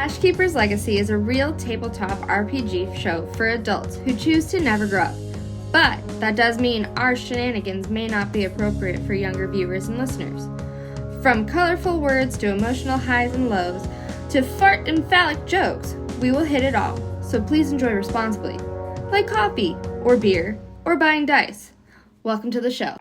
Ashkeepers Legacy is a real tabletop RPG show for adults who choose to never grow up. But that does mean our shenanigans may not be appropriate for younger viewers and listeners. From colorful words to emotional highs and lows to fart and phallic jokes, we will hit it all. So please enjoy responsibly, like coffee or beer or buying dice. Welcome to the show.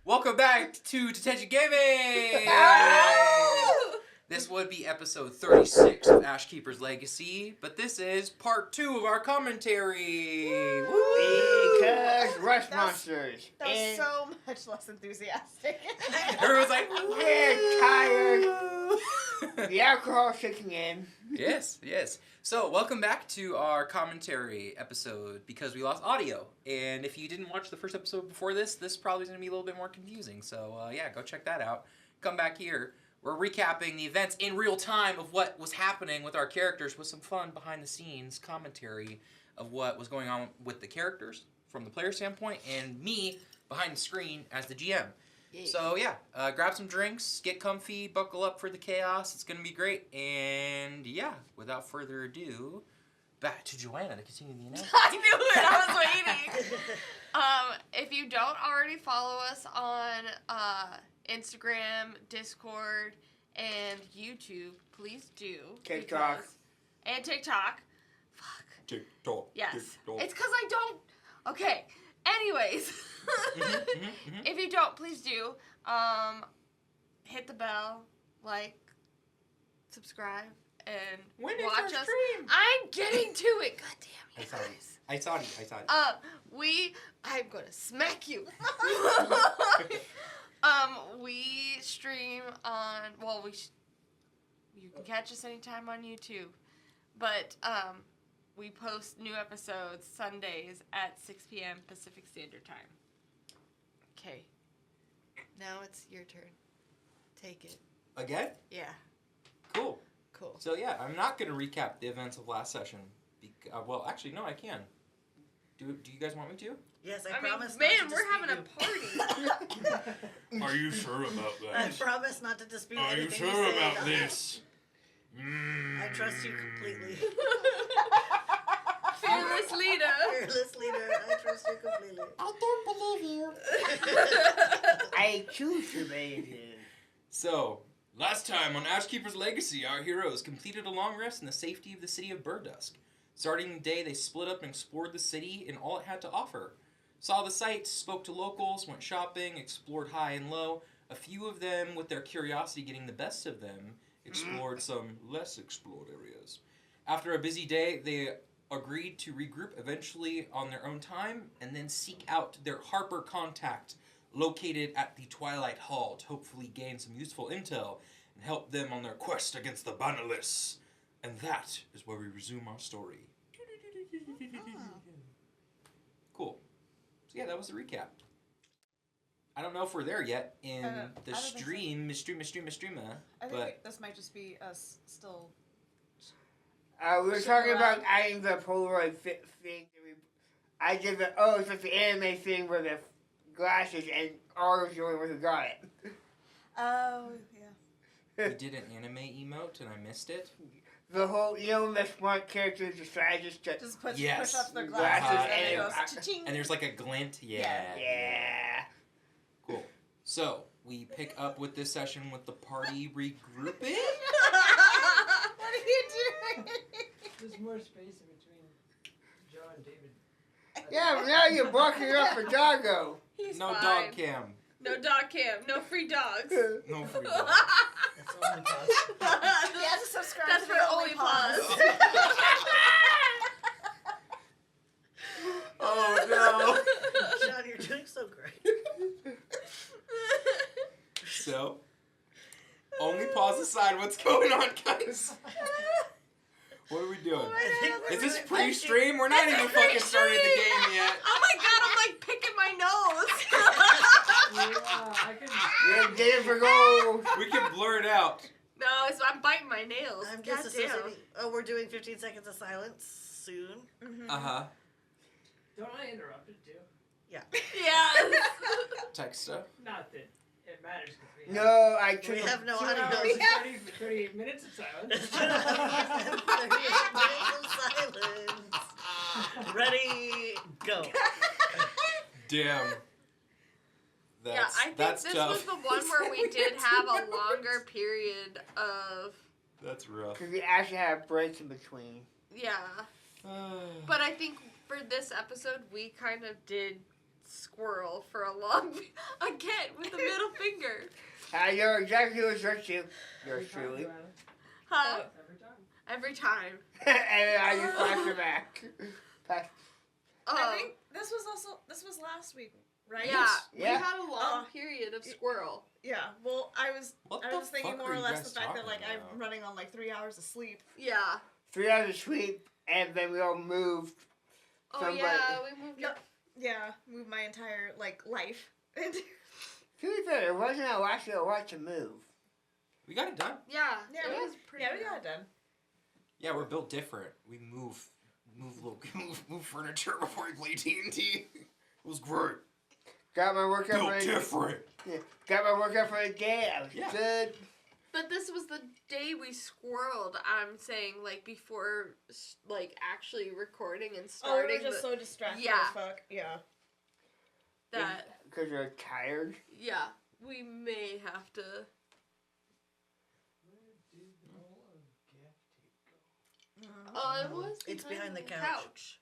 Welcome back to Detention Gaming! This would be episode 36 of Ashkeepers Legacy, but this is part 2 of our commentary! Woo! Because Rush Monsters. That was so much less enthusiastic. Everyone's like, We're tired. The alcohol's kicking in. Yes. So, welcome back to our commentary episode, because we lost audio. And if you didn't watch the first episode before this probably is going to be a little bit more confusing. So, yeah, go check that out. Come back here. We're recapping the events in real time of what was happening with our characters with some fun behind-the-scenes commentary of what was going on with the characters from the player standpoint and me behind the screen as the GM. So, yeah, grab some drinks, get comfy, buckle up for the chaos. It's going to be great. And, yeah, without further ado, back to Joanna to continue the announcement. I knew it. I was waiting. If you don't already follow us on Instagram, Discord, and YouTube, please do. TikTok. And TikTok. Fuck. TikTok. Yes. TikTok. It's because I don't... Okay. Anyways. If you don't, please do. Hit the bell, like, subscribe, and When is watch our us. stream? I'm getting to it. God damn you guys. I saw it. I'm gonna smack you. We stream on, you can catch us anytime on YouTube, but, we post new episodes Sundays at 6 p.m. Pacific Standard Time. Okay. Now it's your turn. Take it. Again? Yeah. Cool. Cool. So, yeah, I'm not going to recap the events of last session. Well, actually, no, I can. Do you guys want me to? Yes, I promise mean, not to man, we're dispute having you. a party. Are you sure about I that? promise not to dispute Are you anything sure say. about this? I trust you completely. Fearless leader. Fearless leader, I trust you completely. I don't believe you. I choose to believe you. So, last time on Ashkeepers Legacy, our heroes completed a long rest in the safety of the city of Berdusk. Starting the day, they split up and explored the city and all it had to offer. Saw the sights, spoke to locals, went shopping, explored high and low. A few of them, with their curiosity getting the best of them, explored some less explored areas. After a busy day, they agreed to regroup eventually on their own time and then seek out their Harper contact located at the Twilight Hall to hopefully gain some useful intel and help them on their quest against the Bannerless. And that is where we resume our story. Cool. So yeah, that was the recap. I don't know if we're there yet in the stream, I but think this might just be us still. We were talking about adding the Polaroid thing. I did it's like the anime thing where the glasses and ours the only one who got it. Oh, yeah. we did an anime emote and I missed it. The whole, when the smart characters, the strategists Just push Yes. up their Glasses glasses and and it goes it- cha-ching. And there's like a glint. Yeah. Yeah. So, we pick up with this session with the party regrouping. What are you doing? There's more space in between Joe and David. Yeah, but now you're blocking up for Doggo. He's No fine. dog cam. No dog cam. No free dogs. No free dog. That's only pause. You have to subscribe That's to for the only pause. Oh John, you're doing so great. So, only pause aside. What's going on, guys? What are we doing? Is this pre-stream? We're not even fucking started the game yet. Oh my god, I'm like picking my nose. I can. You're getting for gold. We can blur it out. No, I'm biting my nails. I'm God just damn. associating. Oh, we're doing 15 seconds of silence soon. Mhm. Uh-huh. Don't I interrupt it too? Yeah. Text stuff. Not that it matters because we No, I We took have no 2 audio. hours and 38 minutes of silence. 38 minutes of silence. Ready, go. Damn. Yeah, I think that's this tough. was the one where we did have a longer period of, That's rough. because we actually had breaks in between. yeah. But I think for this episode, we kind of did squirrel for a long, again, with the middle finger. I know exactly what's you. Yours truly. Huh? Every time. Every time. And then I just flash it back. Pass. I think this was last week, right? Yeah, Yeah. we had a long period of squirrel. Yeah. Well, I was What I the was thinking fuck more are or you less guys the fact that talking like I'm about? running on like 3 hours of sleep. Yeah. 3 hours of sleep, and then we all moved. Oh Somebody- yeah, we moved No. up. Yeah, moved my entire like life. To be fair, it wasn't actually a lot to move. We got it done. Yeah, Yeah, it we- was pretty. Yeah, we good. got it done. Yeah, we're built different. We move furniture before we play TNT. It was great. Got my workout Built for the different. Got my workout for the day. I was Yeah. good. But this was the day we squirreled. I'm saying like before, like actually recording and Oh, we starting. were just so distracted Yeah. as fuck. Yeah. that Because you're tired. yeah, we may have to. Oh, it was. It's behind the couch.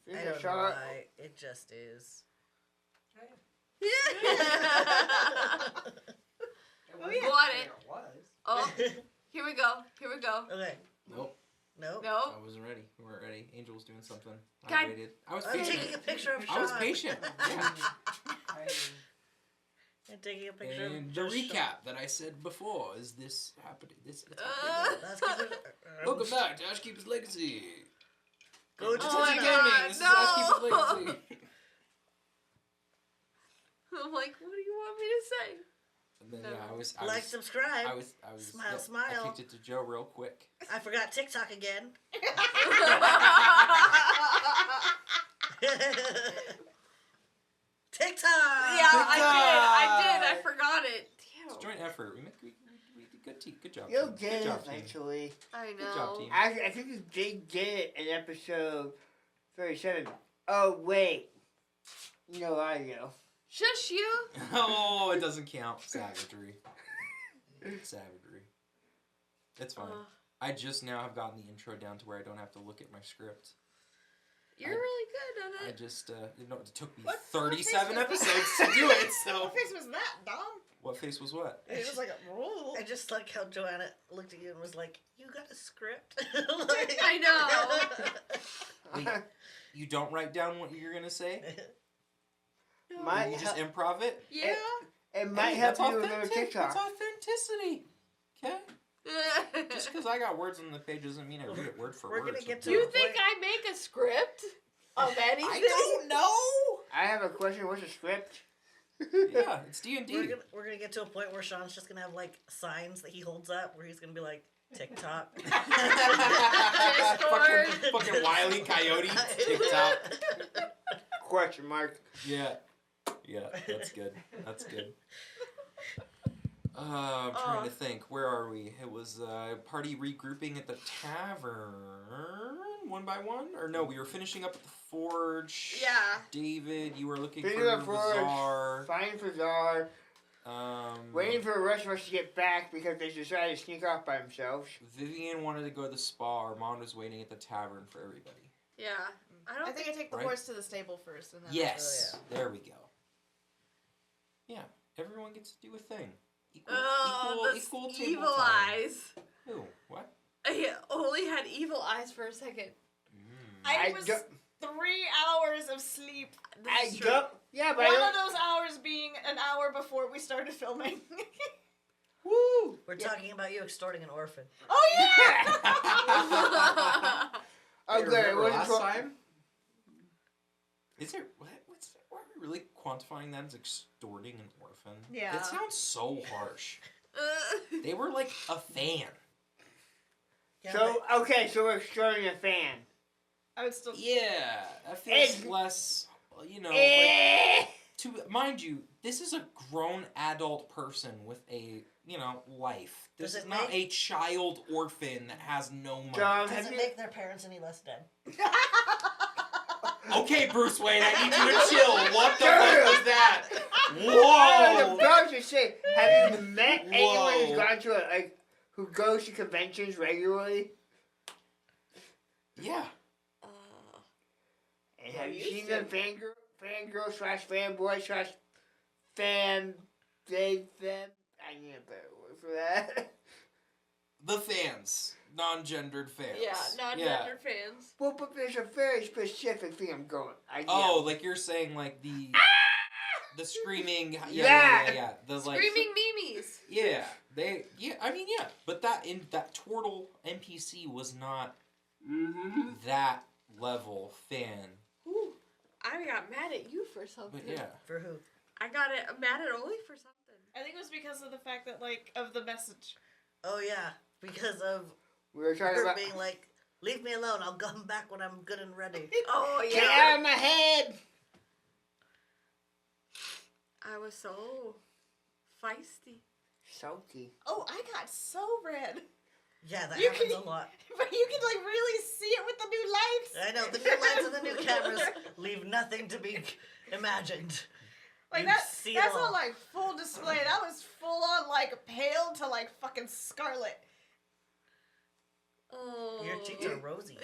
I It's a don't know shot. why. It just is. Oh, yeah. Got it. It was. Oh, here we go. Here we go. Okay. Nope. Nope. No. I wasn't ready. We weren't ready. Angel was doing something. I God. waited. I was I'm patient. taking a picture of Sean. I was patient. Yeah. I'm taking a picture And of the just Sean. recap that I said before is this happening. It's Let's keep it- Welcome back to Ashkeepers Legacy. Go to This Oh is my Twitter. gaming. God, This no. is Ashkeepers Legacy. I'm like, what do you want me to say? And then No. yeah, I was Subscribe. Smile, smile. I kicked it to Joe real quick. I forgot TikTok again. TikTok. Yeah, I did. I forgot it. It's a Damn. joint effort. We did good. Good job. You'll team. get Good it job, team. eventually. I Good job, know. team. I think you did get it in episode 37. Oh, wait. No audio. Shush you. Oh, it doesn't count. Savagery. Savagery. It's fine. I just now have gotten the intro down to where I don't have to look at my script. You're really good I at it. just, it took me What 37 face was episodes to do it, so. What face was that, Dom? What face was what? It was like a roll. I just like how Joanna looked at you and was like, "You got a script?" I know. Wait, you don't write down what you're gonna say? Might You just help- improv it? Yeah. It might Hey, help that's you with your authentic. TikTok. It's authenticity. Okay? Just because I got words on the page doesn't mean I read it word for We're word. gonna get so- to You think I make a script of anything? I don't know! I have a question. What's the script? Yeah, it's D&D. we're gonna get to a point where Sean's just gonna have like signs that he holds up where he's gonna be like TikTok. fucking Wile E. Coyote TikTok. Question mark. Yeah, that's good. That's good. I'm trying to think. Where are we? It was party regrouping at the tavern. one by one? Or no, we were finishing up at the forge. Yeah. David, you were looking Finishing for up forge, Bazaar. finding Bazaar, waiting for the rest of us to get back because they decided to sneak off by themselves. Vivian wanted to go to the spa. Armand was waiting at the tavern for everybody. Yeah. I think I take the Right? horse to the stable first. And then Yes. Oh, There we go. Yeah. Everyone gets to do a thing. Equal table evil time. eyes. Who? What? I only had evil eyes for a second. I I was don't- 3 hours of sleep. I This is true. don't. Yeah, but I One don't. of those hours being an hour before we started filming. Woo! We're talking about you extorting an orphan. Oh yeah! Oh, Hey, good. It remember wasn't last for- time? Is there why are we really quantifying that as extorting an orphan? Yeah. That sounds so harsh. They were like a fan. Yeah, So okay, so we're starting a fan. I would still. Yeah, that feels Ed- less. You know, Eh. like, to mind you, this is a grown adult person with a life. This Does is it not make- a child orphan that has no money. Dom, Does have it you? make their parents any less dead? Okay, Bruce Wayne, I need you to chill. What the Sure. fuck was that? I was Whoa! about to say, have you met anyone Whoa. who's gone to who goes to conventions regularly? Yeah. And Yeah, have you you seen should. them fangirl slash fanboy slash fan them? I need a better word for that. The fans. Non-gendered fans. Yeah, non-gendered fans. Well, but there's a very specific thing I'm going. Oh, like you're saying like the screaming. Yeah. Yeah. The like. Screaming memes. Yeah. I mean, yeah. But that Turtle NPC was not Mm-hmm. that level fan. Ooh, I got mad at you for something. But yeah. For who? I got mad at Oli for something. I think it was because of the fact that of the message. Oh yeah, because of We were talking her about. being like, "Leave me alone. I'll come back when I'm good and ready." Oh Get yeah. out of my head! I was so feisty. Salty. Oh, I got so red. Yeah, that You happens can- a lot. But you can really see it with the new lights. I know the new lights and the new cameras leave nothing to be imagined. Like You that. see it That's all. not full display. That was full on pale to fucking scarlet. Oh. Your cheeks are rosy.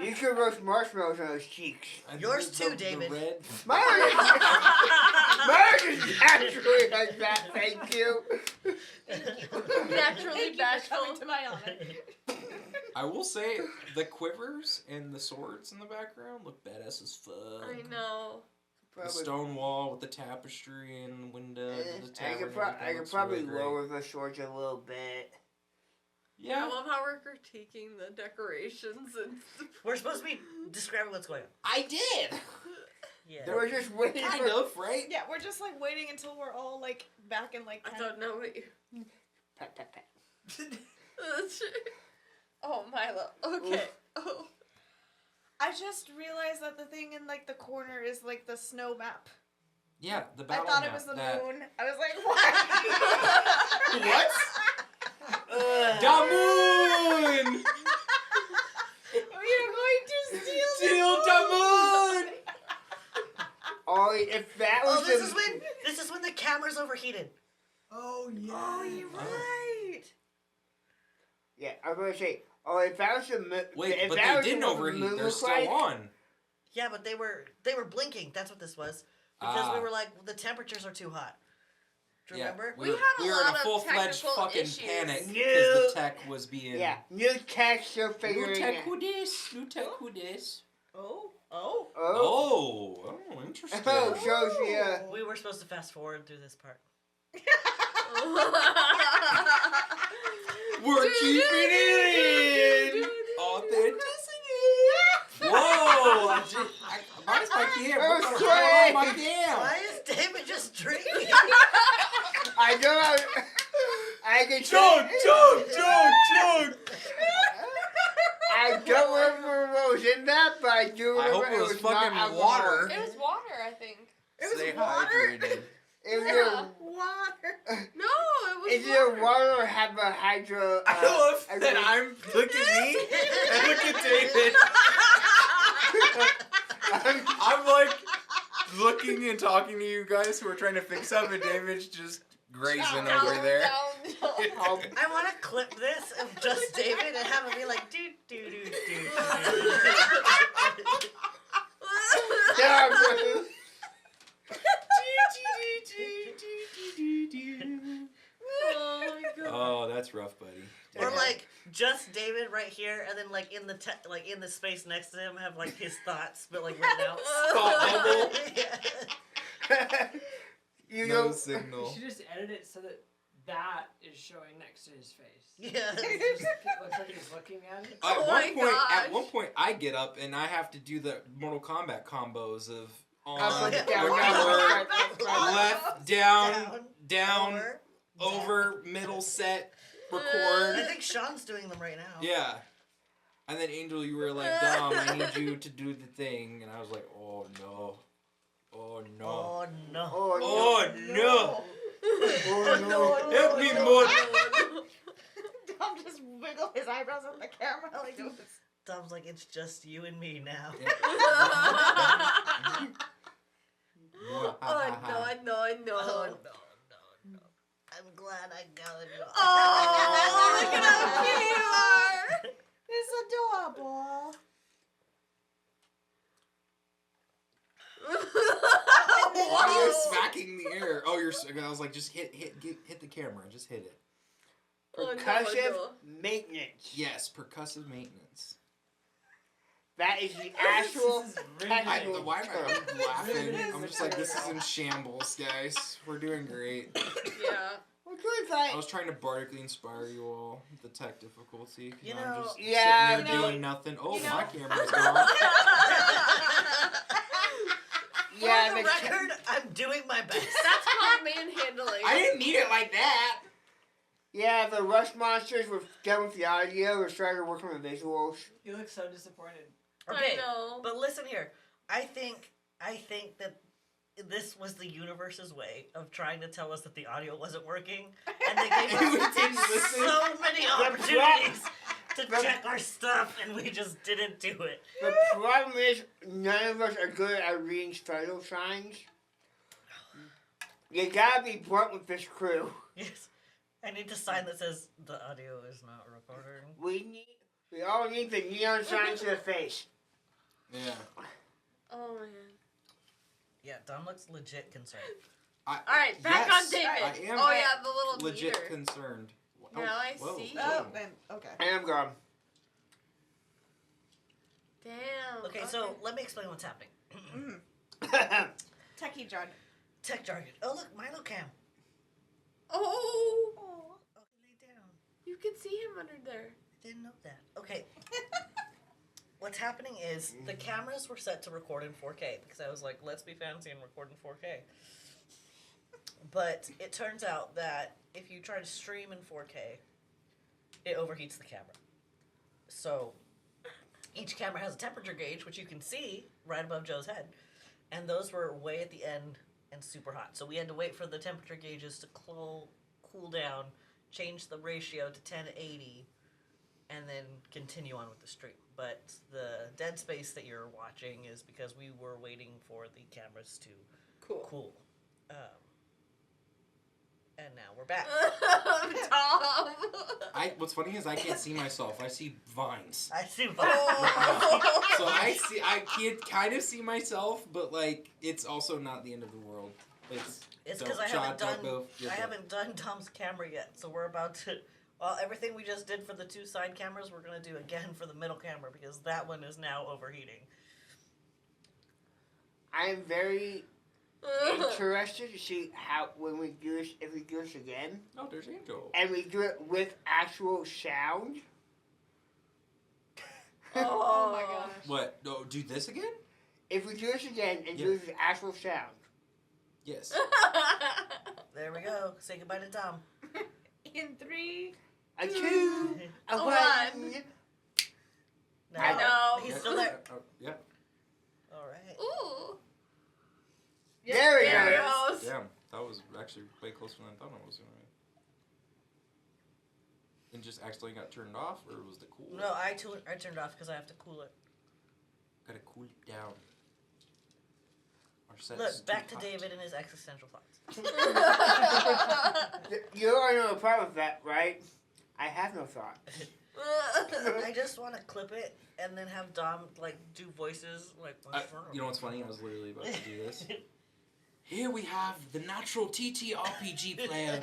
You could roast marshmallows on those cheeks. Yours too, David. The red. Mine is naturally like that, thank you. Naturally Thank you for bashful. coming to my honor. I will say the quivers and the swords in the background look badass as fuck. I know. The stone wall with the tapestry and window. And the I tavern could, and everything I could looks probably really great. lower the swords a little bit. I Yeah, love how we're critiquing the decorations and We're supposed to be describing what's going on. I did. Yeah. We're just waiting Kind for. of, right? Yeah, we're just waiting until we're all back in I kind don't know what you. Pat, pat, pat. Oh, Milo. Okay. Oh. I just realized that the thing in the corner is the snow map. Yeah, the I battle thought it map was the that- moon. I was like, what? What? Da moon! We are going to steal Steal the da moon! Ollie, if that was Oh, this is when the camera's overheated. Oh yeah. Oh, you're right. Yeah, I was gonna say. Oh, if that was the moon. Wait, if but that they was didn't what the overheat. moon They're looked still like, on. Yeah, but they were blinking. That's what this was. Because we were like, the temperatures are too hot. Do you remember? We had a we were lot in a of full-fledged technical fucking issues. panic because No. the tech was being. Yeah, new tech still New figuring tech it. who this? New tech who this? Oh. Oh, Interesting. oh, shows the. We were supposed to fast forward through this part. We're keeping it in. Authenticity. Whoa! Why is my cam? What's Oh, going on with my shit. cam? Why is David just drinking? I know. I can Chug! I don't remember what was in that, but I do I remember hope it was not fucking alcohol. water. It was water, I think. It was Stay water. hydrated. It was Yeah. Water. No, it was Is it a water or have a hydro? I love that I'm look at me and look at David. I'm like looking and talking to you guys who are trying to fix up, and David's just grazing over there. I want to clip this of just David and have it be like, do, do, do, do, Yeah, Oh my god. Oh, that's rough, buddy. Or like just David right here, and then like in the like in the space next to him have like his thoughts, but like written out. Thought bubble. Yeah. You No know, signal. You should just edit it so that that is showing next to his face. Yeah. It just looks like he's looking at it. Oh my At gosh. one point, I get up and I have to do the Mortal Kombat combos of on, Up, yeah. down, record, down. left, down, over, middle set, I record. think Sean's doing them right now. Yeah. And then Angel, you were like, Dom, I need you to do the thing. And I was like, oh no. Oh no. Oh no. Oh, Oh no. Oh, no. Help me, Mod. Dom just wiggle his eyebrows at the camera like this. Dom's like, it's just you and me now. Oh no. Oh no. I'm glad I got it. Oh, look at how cute you are. It's adorable. Why are you smacking the air? Oh, I was like, just hit the camera. Just hit it. Percussive maintenance. Yes, percussive maintenance. That is the actual This is really technical Why am I term. laughing? I'm just like, this is in shambles, guys. We're doing great. Yeah. We're doing I fine. was trying to bardically inspire you all with the tech difficulty. You I'm know- just Yeah, sitting there you know- doing nothing. Oh, you know- my camera's gone. Yeah, For the the record, I'm doing my best. That's called manhandling. I didn't need it like that. Yeah, the Rush Monsters were done with the audio. We're starting to work on the visuals. You look so disappointed. Okay, I know. but listen here. I think that this was the universe's way of trying to tell us that the audio wasn't working, and they gave We us didn't listen. so many opportunities to check our stuff, and we just didn't do it. The problem is, none of us are good at reading title signs. You gotta be blunt with this crew. Yes, I need a sign that says the audio is not recording. We all need the neon sign to the face. Yeah. Oh man. Yeah, Dom looks legit concerned. All right, back Yes, on David. I am Oh yeah, the little legit meter. concerned. Now I whoa, see. whoa. Oh, then, okay. I am gone. Damn. Okay, so let me explain what's happening. Techie John. Tech jargon. Oh look, Milo Cam. Oh, Oh, lay down. you can see him under there. Didn't know that. Okay. What's happening is the cameras were set to record in 4K because I was like, let's be fancy and record in 4K. But it turns out that if you try to stream in 4K, it overheats the camera. So each camera has a temperature gauge, which you can see right above Joe's head. And those were way at the end and super hot. So we had to wait for the temperature gauges to cool down, change the ratio to 1080, and then continue on with the stream. But the dead space that you're watching is because we were waiting for the cameras to cool. And now we're back. Tom. What's funny is I can't see myself. I see vines. I see. Oh. So I can't kind of see myself, but like it's also not the end of the world. It's because I haven't Yeah. done Tom's camera yet. So we're about to. Well, everything we just did for the two side cameras, we're gonna do again for the middle camera because that one is now overheating. I am very interested to see how when we do this, if we do this again, Oh, there's Angel. and we do it with actual sound. Oh my gosh. What? No, do this again? If we do this again and Yeah. do this with actual sound. Yes. There we go. Say goodbye to Tom. In 3. A 2, a 1. No, I know. He's still there. Yeah. All right. Ooh. There we There go. he goes. Damn, that was actually way closer than I thought it was going to be. And just accidentally got turned off, or was the cooler? No, I turned it off because I have to cool it. Gotta cool it down. Our set's Look, back too to hot. David and his existential thoughts. You don't know a problem with that, right? I have no thought. I just want to clip it and then have Dom like do voices like. You know what's funny? I was literally about to do this. Here we have the natural TTRPG player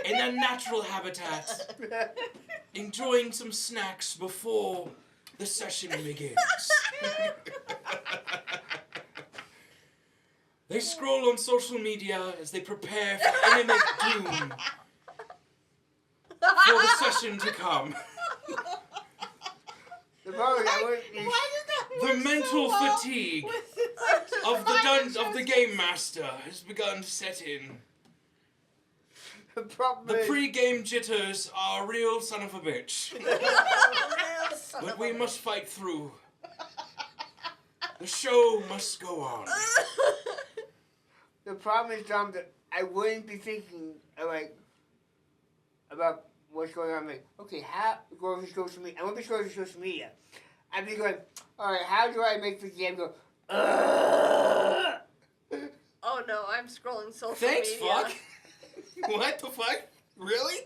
in a natural habitat, enjoying some snacks before the session begins. They scroll on social media as they prepare for imminent doom for the session to come. The problem is I wouldn't be The mental fatigue of the game master has begun to set in. the problem The is pre-game jitters are a real son of a bitch, but we must fight through. The show must go on. the problem is, Dom, that I wouldn't be thinking about what's going on. Like, okay, how go to social media? I wouldn't be scrolling social media. I'd be going, all right, how do I make the game go? Ugh? Oh no, I'm scrolling social Thanks, media. fuck. What the fuck? Really?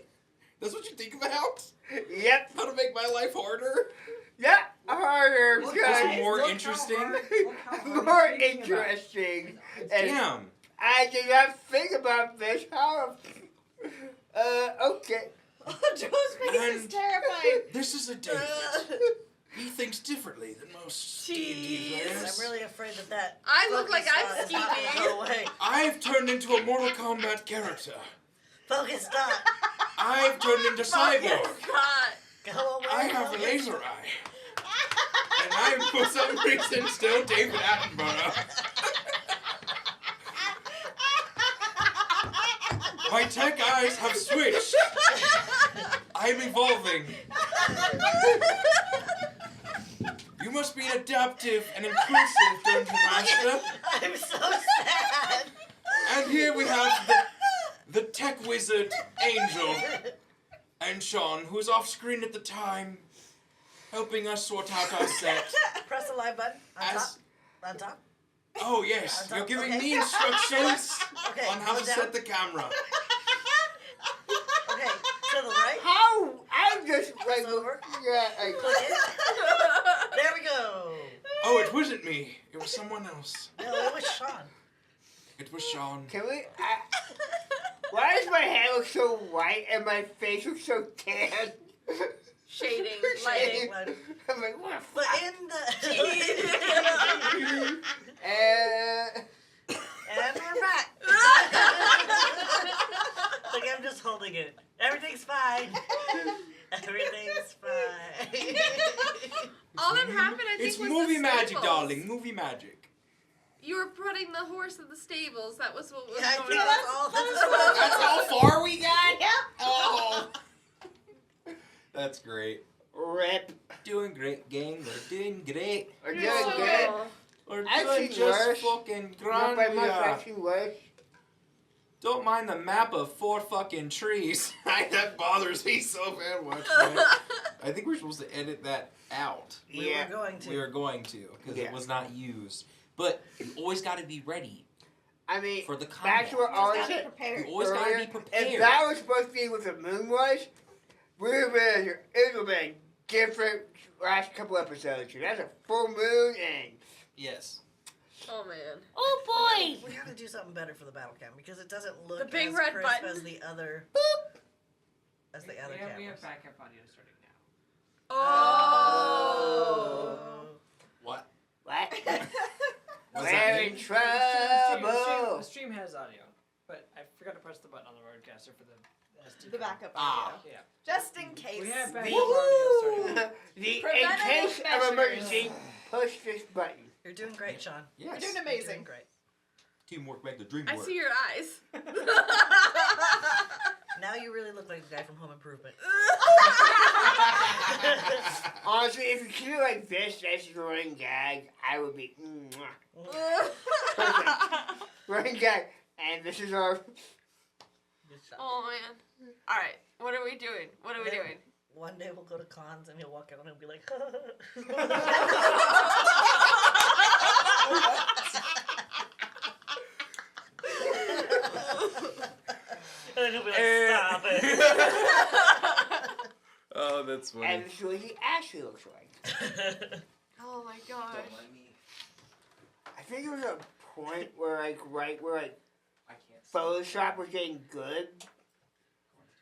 That's what you think about? Yep, How to make my life harder? yep, harder, Look Just guys. more Look how interesting? hard- look how hard More he's thinking about it. interesting. And Damn. I did not think about this. How? Okay. Joe's face is And- terrifying. This is a David. He thinks differently than most D&D players. I'm really afraid that I look like focus I'm dot is not gonna scheming. go away. I've turned into a Mortal Kombat character. Focus dot. I've turned into Cyborg. God. Go away. I have a laser eye. And I'm, for some reason, still David Attenborough. My tech eyes have switched. I'm evolving. You must be adaptive and inclusive, Dungeon Master. I'm so sad. And here we have the tech wizard, Angel, and Sean, who was off screen at the time, helping us sort out our set. Press the live button on top. As, On top. oh yes, you're giving Okay. me instructions Okay, on how go to down. set the camera. Okay, to the right. How? I'm just like, over. yeah, like, Click it. There we go. Oh, it wasn't me. It was someone else. No, it was Sean. It was Sean. can we? Why does my hair look so white and my face look so tan? Shading, Shading. lighting. I'm like, what the But fuck? in the and we're back. Like I'm just holding it. Everything's fine. Everything's fine. All that happened, I think, It's was movie the magic, stables. darling. Movie magic. You were putting the horse in the stables. That was what was Yeah, I going think on. that's all. That's how far we got? Yep. Oh. That's great. Rip. Doing great, gang. We're doing great. We're You're doing so good. cool. We're I've doing seen just worse. fucking Not by much, grand. I've seen worse. Don't mind the map of 4 fucking trees. That bothers me so bad watching it. I think we're supposed to edit that out. We Yeah. were going to. We are going to, because Yeah. it was not used. But you always got to be ready I mean, for the back to combat. what Ollie Just gotta be said prepared. You always got to be earlier. prepared. If that was supposed to be what the moon was, it would have been different last couple episodes. That's a full moon and Yes. Oh man. Oh boy! We gotta do something better for the battle cam because it doesn't look The big as red crisp button. as the other as the other We cameras. have backup audio starting now. Oh. What? what? What's We're that in mean? trouble. The stream has audio, but I forgot to press the button on the broadcaster for the SD The card. backup Ah. audio. Yeah. Just in case. We have backup Woo! audio starting now. In Preventative case of measures. emergency, push this button. You're doing great, Sean. Yes. You're doing You're amazing. doing great. Teamwork make the dream I work. see your eyes. Now you really look like the guy from Home Improvement. Honestly, if you keep it like this, that's the running gag, I would be mwah. Perfect. Running gag. And this is our Good shot. Oh man. All right. What are we doing? What are we doing? one day we'll go to cons and he'll walk out and he'll be like, and then he'll be like, stop it. Oh, that's funny. And this is what he actually looks like. Oh my gosh. Don't mind me. I think there was a point where I can't. Photoshop was getting good.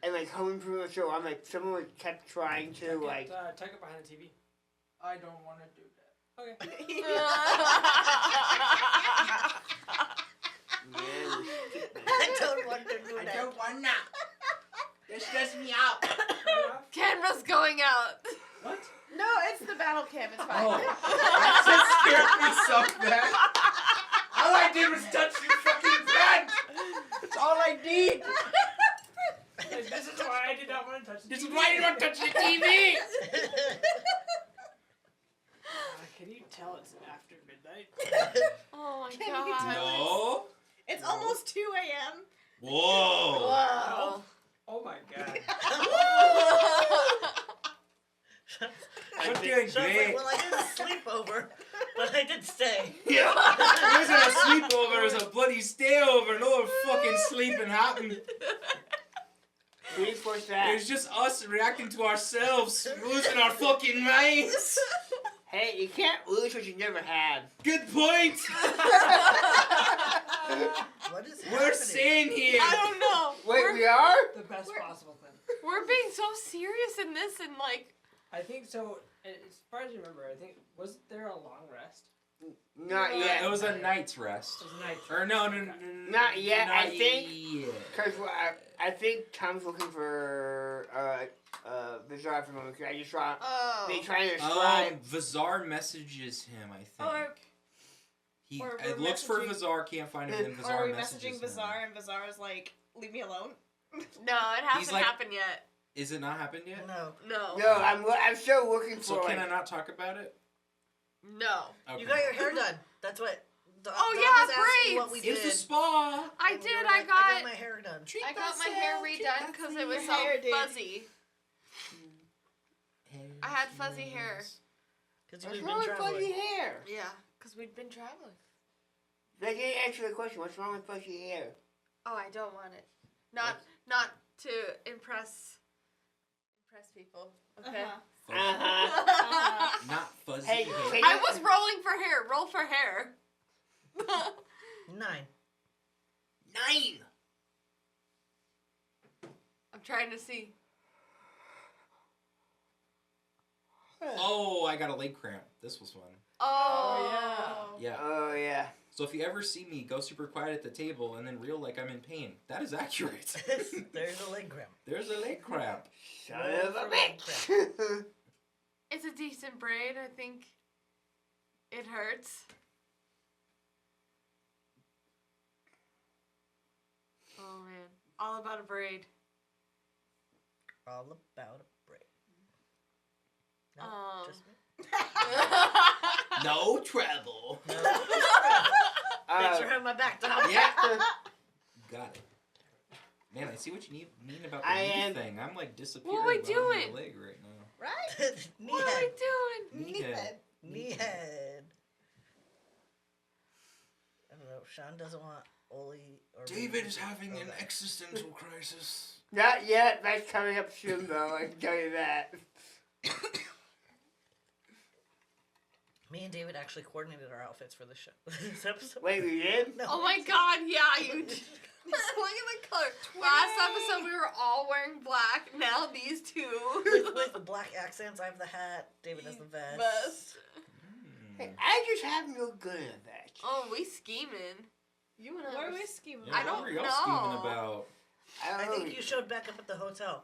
And home improvement so I'm someone kept trying to Tuck it behind the TV. I don't want to do that. Okay. Man, I don't want to do I that. don't want to. They stress me out. Camera's going out. What? No, it's the battle cam. It's fine. Oh, that just scared me so bad. All I did was touch your fucking friend. That's all I need. This is why I did not want to touch the This TV. is why you don't touch the TV. Can you tell it's after midnight? Oh my Can you god. tell? No. It's almost 2 a.m. Whoa. Whoa. Oh my god. I'm doing Sean's like, great. well, I did a sleepover, but I did stay. Yeah. It wasn't a sleepover. It was a bloody stayover. No fucking sleeping happened. please push It that. was just us reacting to ourselves, losing our fucking minds. Hey, you can't lose what you never had. Good point. What is We're happening? sane here. I don't know. Wait, we are? The best possible thing. We're being so serious in this and I think so. As far as you remember, I think was there a long rest? Not yet. It was a night's rest. It was night. Or no. Not yet, I think. yet. Because I think Tom's looking for Bizarre for a moment. 'Cause I just saw they trying to describe. Vizar messages him, I think. Or He or we're looks for messaging- Vizar, can't find him, and then are Vizar we messages messaging him. Bizarre and Bizarre is like, leave me alone? no, it hasn't like- happened yet. Is it not happened yet? No. No. No, I'm still looking So for. can I not talk about it? No. Okay. You got your hair done. That's what. The Oh, dog yeah, was asking braids. what we It was did. a spa. I and we did. were I like, got my hair done. I got my hair redone because it was Your hair, so dude. fuzzy. I had fuzzy hair. Because What's we've wrong been with fuzzy traveling. hair? Yeah, because we'd been traveling. They didn't answer the question. What's wrong with fuzzy hair? Oh, I don't want it. Not to impress people. Okay. Uh-huh. Not fuzzy. Hey, hair. can I was rolling for hair. Roll for hair. 9. 9. I'm trying to see. Oh, I got a leg cramp. This was fun. Oh, Yeah. Oh yeah. So if you ever see me go super quiet at the table and then reel like I'm in pain, that is accurate. There's a leg cramp. There's a leg cramp. Son of a bitch. It's a decent braid. I think it hurts. Oh man, all about a braid. All about a break. No, just me. No trouble. No. Thanks for having my back, Tom. Yeah. Got it. Man, I see what you mean about the I knee am- thing. I'm like disappearing What we behind doing? the leg right now. Right? Knee What are head. we doing? Knee head. Knee head. I don't know. Sean doesn't want Oli or David me is to having know an that. existential crisis. Not yet. That's coming up soon, though. I can tell you that. Me and David actually coordinated our outfits for the show. This episode. Wait, we did? No. Oh my god, yeah, you did. Look at the color. Last episode we were all wearing black. Now these two. With the black accents, I have the hat. David has the vest. Best. Hey, I just have no good at that. Oh, we scheming. You and I. What are were we s- scheming? Yeah, I don't what were y'all know. scheming about? I I don't know. think you showed back up at the hotel.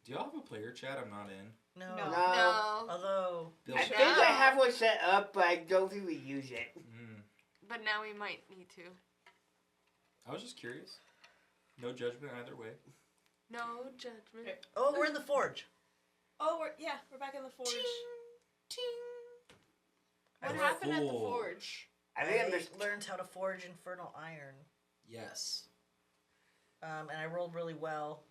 Do y'all have a player chat I'm not in? No. No. No. Although, Bill I Sh- think I have one set up, but I don't think we use it. But now we might need to. I was just curious. No judgment either way. No judgment. oh, we're in the forge. Oh, we're back in the forge. What I happened at the Forge. forge? I think I missed. learned how to forge infernal iron, Yes. and I rolled really well.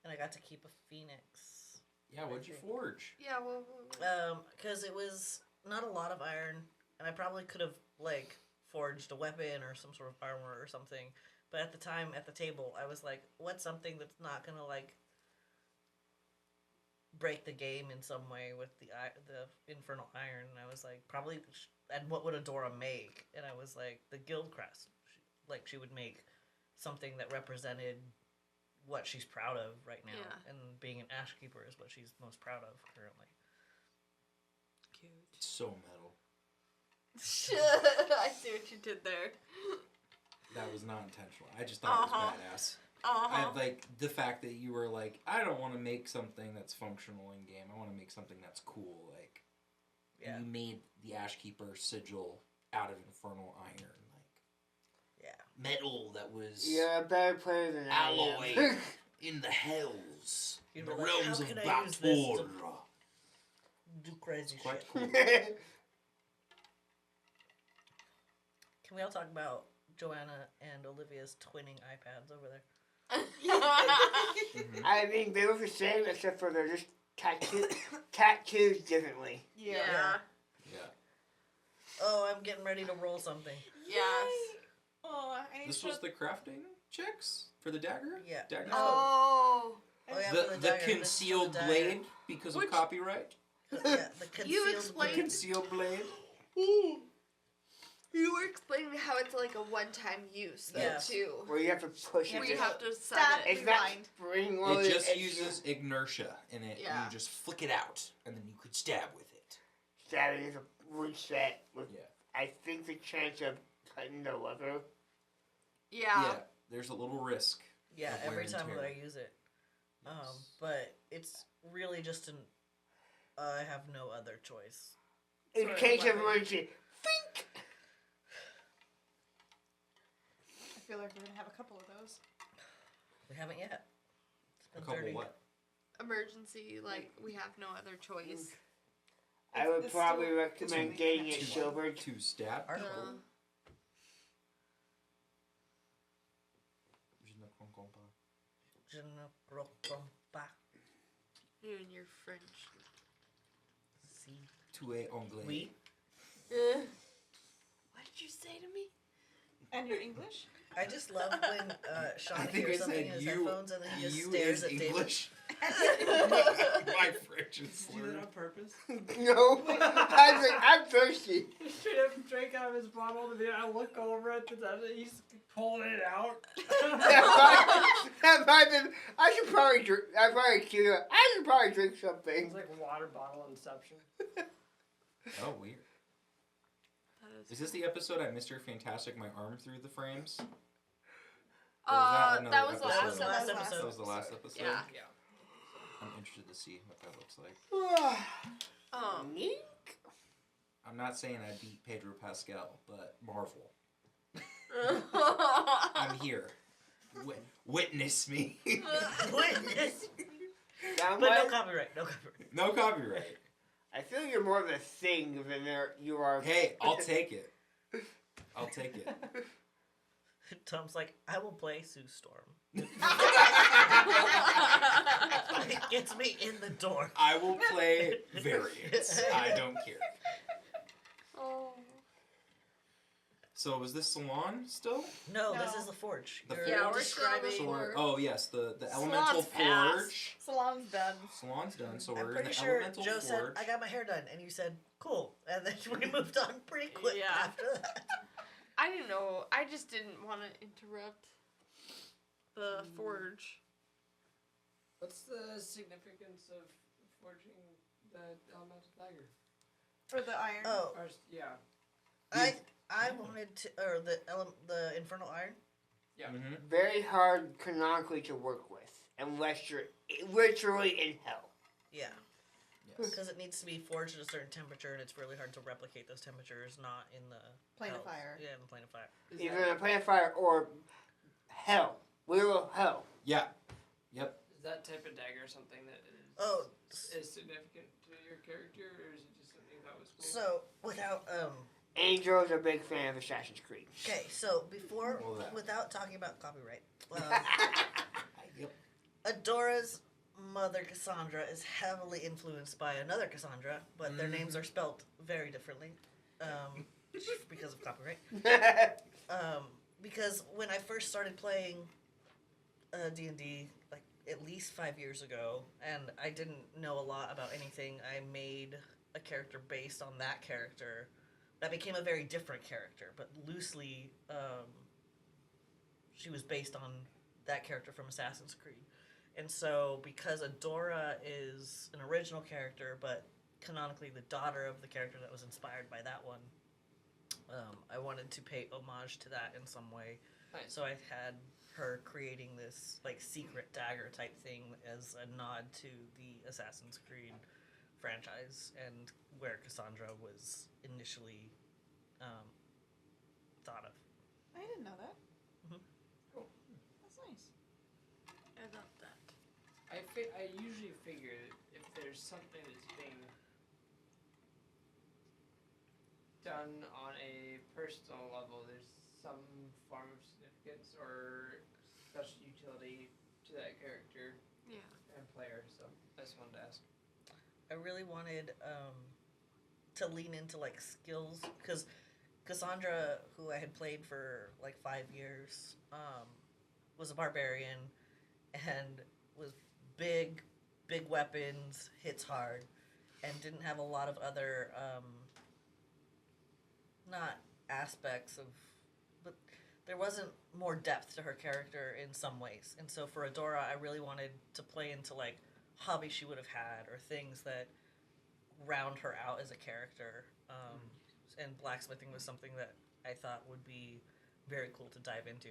and I got to keep a phoenix. Yeah, what'd you forge? Yeah, well, Because it was not a lot of iron, and I probably could have like forged a weapon or some sort of armor or something. But at the time, at the table, I was like, "What's something that's not gonna like break the game in some way with the infernal iron?" And I was like, "Probably." And what would Adora make? And I was like, "The guild crest." She would make something that represented what she's proud of right now, Yeah. and being an Ashkeeper is what she's most proud of currently. cute. So metal. I see what you did there. That was not intentional. I just thought it was badass. I like the fact that you were like, I don't want to make something that's functional in game. I want to make something that's cool. Like, Yeah. you made the Ashkeeper sigil out of infernal iron, like metal that was You're a better player than I alloy am. in the hells, You in were the like, realms how of can I use this to Bator. do crazy It's quite shit. cool. Can we all talk about Joanna and Olivia's twinning iPads over there? Mhm. I mean, they look the same except for they're just tattoos differently. Yeah. Yeah. Oh, I'm getting ready to roll something. Yes. Oh, I need This to was the crafting checks for the dagger? Yeah. Dagger? Oh. Oh, yeah, the for the dagger. This is for the concealed dagger. blade because Which- of copyright? Yeah, the concealed You The explained- blade. concealed blade? You were explaining how it's like a one-time use, though, Yeah. too. Where you have to push Where it. you just- have to set Stop. it. It's not Rewind. spring loaded. It just it's uses inertia in it. Yeah. And you just flick it out, and then you could stab with it. Stabbing is a reset with, Yeah. I think, the chance of cutting the leather. Yeah. There's a little risk. Yeah, of wear every and time that I tear. use it. Yes. But it's really just an. I have no other choice. In Sort of case of weapon. emergency. Think! I feel like we're gonna have a couple of those. We haven't yet. It's A been couple 30. what? Emergency, like, we have no other choice. I would It's probably still- recommend it's getting only it catchy. silvered. To stab? Our- Uh, Je ne comprends pas. you and your French. Si. To a anglais. Oui. What did you say to me? And your English? I just love when Sean I think hears I something said in his you. headphones and then he just You stares is at David. English. My French is Did you do that slurred. on purpose? No, I was like, I'm thirsty. He straight up drank out of his bottle. And I look over at the he's pulling it out. That might have been, I should probably drink. I probably cute. I should probably drink something. It's like water bottle inception. Oh, weird. That Is this the episode I Mr. Fantastic my arm through the frames? Or was that another was episode? last Last episode. episode. That was the last episode? Yeah. Yeah. I'm interested to see what that looks like. Neat. I'm not saying I beat Pedro Pascal, but Marvel. I'm here. Witness me. Witness. Sound But no like, copyright. No copyright. No copyright. I feel you're more of a thing than you are. Hey, I'll take it. I'll take it. Tom's like, I will play Sue Storm. It gets me in the door. I will play variants. I don't care. Oh. So was this Salon still? No, No. this is the forge. The You're forge? Yeah, we're still on the describing. forge. Oh yes, the elemental Salon's passed. forge. Salon's done. Salon's done, so I'm we're in pretty the sure elemental Joe said, forge. I got my hair done. And you said, cool. And then we moved on pretty quick Yeah. after that. I didn't know. I just didn't want to interrupt the forge. What's the significance of forging the elemental dagger? For the iron. Oh, Or, yeah. I wanted to, or the Infernal Iron. Yeah. Mm-hmm. Very hard canonically to work with, unless you're literally in hell. Yeah. Yes. Because it needs to be forged at a certain temperature, and it's really hard to replicate those temperatures, not in the Plane of hells. fire. Yeah, in the plane of fire. Is Either in that, a plane of fire or hell. Literal hell. Yeah. Yep. is that type of dagger something that is Oh, is significant to your character, or is it just something that was cool? so without Angel's a big fan of Assassin's Creed. okay, so before Well, that- without talking about copyright, Yep. Adora's mother, Cassandra, is heavily influenced by another Cassandra, but their names are spelt very differently because of copyright. Because when I first started playing D&D, like at least 5 years ago, and I didn't know a lot about anything, I made a character based on that character. That became a very different character, but loosely, she was based on that character from Assassin's Creed. And so, because Adora is an original character, but canonically the daughter of the character that was inspired by that one, I wanted to pay homage to that in some way. Nice. So I had her creating this like secret dagger type thing as a nod to the Assassin's Creed franchise, and where Cassandra was initially thought of. I didn't know that. Mhm. Cool. That's nice. I love that. I usually figure if there's something that's being done on a personal level, there's some form of significance or special utility to that character Yeah. and player. So I just wanted to ask. I really wanted to lean into like skills, because Cassandra, who I had played for like 5 years, was a barbarian and was big weapons, hits hard, and didn't have a lot of other not aspects of, but there wasn't more depth to her character in some ways. And so for Adora, I really wanted to play into like hobbies she would have had or things that round her out as a character. And blacksmithing was something that I thought would be very cool to dive into.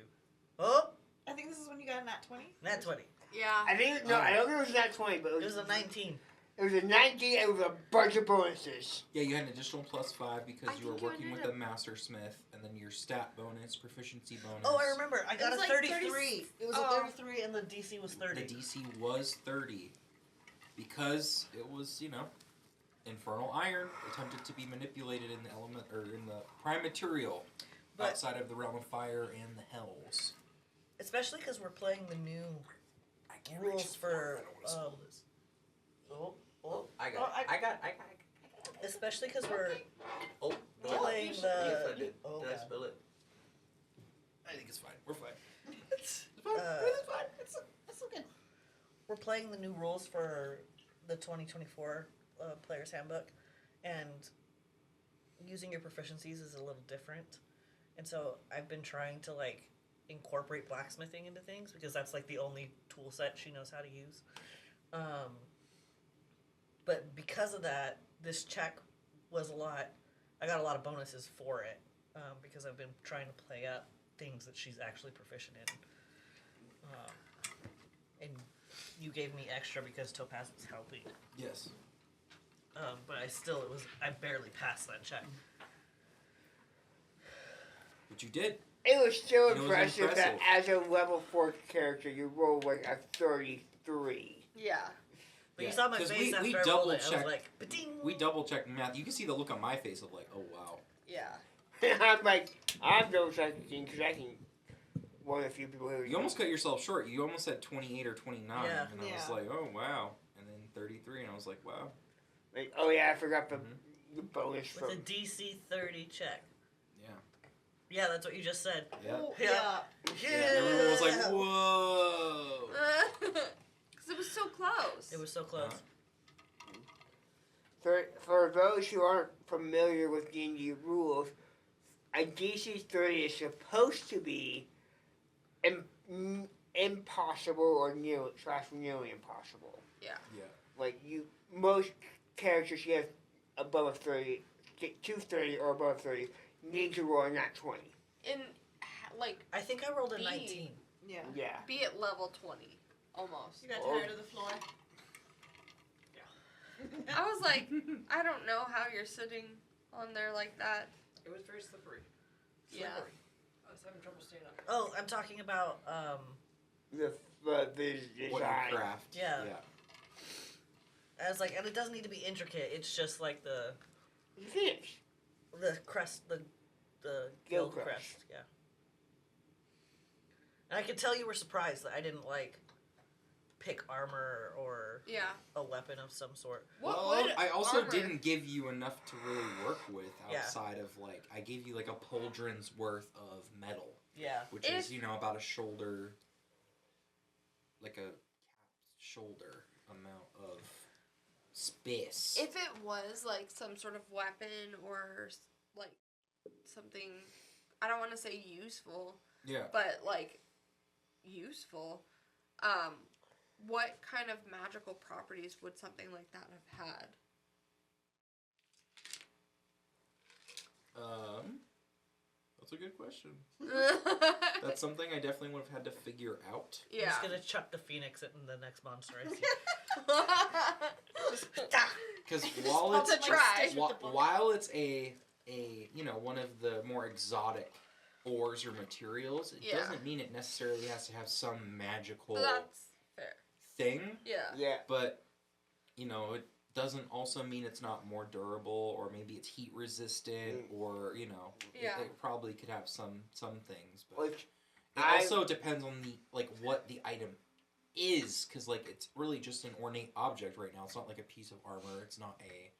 Oh, I think this is when you got a nat 20. nat 20. Yeah. I think I don't think it was that 20, but It was a 19. It was a 19. It was a bunch of bonuses. Yeah, you had an additional +5 because I you were think you working with ended a master smith, and then your stat bonus, proficiency bonus. Oh, I remember. I got was a like 33. It was a Oh. 33, and the DC was 30. The DC was 30 because it was, infernal iron attempted to be manipulated in the element or in the prime material But- outside of the realm of fire and the hells. Especially because we're playing the new I can't rules reach for. I don't know what a spell is. I got Oh, it. I got Especially because we're Oh, no. playing Yes, the. I did. Oh, Did I God. spill it? I think it's fine. We're fine. It's okay. We're playing the new rules for the 2024 Player's Handbook, and using your proficiencies is a little different. And so I've been trying to like incorporate blacksmithing into things because that's like the only tool set she knows how to use. But because of that, this check was I got a lot of bonuses for it because I've been trying to play up things that she's actually proficient in. And you gave me extra because Topaz was helping. Yes. But I barely passed that check. But you did. It was still It was impressive that impressive. as a level 4 character, you rolled like a 33. Yeah. But Yeah, you saw my 'cause face we after I rolled it. I double-checked- was like, ba-ding! We double checked math. You can see the look on my face of like, oh wow. Yeah. I'm like, I'm double checking because I can one of the few people who. You almost cut yourself short. You almost said 28 or 29. Yeah. And I was Yeah. like, oh wow. And then 33, and I was like, wow. Like, oh yeah, I forgot Mm-hmm. the bonus With a from. DC 30 check. Yeah. Yeah, that's what you just said. Yeah. Oh, Yeah. Yeah. Everyone was like, whoa. Because it was so close. It was so close. For those who aren't familiar with D&D rules, a DC 30 is supposed to be impossible or nearly impossible. Yeah. Yeah. Like most characters you have above a 30, 230 or above 30, need to roll a nat 20. In, like, I think I rolled a B. 19. Yeah. Yeah. be at level 20. Almost. You got Oh. tired of the floor. I was like, I don't know how you're sitting on there like that. It was very slippery. Yeah. I was having trouble staying up. Oh, I'm talking about, The What design. you craft. Yeah. Yeah. I was like, and it doesn't need to be intricate. It's just like the Finish. crest, the Guild guild crest. crest. Yeah. And I could tell you were surprised that I didn't like pick armor or Yeah. a weapon of some sort. What well, would I also armor- didn't give you enough to really work with Yeah. outside of I gave you a pauldron's worth of metal, Yeah. which is about a shoulder, a cap's shoulder amount of space. If it was some sort of weapon or something, I don't want to say useful, Yeah. but useful, what kind of magical properties would something like that have had? That's a good question. That's something I definitely would have had to figure out. I'm Yeah. just gonna chuck the phoenix in the next monster I see. Because while Just it's to try. while it's a one of the more exotic ores or materials, it Yeah. doesn't mean it necessarily has to have some magical That's fair. thing. Yeah. Yeah. But it doesn't also mean it's not more durable, or maybe it's heat resistant, or Yeah. it probably could have some things. But Which it also depends on the what the item is, because it's really just an ornate object right now. It's not like a piece of armor. It's not a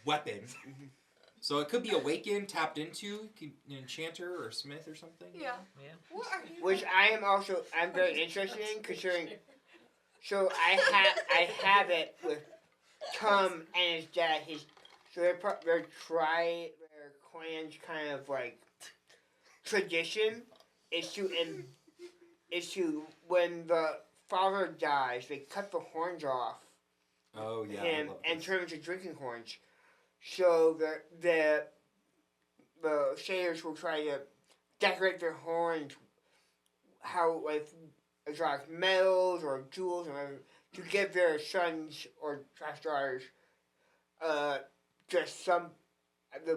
weapon. So it could be awakened, tapped into, an enchanter or smith or something. Yeah. Yeah. What are you? Which I'm very interested in, considering. So I have it with Tom and his dad. Their clan's kind of tradition is to when the father dies, they cut the horns off Oh yeah. I him love and this. turn them into drinking horns. So the sailors will try to decorate their horns exotic metals or jewels or whatever, to give their sons or daughters just the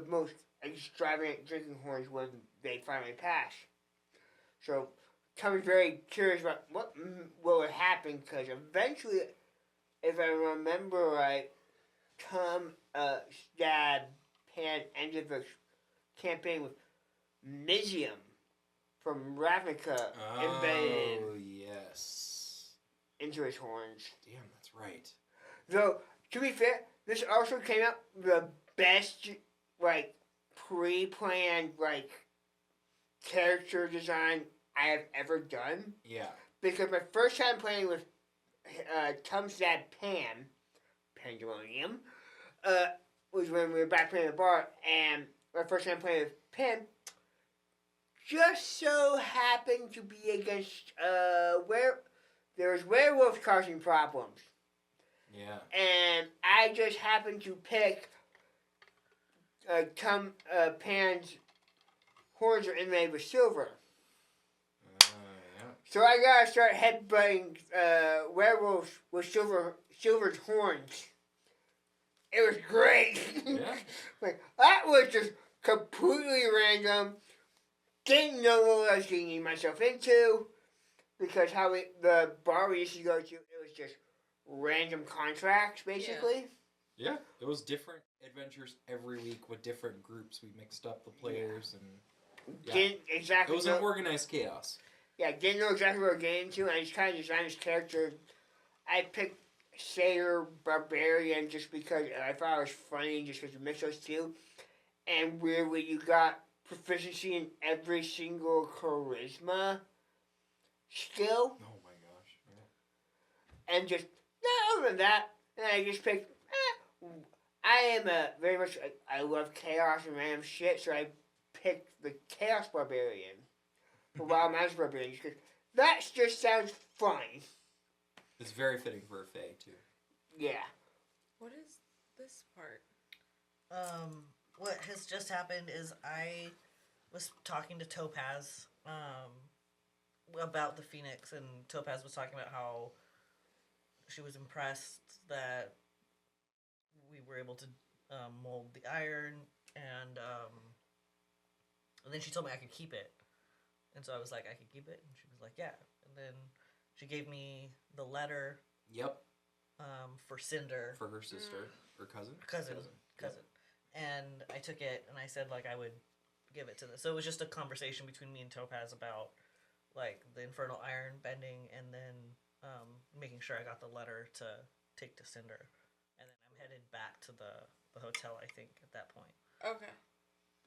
most extravagant drinking horns when they finally pass. So I'm very curious about what would happen, because eventually, if I remember right, dad Pan ended the campaign with Mizium from Ravnica embedded Oh yes. into his horns. Damn, that's right. Though, to be fair, this also came out the best, pre-planned, character design I have ever done. Yeah. Because my first time playing with Tom's dad, Pandemonium, was when we were back playing the bar, and my first time playing with Pim just so happened to be against there was werewolves causing problems. Yeah. And I just happened to pick Pan's horns are inlaid with silver. Yeah. So I gotta start headbutting werewolves with silver's horns. It was great. Yeah. That was just completely random. Didn't know what I was getting myself into, because the bar we used to go to, it was just random contracts basically. Yeah. It was different adventures every week with different groups. We mixed up the players and Didn't exactly it was know, an organized chaos. Yeah, didn't know exactly what we were getting into, and I just kind of designed this character. I picked Sailor Barbarian just because I thought it was funny, just because you mix those two. And weirdly, you got proficiency in every single charisma skill, Oh my gosh. Yeah. and just other than that, and I just picked. I am very much. I love chaos and random shit, so I picked the Chaos Barbarian, the Wild Magic Barbarian, because that just sounds fun. It's very fitting for a fae too. Yeah. What is this part? What has just happened is I was talking to Topaz about the Phoenix, and Topaz was talking about how she was impressed that we were able to mold the iron, and then she told me I could keep it, and so I was like, I could keep it, and she was like, yeah, and then she gave me the letter Yep. for Cinder. For her sister or cousin. Cousin. And I took it and I said I would give it to them. So it was just a conversation between me and Topaz about the infernal iron bending, and then making sure I got the letter to take to Cinder, and then I'm headed back to the hotel. I think at that point. Okay.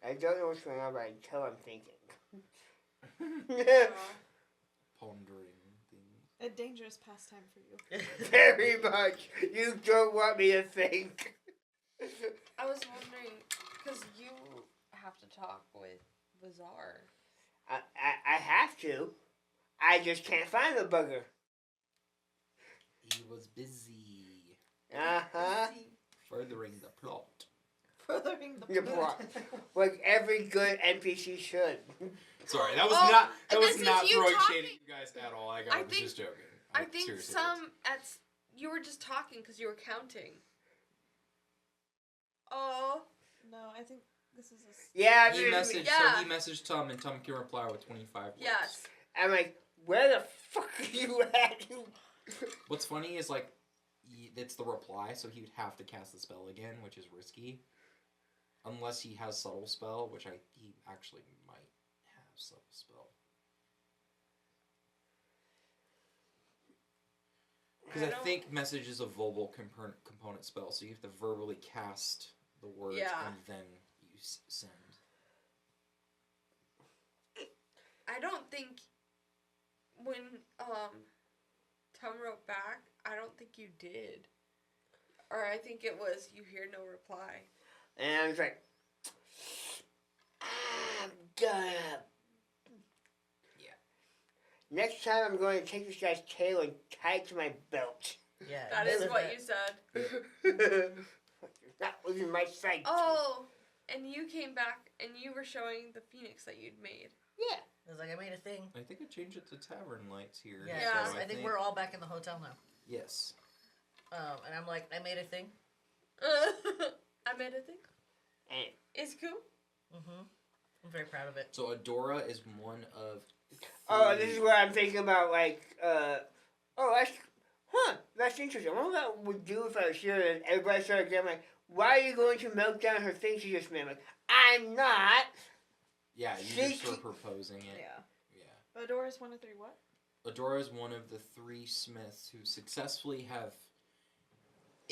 I don't know what's going on, but until I'm thinking. Pondering things. A dangerous pastime for you. Very much. You don't want me to think. I was wondering, because you have to talk with Bizarre. I have to. I just can't find the bugger. He was busy Uh-huh. furthering the plot. Furthering the Your plot. Like every good NPC should. Sorry, that was Oh, not and this is not you throwing talking. shade at you guys at all. I was just joking. I think seriously you were just talking because you were counting. Oh. No, I think this is a. Yeah, He messaged. Yeah. So he messaged Tom, and Tom can reply with 25 words. Yes. I'm like, where the fuck are you at? What's funny is like, it's the reply, so he would have to cast the spell again, which is risky. Unless he has subtle spell, which he actually might have subtle spell. Because I think message is a verbal component spell, so you have to verbally cast the words and then you send. I don't think when Tom wrote back, I don't think you did. Or I think it was you hear no reply. And I was like, I'm gonna. Yeah. Next time I'm going to take this guy's tail and tie it to my belt. Yeah. That is what you said. That was in my sight. Oh, and you came back and you were showing the phoenix that you'd made. Yeah. I was like, I made a thing. I think I changed it to tavern lights here. Yeah. Yeah. So I think we're all back in the hotel now. Yes. And I'm like, I made a thing. I made a thing. And It's cool. Mm-hmm. I'm very proud of it. So Adora is one of. oh, this is what I'm thinking about. Like, that's interesting. I wonder what that would do if I was here and everybody started getting like, why are you going to melt down her thing she just made? Like, I'm not. Yeah, you just were proposing it. Yeah. Yeah. Adora's 1 of 3. What? Adora is one of the 3 smiths who successfully have.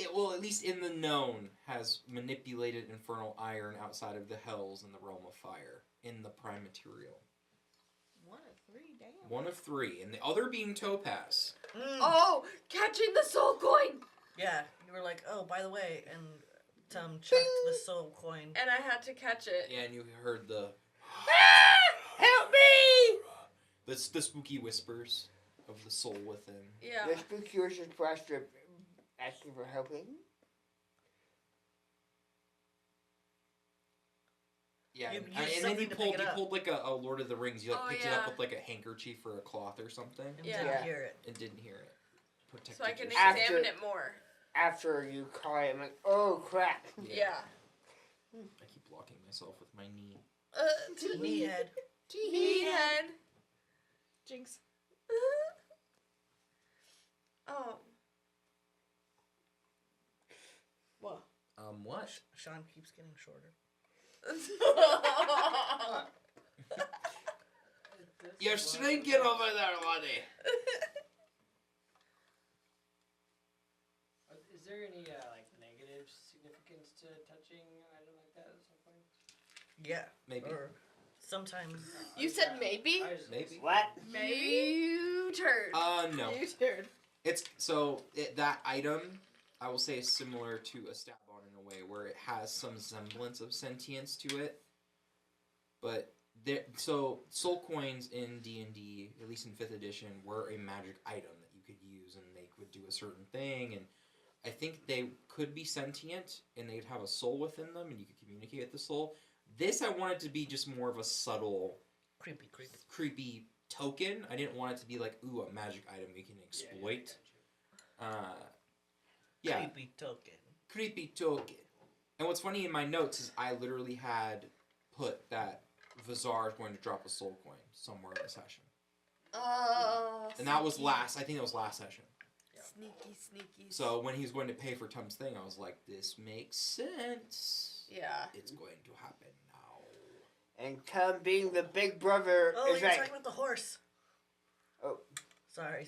At least in the known, has manipulated infernal iron outside of the hells in the realm of fire in the prime material. 1 of 3. Damn. 1 of 3, and the other being Topaz. Oh, catching the soul coin! Yeah, you were like, oh, by the way, and Tom chucked the soul coin. And I had to catch it. Yeah, and you heard the Help me! the spooky whispers of the soul within. Yeah. The spooky version plaster asking for helping. Yeah, You and used then something he to pulled pick it up. like a Lord of the Rings. You picked it yeah. up with like a handkerchief or a cloth or something, And Yeah. didn't hear it. and didn't hear it. Protected So I can yourself. examine it more. After you call it, I'm like, oh crap. Yeah. I keep blocking myself with my knee. Knee head. Knee head. Jinx. Oh. What? What? Sean keeps getting shorter. You're shrinking over there, buddy. Is there any negative significance to touching an item like that at some point? Yeah. Maybe. Or sometimes. You said maybe? Maybe. What? You turd. No. You turd. It's that item, I will say, is similar to a stab on in a way where it has some semblance of sentience to it. But soul coins in D&D, at least in 5th edition, were a magic item that you could use, and they would do a certain thing. And I think they could be sentient, and they'd have a soul within them, and you could communicate with the soul. This I wanted to be just more of a subtle, creepy token. I didn't want it to be like, ooh, a magic item we can exploit. Yeah. Creepy token. And what's funny in my notes is I literally had put that Vizar is going to drop a soul coin somewhere in the session. And that was I think that was last session. Sneaky. So when he was going to pay for Tom's thing, I was like, this makes sense. Yeah. It's going to happen now. And Tom being the big brother Oh, is you're like, talking about the horse. oh, Sorry.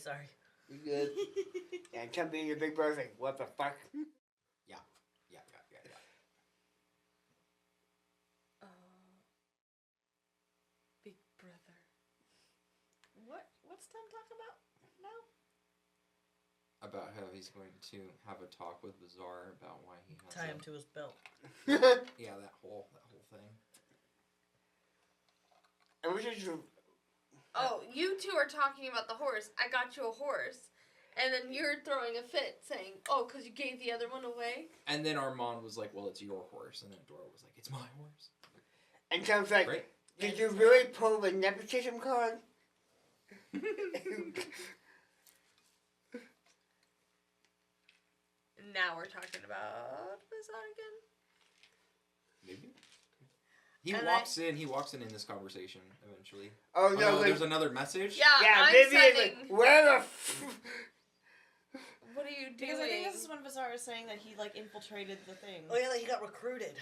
You good? And Trump being your big brother's like, what the fuck? Yeah. Big brother. What's Tom talking about now? About how he's going to have a talk with Bazaar about why he has Tie him to his belt. Yeah, that whole thing. And we should. Oh, you two are talking about the horse. I got you a horse. And then you're throwing a fit saying, oh, because you gave the other one away? And then Armand was like, well, it's your horse. And then Dora was like, it's my horse. And Trump's like, Great. did you really pull the nepotism card? Now we're talking about Bazaar again. Maybe. He And walks in this conversation eventually. Oh no, like, there's another message? Yeah, yeah, I'm Vivian's sending. like, where the What are you doing? Because I think this is when Bazaar is saying that he like infiltrated the thing. Oh yeah, he got recruited.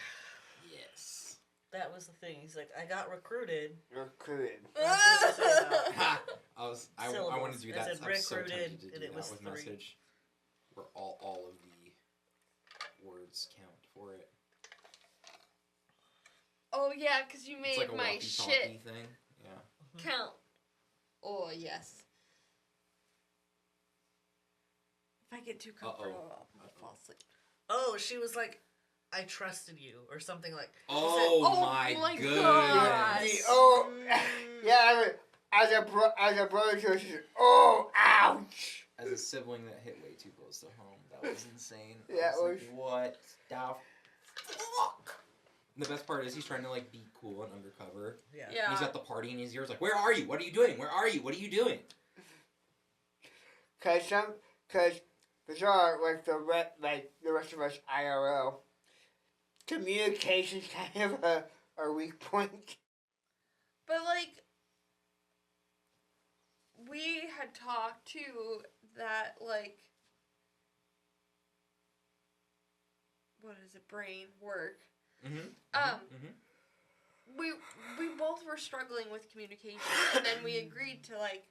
Yes. That was the thing. He's like, I got recruited. Recruited. Ha! I Syllables. wanted to do I that. said I'm so recruited, tempted to and do it that was with 3. message. Where all of the words count for it. Oh, yeah, because you It's made like a my walkie-talkie shit thing. Yeah. count. Oh, yes. If I get too comfortable, I'll fall asleep. Oh, she was like, I trusted you, or something like. Oh, Oh my my goodness. God. Oh, yeah. As a brother to her, she said, "Oh, ouch!" As a sibling that hit way too close to home, that was insane. Yeah, I was it like, what the fuck? And the best part is he's trying to like be cool and undercover. Yeah. And Yeah. he's at the party and his ears like, where are you? What are you doing? Where are you? What are you doing? Cause Bazaar, like the rest of us IRL, communication's kind of a weak point. But, like, we had talked, too, that, like, what is it, brain work. Mm-hmm. We both were struggling with communication, and then we agreed to, like,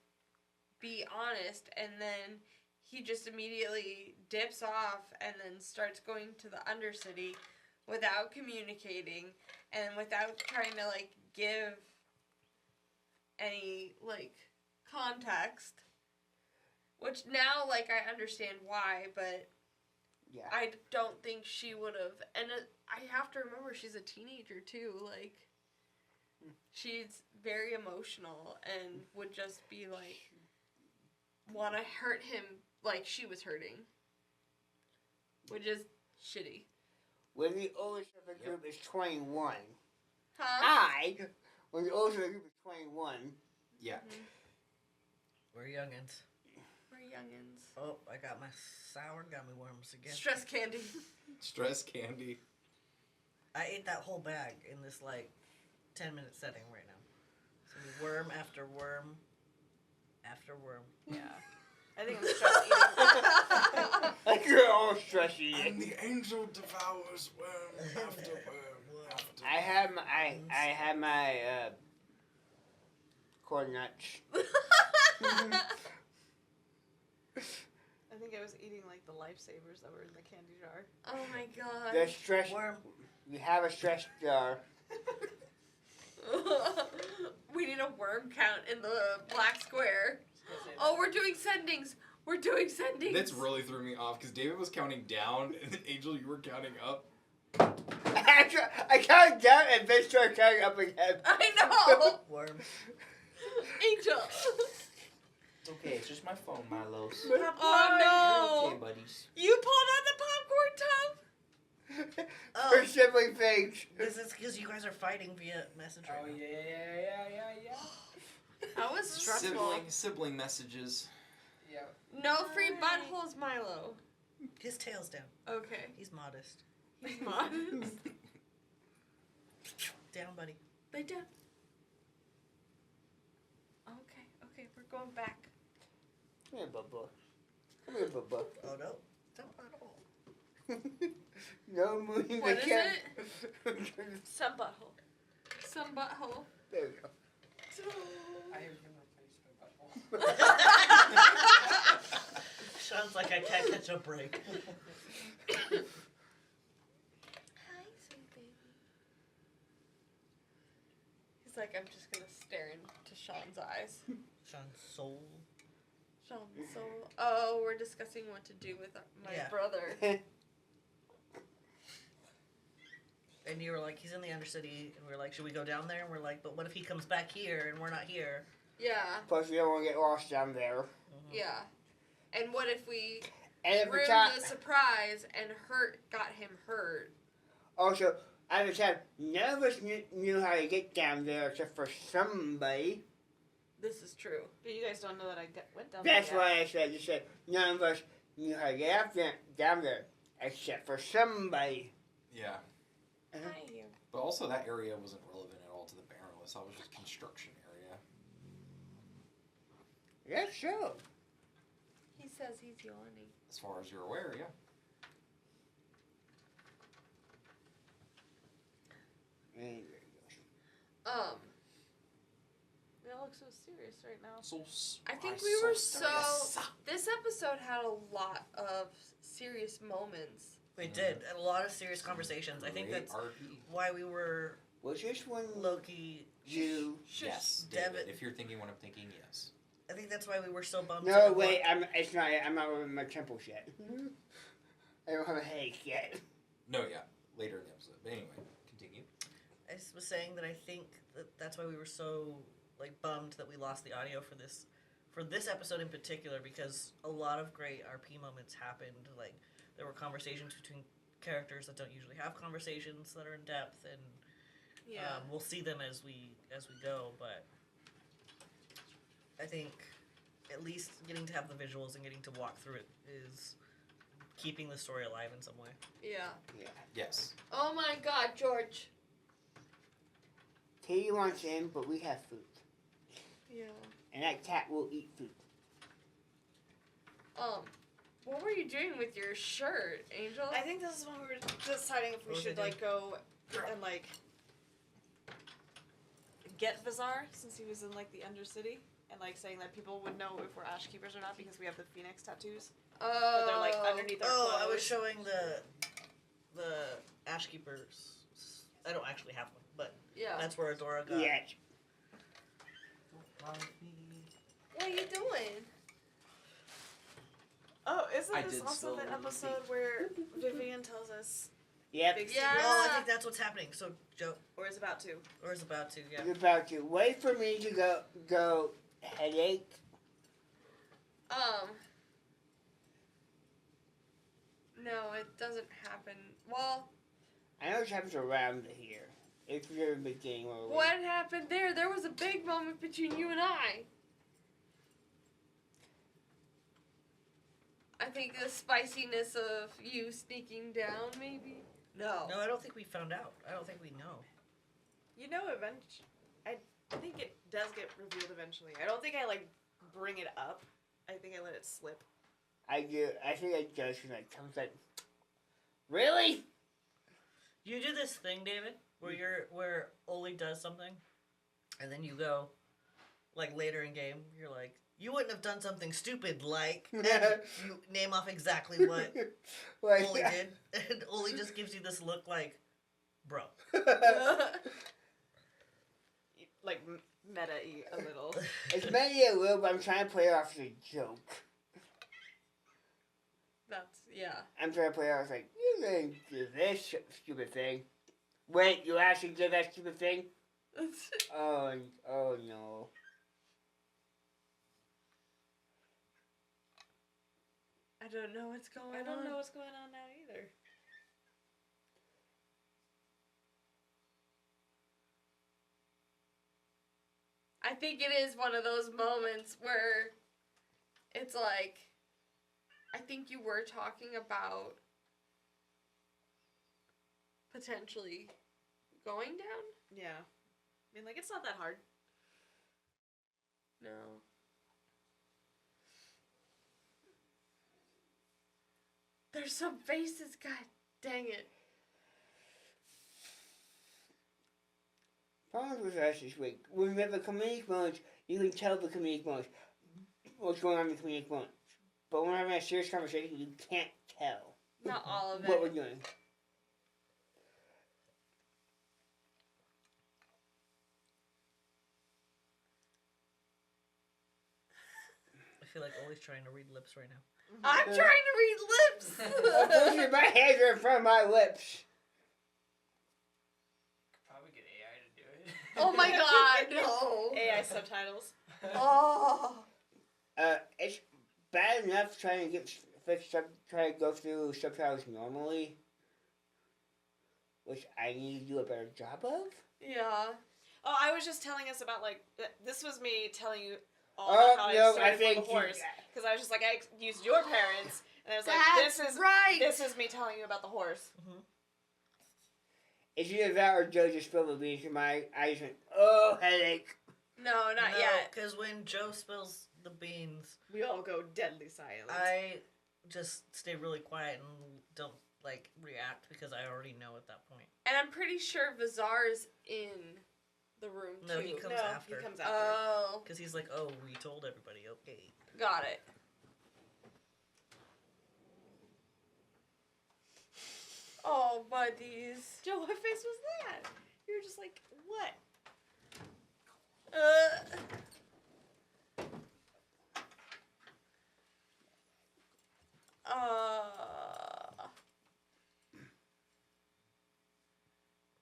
be honest, and then he just immediately dips off and then starts going to the Undercity without communicating and without trying to, like, give any, like, context. Which now, like, I understand why, but Yeah. I don't think she would have. And I have to remember she's a teenager, too. Like, she's very emotional and would just be, like, want to hurt him like she was hurting. Which is shitty. When the oldest of the group is 21. Huh? When the oldest of the group is 21. Yeah. We're youngins. We're youngins. Oh, I got my sour gummy worms again. Stress candy. Stress candy. I ate that whole bag in this, like, 10-minute setting right now. So worm after worm after worm. Yeah. I think I'm stress eating. Like you're all stressy. And the angel devours worm after worm after I had my corn nuts. I think I was eating like the lifesavers that were in the candy jar. Oh my god. The stress. Worm. We have a stress jar. We need a worm count in the black square. Oh, we're doing sendings. We're doing sendings. That's really threw me off because David was counting down and then Angel, you were counting up. I counted down and then started counting up again. I know. Worm. Angel. Okay, it's just my phone, Milos. Oh Okay, no. buddies. You pulled on the popcorn tub? Oh, For sibling things. this is because you guys are fighting via message right Oh now. yeah. That was stressful. Sibling messages. Yeah. No free buttholes, Milo. His tail's down. Okay. He's modest. He's modest. Down, buddy. Lay down. Okay, we're going back. Come here, Bubba. Come here, Bubba. Oh no. Don't at all. No moving What the is camera. Some butthole. Some butthole. There we go. I have my face in my butthole. I can't catch a break. Hi, sweet baby. He's like, I'm just gonna stare into Sean's eyes. Sean's soul. Sean's soul. Oh, we're discussing what to do with my Yeah. brother. And you were like, he's in the Undercity, and we were like, should we go down there? And we're like, but what if he comes back here and we're not here? Yeah, Plus, we don't want to get lost down there. Mhm. yeah. And what if we And every ruined time, the surprise and got him hurt? also, at the time, none of us knew how to get down there except for somebody. This is true. But you guys don't know that I went down That's there. why I said, just said, none of us knew how to get up there, down there except for somebody. Yeah. Hi, you. But also that area wasn't relevant at all to the Bannerless. That was just construction area. That's so. He says he's yawning. As far as you're aware, yeah. Anyway. They all look so serious right now. So I think we were so. This episode had a lot of serious moments. We did. And a lot of serious conversations. I think that's RP. why we were Was this one low-key... you? Yes, David. David. If you're thinking what I'm thinking, yes. I think that's why we were so bummed. No, to wait, I'm not with my temples yet. I don't have a headache yet. No, yeah. Later in the episode. But anyway, continue. I was saying that I think that's why we were so bummed that we lost the audio for this episode in particular, because a lot of great RP moments happened. Like, there were conversations between characters that don't usually have conversations that are in depth, and we'll see them as we go. But I think at least getting to have the visuals and getting to walk through it is keeping the story alive in some way. Yeah. Yeah. Yes. Oh my God, George. Katie wants in, but we have food. Yeah. And that cat will eat food. What were you doing with your shirt, Angel? I think this is when we were deciding if we What was should I doing? go and get Vizar, since he was in the Undercity, and saying that people would know if we're Ashkeepers or not because we have the Phoenix tattoos. But they're underneath our clothes. I was showing the Ashkeepers. I don't actually have one, but Yeah. that's where Adora got. Yeah. What are you doing? Oh, isn't I this did also the slowly episode where Vivian tells us Yep. big Yeah. secrets? Oh, I think that's what's happening. So Joe, Or is about to. or is about to, yeah. You're about to wait for me to go headache. No, it doesn't happen. Well, I know it happens around here. It's the very beginning where we... what happened there? There was a big moment between you and I. I think the spiciness of you sneaking down, maybe? No. No, I don't think we found out. I don't think we know. You know, eventually, I think it does get revealed eventually. I don't think I bring it up. I think I let it slip. I do. I think it does when it comes really? You do this thing, David, where Oli does something, and then you go, later in game, you're like, you wouldn't have done something stupid and you name off exactly what Oli did, and Oli just gives you this look bro. Meta-y a little. It's maybe a little, but I'm trying to play it off as a joke. Yeah. I'm trying to play it off you're going to do this stupid thing. Wait, you actually did that stupid thing? Oh no. I don't know what's going on. I don't know what's going on now either. I think it is one of those moments where it's I think you were talking about potentially going down? Yeah. I mean, it's not that hard. No. There's some faces, god dang it. Problems with us this week. Remember comedic moments, you can tell the comedic moments. What's going on in the comedic moments. but when we're having a serious conversation, you can't tell Not all of what we're it. doing. I feel like Ollie's trying to read lips right now. I'm trying to read lips. Unfortunately, my hands are in front of my lips. Could probably get AI to do it. Oh my god, no. AI subtitles. Oh. It's bad enough trying to try to go through subtitles normally, which I need to do a better job of. Yeah. Oh, I was just telling us about like this was me telling you all Oh, about how no, I started I think with the horse because I was just like I used your parents and I was like That's right. this is me telling you about the horse. It's either that or Joe just spilled the beans in my eyes and, oh, headache. No, not No, yet. because when Joe spills the beans, We all go deadly silent. I just stay really quiet and don't like react because I already know at that point. And I'm pretty sure Vizar's in the room too. No, he comes after. He comes after. Oh, Because he's like, oh, we told everybody, okay. got it. Oh, buddies. Joe, what face was that? You were just like, what?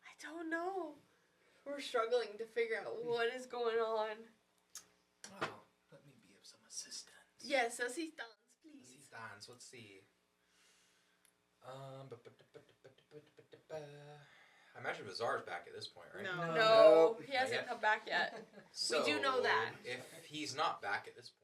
I don't know. We're struggling to figure out what is going on. Well, let me be of some assistance. Yes, assistance, please. Assistance, let's see. I imagine Bizarre's back at this point, right? No. No, he No. hasn't Yeah. come back yet. So, do know that. If he's not back at this point,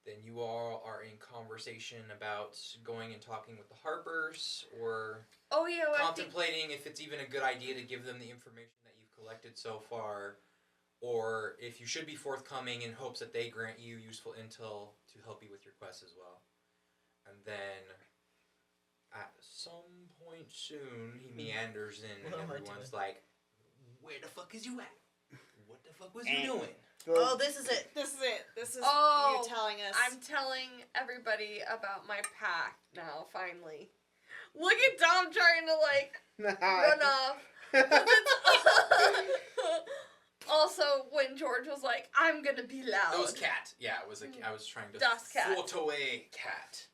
then you all are in conversation about going and talking with the Harpers, or Oh yeah, well, I think contemplating if it's even a good idea to give them the information that you've collected so far, or if you should be forthcoming in hopes that they grant you useful intel to help you with your quest as well. And then, at some point soon, he meanders in What and am I everyone's doing? like, where the fuck is you at? What the fuck was And- you doing? Oh, this is it. This is it. This is Oh, you telling us. I'm telling everybody about my pack now. Finally, look at Dom trying to like run off. Also, when George was like, "I'm gonna be loud," It was cat. Yeah, it was I was trying to Dust cat. thwart away cat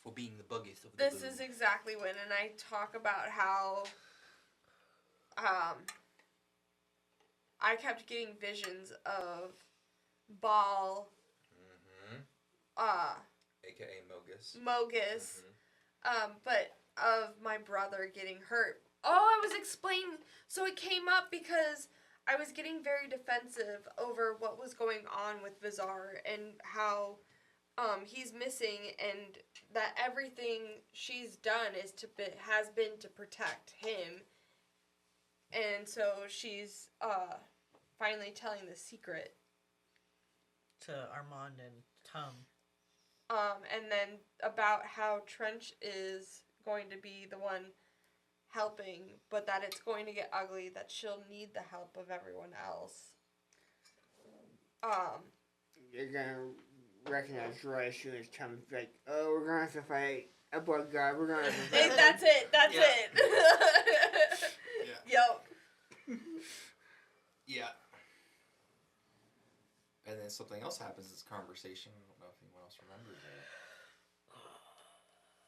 for being the buggiest of the This boo. is exactly when, and I talk about how, I kept getting visions of Ball, AKA Mogus. Mogus, Mhm. but of my brother getting hurt. Oh, I was explaining. So it came up because I was getting very defensive over what was going on with Vizar and how he's missing, and that everything she's done has been to protect him. And so she's finally telling the secret. To Armand and Tom. And then about how Trench is going to be the one helping, but that it's going to get ugly, that she'll need the help of everyone else. You're gonna recognize Roy as soon as Tom's like, oh, we're gonna have to fight a blood god, we're gonna have to fight. That's it. That's Yeah. it. Yep. Yeah. And then something else happens in this conversation. I don't know if anyone else remembers it.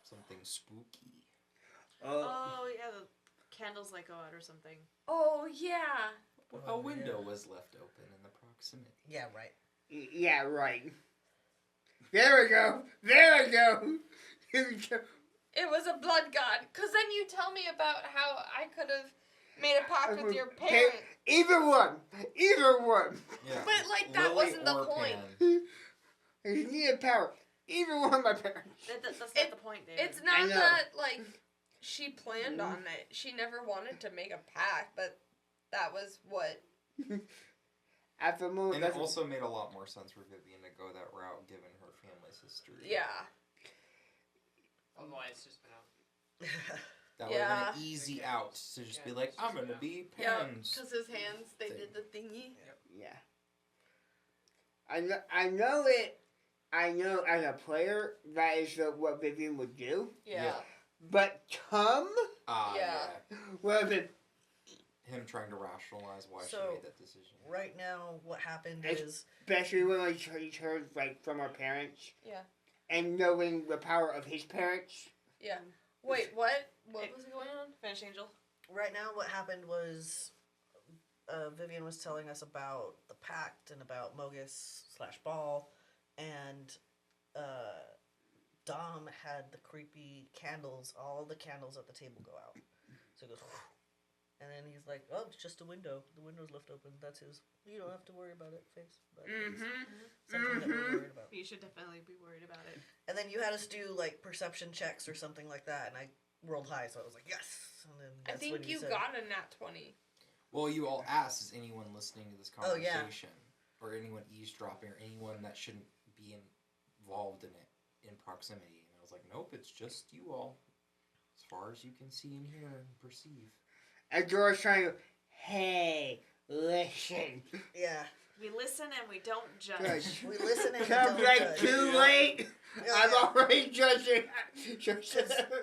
Something spooky. Oh yeah, the candles like go out or something. Oh yeah. A window was left open in the proximity. Yeah, right. Yeah, right. There we go. There we go. Here we go. It was a blood god. Cause then you tell me about how I could have made a pact with your parents. Either one. Either one. Yeah. But, like, that wasn't the point. He needed power. Either one of my parents. That's not It- the point, David. It's I not know. that like she planned on it. She never wanted to make a pact, but that was what. At the moment, And it that's also made a lot more sense for Vivian to go that route given her family's history. Yeah. Otherwise, it's just been out. That would have Yeah. been an easy out to just be like, I'm gonna be Yeah. Pam's. Because his hands, they Thing. did the thingy. yeah. I know it I know as a player that is what Vivian would do, Yeah. but Tom Yeah. would have been Him trying to rationalize why So- she made that decision. Right now, what happened It's- is especially when we heard like from our parents. Yeah. And knowing the power of his parents. Yeah. Wait, what? What was going on? Finish Angel. right now what happened was Vivian was telling us about the pact and about Mogus/Ball, and Dom had the creepy candles. All the candles at the table go out. So he goes, and then he's like, "Oh, it's just a window. The window's left open. That's his. You don't have to worry about it, face. But it's something that we're worried about." You should definitely be worried about it. And then you had us do like perception checks or something like that, and I rolled high, so I was like, "Yes!" And then I that's think when you said, got a nat 20. Well, you all asked, is anyone listening to this Oh, yeah. conversation? Or anyone eavesdropping, or anyone that shouldn't be involved in it in proximity? And I was like, nope, it's just you all. As far as you can see and hear and perceive. And George trying to, hey, listen. "Yeah, We listen and we don't judge. Judge. we listen and we Come don't like judge." too Yeah. late. Yeah, I'm yeah. already judging.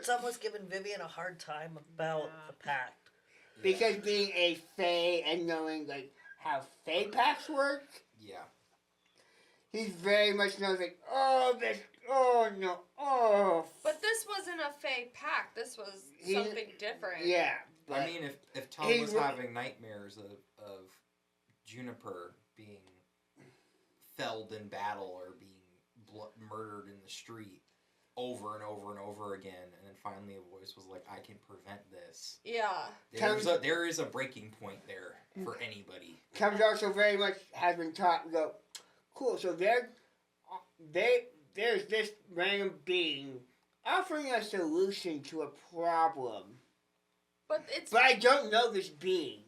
Some was giving Vivian a hard time about Yeah. the pact. Because being a fae and knowing like how fae packs work, Yeah. he very much knows like, oh this, oh no, oh. But this wasn't a Fae pack. This was He- something different. Yeah, but I mean, if Tom he was re- having nightmares of Juniper being felled in battle or being murdered in the street over and over and over again, and then finally a voice was like, I can prevent this. Yeah. There is a breaking point there for anybody. Tom's also very much has been taught. Go, cool. So there's this random being offering a solution to a problem, But it's but I don't know this being.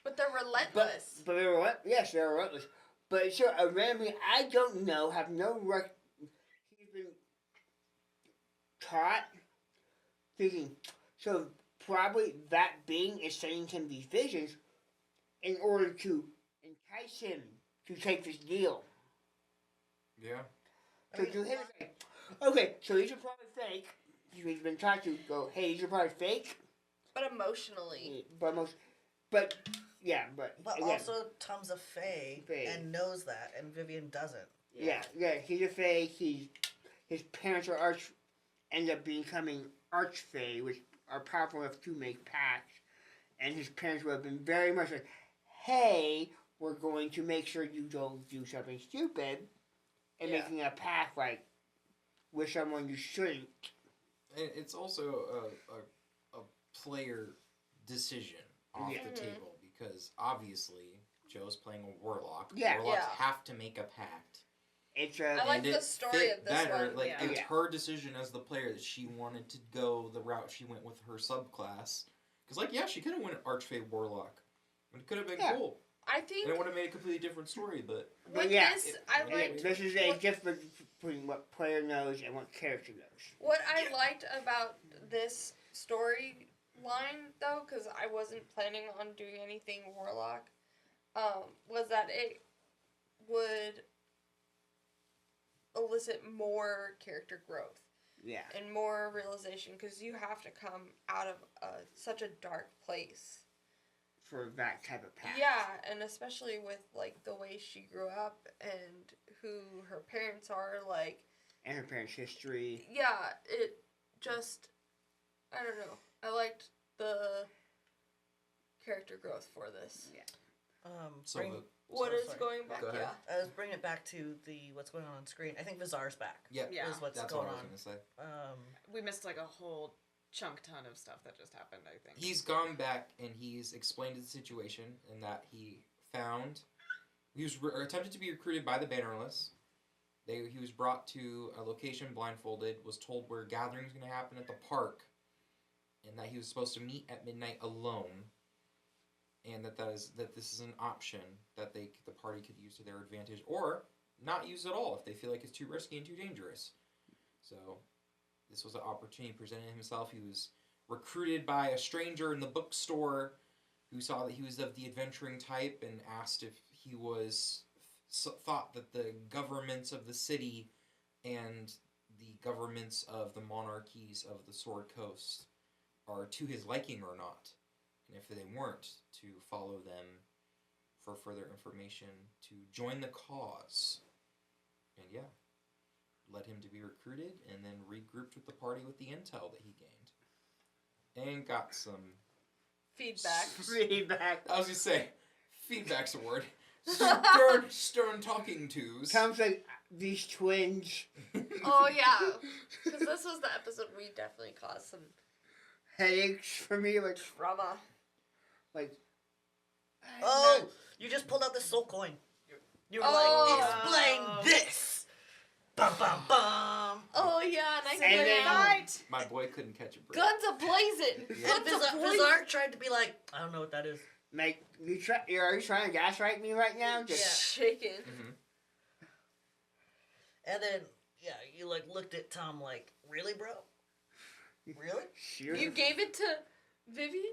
but they're relentless. But they're yes, they're relentless. But so a random being I don't know, have no he's been taught thinking. So probably that being is sending him these visions in order to entice him to take this deal. Yeah. So to him, it's like, okay, so these are probably fake. He's been taught to go, hey, these are probably fake. But emotionally. But yeah, but But again, also, Tom's a fae Fae. and knows that, and Vivian doesn't. yeah, he's a fae. His parents are end up becoming arch-fae, which are powerful enough to make pacts. And his parents would have been very much like, hey, we're going to make sure you don't do something stupid, and Yeah. making a pact like with someone you shouldn't. And it's also a player decision off Yeah. the table because obviously Joe's playing a warlock. Yeah. Warlocks Yeah. have to make a pact. It's I like And the it story fit of this better. one. Like yeah. it's Yeah. her decision as the player that she wanted to go the route she went with her subclass. Because like yeah, she could have went Archfey Warlock. It could have been Yeah. cool. I And think it would have made a completely different story. But with yeah, this, I liked This is a what- difference between what player knows and what character knows. What I liked about this storyline, though, because I wasn't planning on doing anything Warlock, was that it would elicit more character growth Yeah. and more realization, because you have to come out of such a dark place. For that type of path. Yeah, and especially with like the way she grew up and who her parents are, like. And her parents' history. Yeah, it just, I don't know. I liked the character growth for this. Yeah. so Bring, What So is sorry. going back? Go ahead. Yeah. bring it back to the what's going on screen. I think Vizar's back. yeah, Yeah. Is what's that's going what I was on. gonna say. We missed like a whole chunk ton of stuff that just happened, I think. He's gone back and he's explained the situation and that he was attempted to be recruited by the Bannerless. He was brought to a location blindfolded, was told where a gathering is going to happen at the park, and that he was supposed to meet at midnight alone, and that this is an option that the party could use to their advantage, or not use at all if they feel like it's too risky and too dangerous. So this was an opportunity presented himself. He was recruited by a stranger in the bookstore who saw that he was of the adventuring type and asked if he was thought that the governments of the city and the governments of the monarchies of the Sword Coast are to his liking or not. And if they weren't, to follow them for further information, to join the cause. And yeah, led him to be recruited and then regrouped with the party with the intel that he gained. And got some... Feedback. Feedback. I was gonna say, feedback's a word. Stern talking tos. Comes like these twins. Oh yeah, because this was the episode we definitely caused some Headaches for me, like, drama. like. Oh, you just pulled out the soul coin. You were like, explain this. Bum bum bum. Oh yeah, and I And couldn't then- fight. My boy couldn't catch a break. Guns a blazing. Yeah. And Guns a blazing. Bizarre tried to be like, I don't know what that is. Like, are you trying to gaslight me right now? Just Shaking. Mm-hmm. And then, yeah, you like looked at Tom like, really, bro? Really? sure. You gave it to Vivian?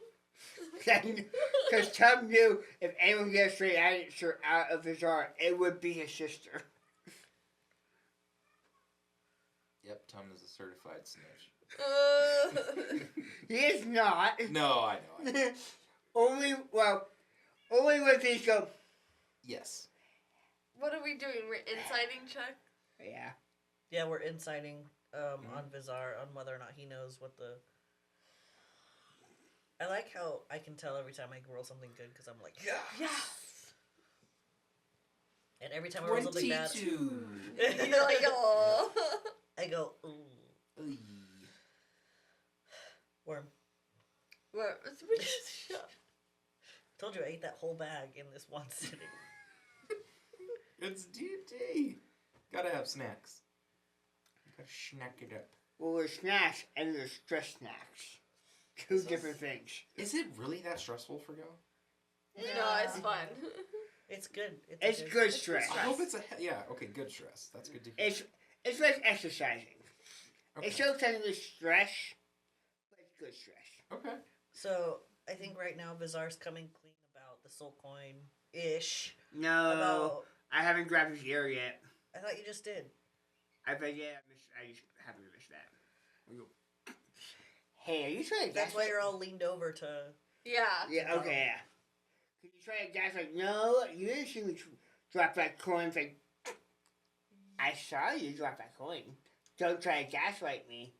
Because Tom knew if anyone gets straight answer out of his art, it would be his sister. Yep, Tom is a certified snitch. He is not. No, I know. only when things go. Yes. What are we doing? We're inciting check? Yeah. Yeah, we're inciting on Bizarre on whether or not he knows what the... I like how I can tell every time I roll something good because I'm like, yeah. Yes. And every time I roll something bad, 22. You're like, oh. I go, ooh, Oy. worm. What? Told you I ate that whole bag in this one sitting. It's D&D. Gotta have snacks. Gotta snack it up. Well, there's snacks and there's stress snacks. Two different things. Is it really that stressful for y'all? No, it's fun. It's good. It's good stress. I hope it's okay, good stress. That's good to hear. It's like exercising. Okay. It's still technically stress, but it's good stress. Okay. So I think right now Bizarre's coming clean about the soul coin ish. No, About I haven't grabbed his ear yet. I thought you just did. I just haven't missed that. Hey, are you trying to That's gaslight? why you're all leaned over to. Yeah. Yeah, okay, yeah. Could you try to gaslight? No, you didn't see me drop that coin. It's like, I saw you drop that coin. Don't try to gaslight me.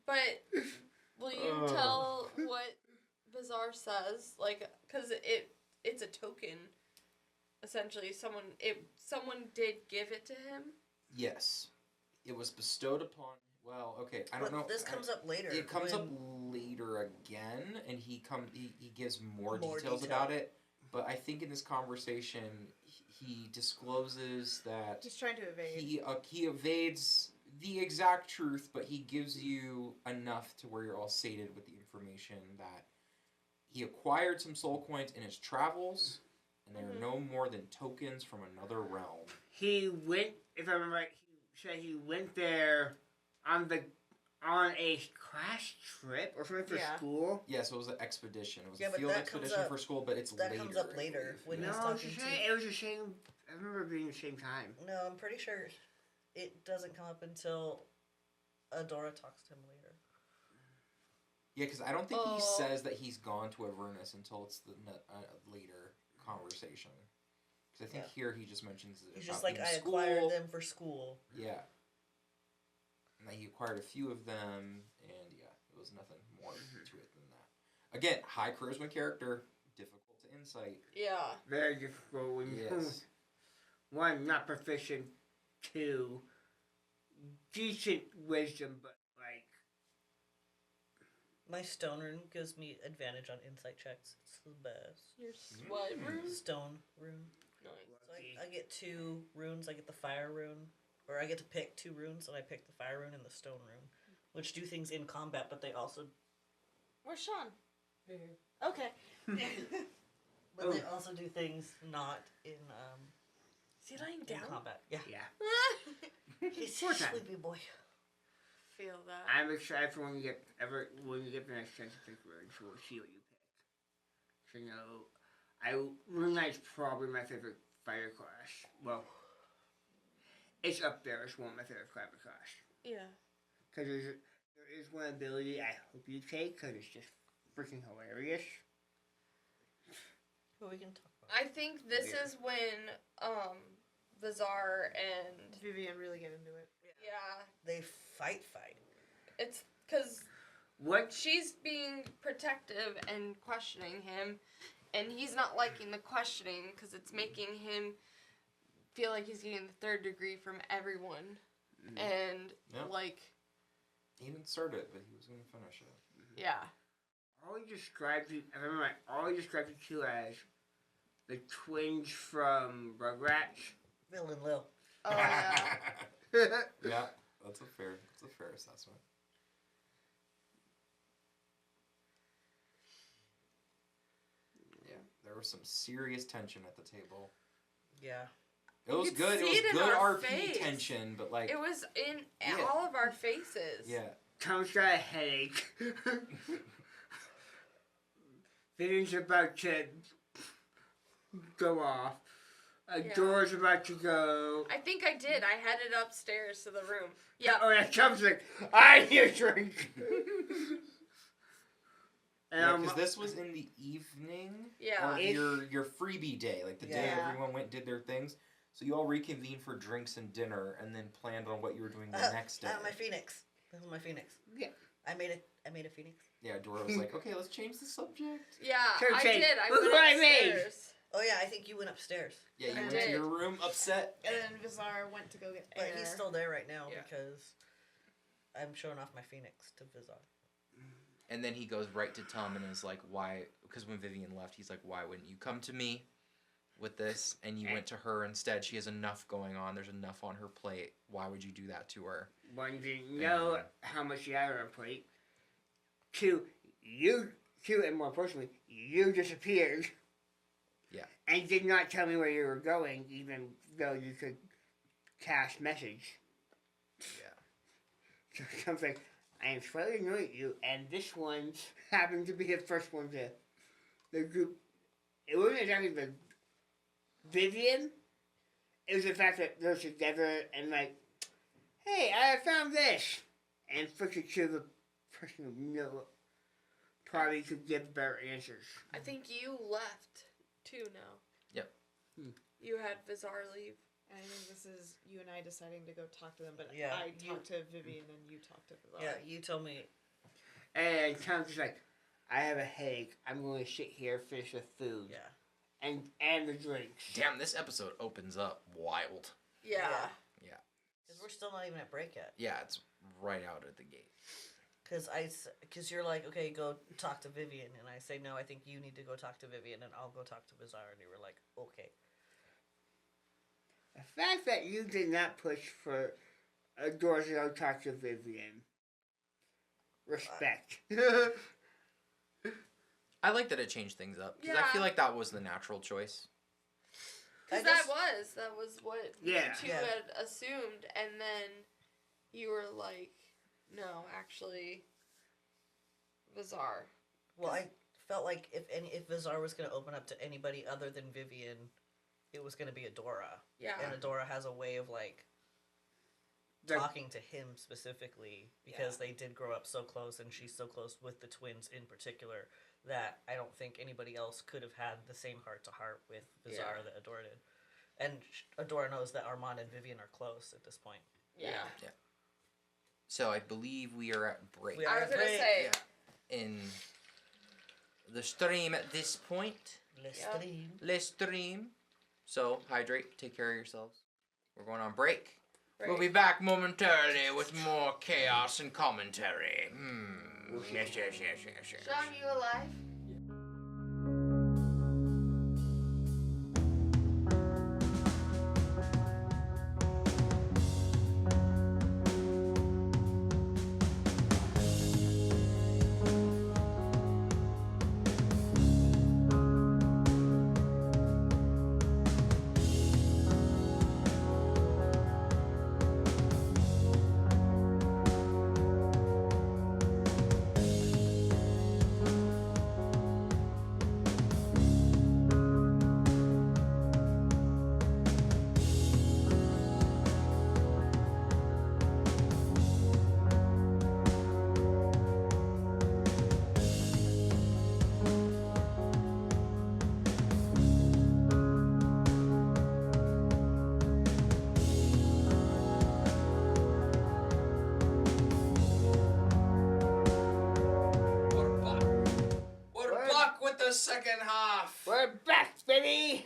But will you tell what Bizarre says? Like, because it's a token. Essentially, someone did give it to him. Yes. It was bestowed upon. Well, okay, I don't But know. this comes up later. It comes when- up later again, and he gives more More details detail. about it. But I think in this conversation, he discloses that Just trying to evade. he evades the exact truth, but he gives you enough to where you're all sated with the information that he acquired some soul coins in his travels, and they are no more than tokens from another realm. He went, if I remember right, he said he went there on a class trip or something for Yeah. school. Yeah, so it was an expedition. It was Yeah, a but field that comes expedition up- for school, but it's that later. comes up I later believe. when Yeah. he's No, talking it was the same. I remember it being the same time. No, I'm pretty sure it doesn't come up until Adora talks to him later. Yeah, because I don't think he Oh. says that he's gone to Avernus until it's the later conversation. Because I think Yeah. here he just mentions it He's about just like, in I school. acquired them for school. Yeah. And that he acquired a few of them, and yeah, it was nothing more to it than that. Again, high charisma character, difficult to insight. Yeah. Very difficult when you Yes. one not proficient, two decent wisdom, but like My stone rune gives me advantage on insight checks. It's the best. Your what room? Stone rune. Nice. So I get 2 runes. I get the fire rune, or I get to pick 2 runes, and I pick the fire rune and the stone rune, which do things in combat, but they also Where's Sean? Okay. but they also do things not in Is he lying in down? combat. Yeah, yeah. he's Poor a time. sleepy boy. Feel that. I'm excited for when you get the next chance to pick runes, so we'll see what you pick. So Moon Knight's probably my favorite fighter class. Well, it's up there as one of my favorite fighter class. Yeah. Because there is one ability I hope you take because it's just freaking hilarious. But we can talk about I think this is when Vizar and Vivian really get into it. yeah, They fight. it's because What? she's being protective and questioning him, and he's not liking the questioning because it's making him feel like he's getting the third degree from everyone, and Yep. like He didn't start it, but he was going to finish it. yeah. All he described it, I remember right, all he described it to as the twins from Rugrats. Bill and Lil. Oh yeah. Yeah, that's a fair assessment. Yeah, there was some serious tension at the table. Yeah. It was could good. see It was it in good our RP face. tension, but like, It was in Yeah. all of our faces. yeah, Tom's got a headache. Vivian's about to go off. A Yeah. door's about to go. I think I did. I headed upstairs to the room. Yep. Oh yeah, Tom's like, I need a drink. And because this was in the evening Yeah. of your freebie day, like the day Yeah. everyone went and did their things. So you all reconvened for drinks and dinner, and then planned on what you were doing the next day. My phoenix. This is my phoenix. Yeah. I made a phoenix. Yeah, Dora was like, "Okay, let's change the subject." Yeah, Sure, I Kate. did. I Look went what I made. upstairs. Oh yeah, I think you went upstairs. Yeah, you I went to did. your room upset. And then Vizar went to go get But air. he's still there right now Yeah. because I'm showing off my phoenix to Vizar. And then he goes right to Tom and is like, why? Because when Vivian left, he's like, why wouldn't you come to me with this? And you went to her instead. She has enough going on. There's enough on her plate. Why would you do that to her? One didn't know how much she had on her plate. Two, and more personally, you disappeared. Yeah. And did not tell me where you were going, even though you could cast message. Yeah. So Tom's like, I am slightly annoyed at you, and this one happened to be the first one to the group. It wasn't exactly the Vivian. It was the fact that they're together and like, hey, I found this, and freaking to the person who knew probably could give better answers. I think you left too now. Yep. You had Vizar leave. I think this is you and I deciding to go talk to them, but Yeah, I talked to Vivian and you talked to Vizar. Yeah, you told me. And Tom's just like, I have a headache. I'm going to sit here, finish the food, Yeah. and the drinks. Damn, this episode opens up wild. Yeah. Because we're still not even at break yet. Yeah, it's right out at the gate. Because you're like, okay, go talk to Vivian. And I say, no, I think you need to go talk to Vivian and I'll go talk to Vizar. And you were like, okay. The fact that you did not push for a door to go talk to Vivian. Respect. I like that it changed things up. Because I Yeah. feel like that was the natural choice. Because I that just- was what Yeah. you two Yeah. had assumed, and then you were like, no, actually, Vizar. Well, I felt like if Vizar was going to open up to anybody other than Vivian, it was going to be Adora. Yeah. And Adora has a way of like talking to him specifically because they did grow up so close and she's so close with the twins in particular that I don't think anybody else could have had the same heart to heart with Vizar Yeah. that Adora did. And Adora knows that Armand and Vivian are close at this point. Yeah. So I believe we are at break. We I are was at gonna break. say, In the stream at this point. Let's Yeah. stream. Let's stream. So, hydrate. Take care of yourselves. We're going on break. right. We'll be back momentarily with more chaos and commentary. Yes. Sean, you alive? second half. We're back, baby!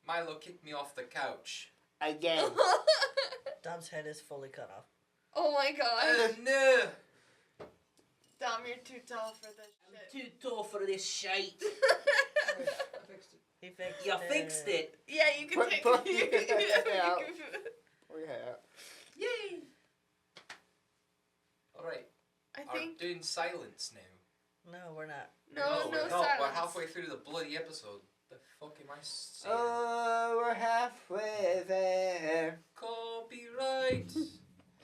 Milo kicked me off the couch. Again. Dom's head is fully cut off. Oh my god. No. Dom, you're too tall for this shit. Too tall for this shite. I fixed it. He fixed You it. fixed it. Yeah, you can Put- take put- you yeah. can- Yay. Alright. I We're think doing silence now. No, we're not. no we're silence. We're halfway through the bloody episode. The fuck am I saying? Oh, we're halfway there. Copyright.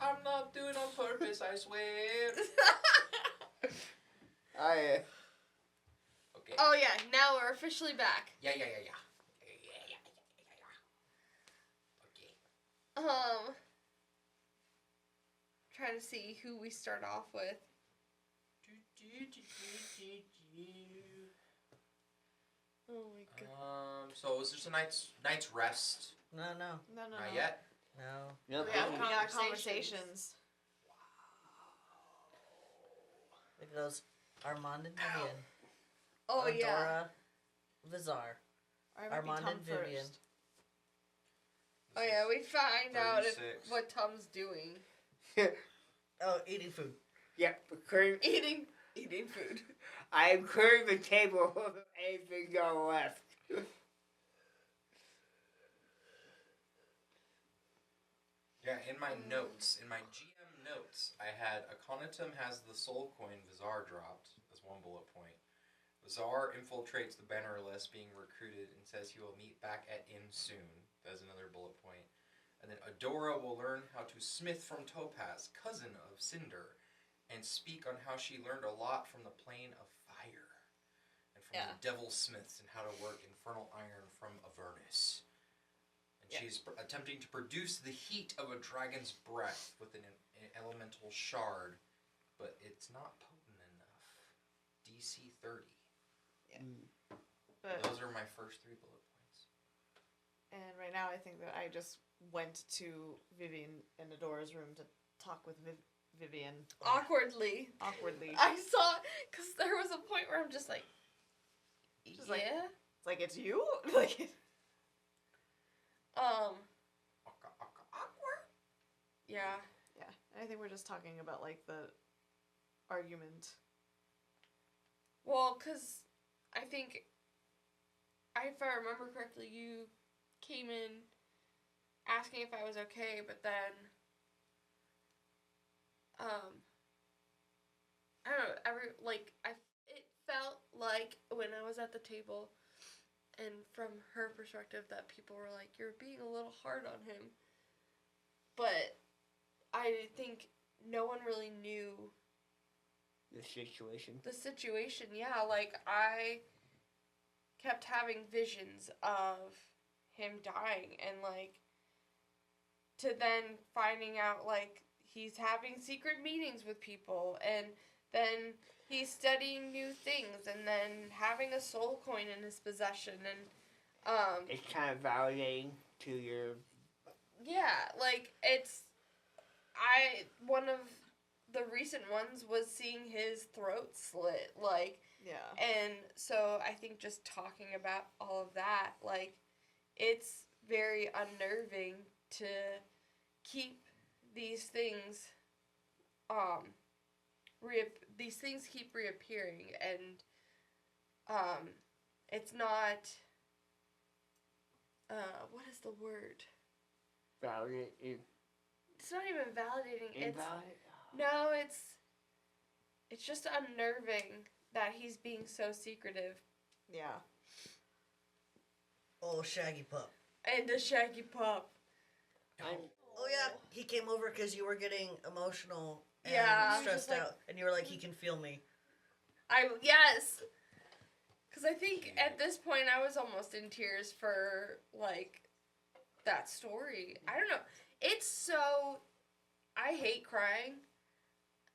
I'm not doing it on purpose, I swear. I Okay. Oh yeah, now we're officially back. Yeah. Okay. Trying to see who we start off with. Oh my god. So was this a night's rest? No. No. Not yet. No. Nope. We have We got conversations. conversations. It goes Armand and Vivian. Oh yeah. Dora, Vizar. Alright, might be Armand Tom and Vivian. first. Oh yeah, we find out 36. what Tom's doing. Oh, eating food. Yep, clearing. Eating food. I am clearing the table of anything on left. Yeah, in my notes, in my GM notes, I had Akhenaten has the soul coin Vizar dropped as one bullet point. Vizar infiltrates the Bannerless, being recruited, and says he will meet back at inn soon. That's another bullet point. And then Adora will learn how to smith from Topaz, cousin of Cinder, and speak on how she learned a lot from the plane of fire, and from the devil smiths, and how to work infernal iron from Avernus. And she's attempting to produce the heat of a dragon's breath with an elemental shard, but it's not potent enough. DC 30. But Those are my first 3 bullet points. and right now I think that I just went to Vivian and Adora's room to talk with Vivian Awkwardly. awkwardly. I saw, because there was a point where I'm just like, Just yeah? like- It's like, it's you? Like, Awkward. Yeah. yeah. I think we're just talking about like the argument. Well, because I think, if I remember correctly, you came in asking if I was okay, but then, I don't know, it felt like when I was at the table, and from her perspective, that people were like, you're being a little hard on him. But I think no one really knew The situation. the situation. Yeah, like, I kept having visions of him dying, and like, to then finding out like he's having secret meetings with people, and then he's studying new things, and then having a soul coin in his possession, and It's kind of validating to your. yeah, like, one of the recent ones was seeing his throat slit, like, Yeah. and so I think just talking about all of that, like, it's very unnerving to keep these things, these things keep reappearing, and, it's not, what is the word? Validating. It's not even validating, it's, Invalid. no, it's just unnerving that he's being so secretive. Yeah. Oh, Shaggy Pup. And a shaggy pup. Oh yeah, he came over because you were getting emotional and Yeah, I was stressed just like- out, and you were like, he can feel me. Yes! Because I think at this point I was almost in tears for, like, that story. I don't know. It's so... I hate crying,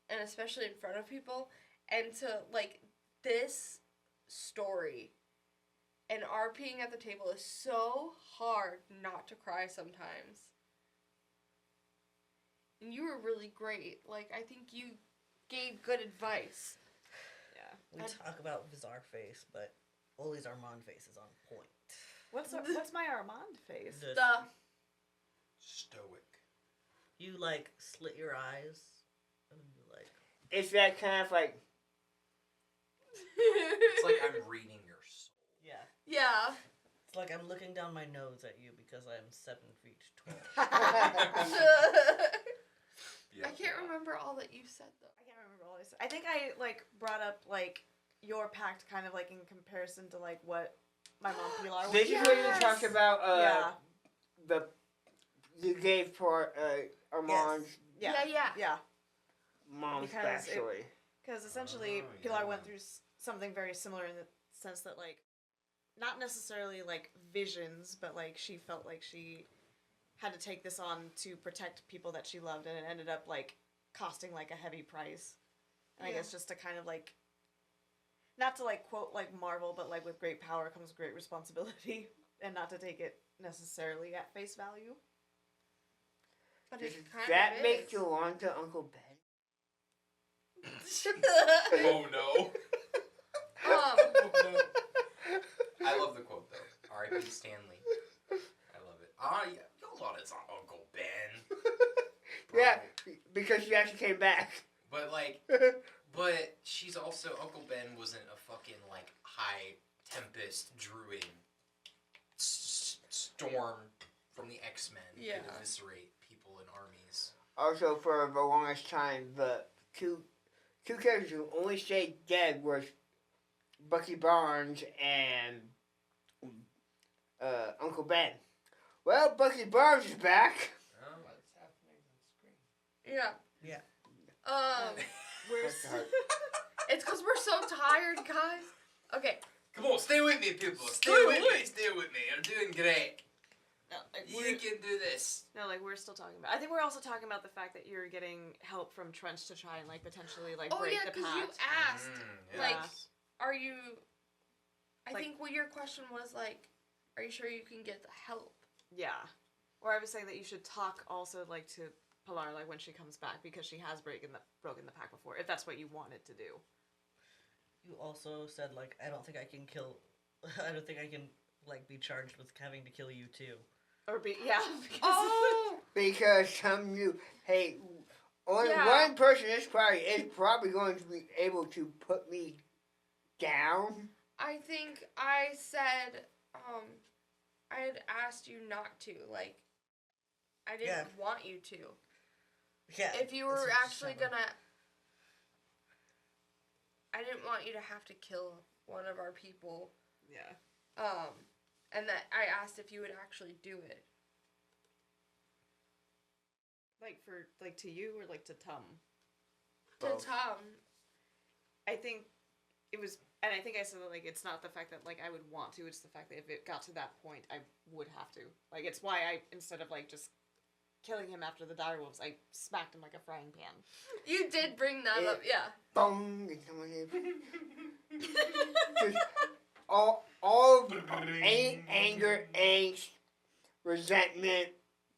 and especially in front of people, and to, like, this story and RPing at the table is so hard not to cry sometimes. And you were really great. Like, I think you gave good advice. We talk about Bizarre face, but Oli's Armand face is on point. What's my Armand face? Just- The Stoic. You like slit your eyes, and you like. It's that kind of like. It's like I'm reading your soul. Yeah. yeah. It's like I'm looking down my nose at you because I'm 7 feet tall. Yeah. I can't remember all that you said though. I can't remember all this. I think I like brought up like your pact kind of like in comparison to like what my mom Pilar was. This is what you Yes! talked about. Yeah. The you gave for Armand's Yeah. Yeah. Yeah. mom's Because it- backstory. Because essentially, Oh, Pilar yeah. went through something very similar in the sense that, like, not necessarily like visions, but like she felt like she had to take this on to protect people that she loved, and it ended up like costing like a heavy price. And I Yeah. guess just to kind of like, not to like quote like Marvel, but like with great power comes great responsibility, and not to take it necessarily at face value. But Does it kind that of make is. Yolanda Uncle Ben? Oh no. Um, I love the quote though. R.I.P. Stanley. I love it. Yeah, Yolanda's not Uncle Ben. Bro. Yeah, because she actually came back. But like, but she's also Uncle Ben wasn't a fucking like high tempest druid storm from the X-Men Yeah. that eviscerate people in armies. Also, for the longest time, the two characters who only stayed dead were Bucky Barnes and Uncle Ben. Well, Bucky Barnes is back. Oh. What's happening on screen? yeah. Yeah. We're That's hard. It's because we're so tired, guys. Okay. Come on, stay with me, people. Stay with me. Stay with me. I'm doing great. no, like, You we're, can do this. no, like we're still talking about. I think we're also talking about the fact that you're getting help from Trench to try and like potentially like Oh break yeah, the because you pact. asked, Mm, like, yes. are you? I Like- think what your question was like, are you sure you can get the help? Yeah. Or I was saying that you should talk also like to Pilar like when she comes back because she has broken the pact before, if that's what you wanted to do. You also said like I don't think I can kill. I don't think I can like be charged with having to kill you too. Or be yeah. Because Oh, Because only Yeah. one person is probably going to be able to put me down. I think I said, I had asked you not to. Like, I didn't Yeah. want you to. Yeah. If you that's were what actually sounded. gonna, I didn't want you to have to kill one of our people. yeah. And that I asked if you would actually do it. Like for like to you or like to Tum. To Both. Tom. I think it was, and I think I said that like it's not the fact that like I would want to, it's the fact that if it got to that point, I would have to. Like it's why I instead of like just killing him after the direwolves, I smacked him like a frying pan. You did bring that Yeah. up, yeah. Boom! And someone just all anger, angst, resentment,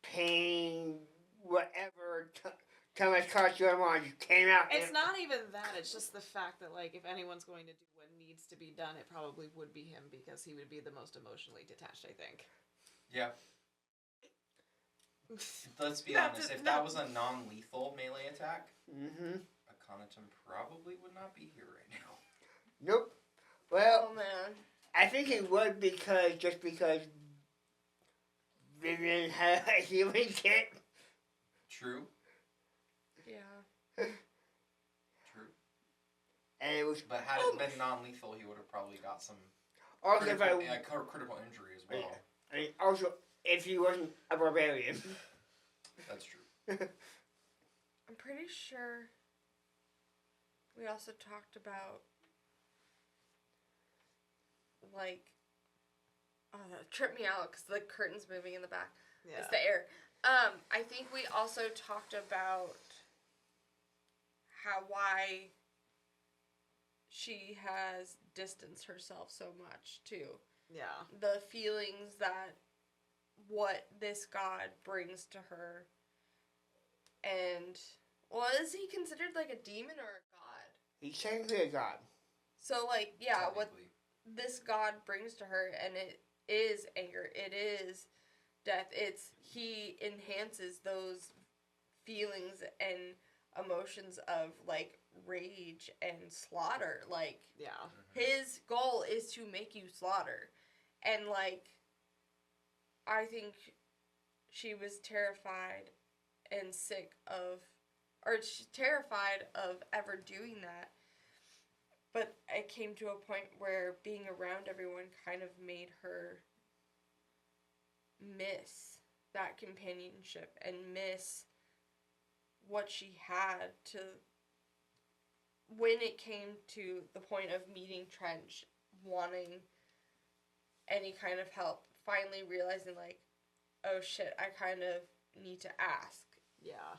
pain, whatever Thomas caused your mind just came out. It's not even that. It's just the fact that, like, if anyone's going to do what needs to be done, it probably would be him because he would be the most emotionally detached, I think. Yeah. Let's be Not honest. to- If not- that was a non-lethal melee attack, Mm-hmm. Akhenaten probably would not be here right now. Nope. Well, Oh man. I think it would because Vivian had a healing kit. True. Yeah. True. And it was But had it been non-lethal, he would have probably got some also if critical, I, critical injury as well. I mean, also if he wasn't a barbarian. That's true. I'm pretty sure we also talked about like that tripped me out because the curtain's moving in the back. Yeah. It's the air. I think we also talked about why she has distanced herself so much too. Yeah. The feelings that what this god brings to her. And well, is he considered like a demon or a god? He's technically a god. So, like, yeah, what technically. this god brings to her, and it is anger, it is death, he enhances those feelings and emotions of, like, rage and slaughter. Like, Yeah. his goal is to make you slaughter. And, like, I think she was terrified and sick of, or she's terrified of ever doing that. But it came to a point where being around everyone kind of made her miss that companionship and miss what she had to, when it came to the point of meeting Trench, wanting any kind of help, finally realizing, like, oh shit, I kind of need to ask. Yeah.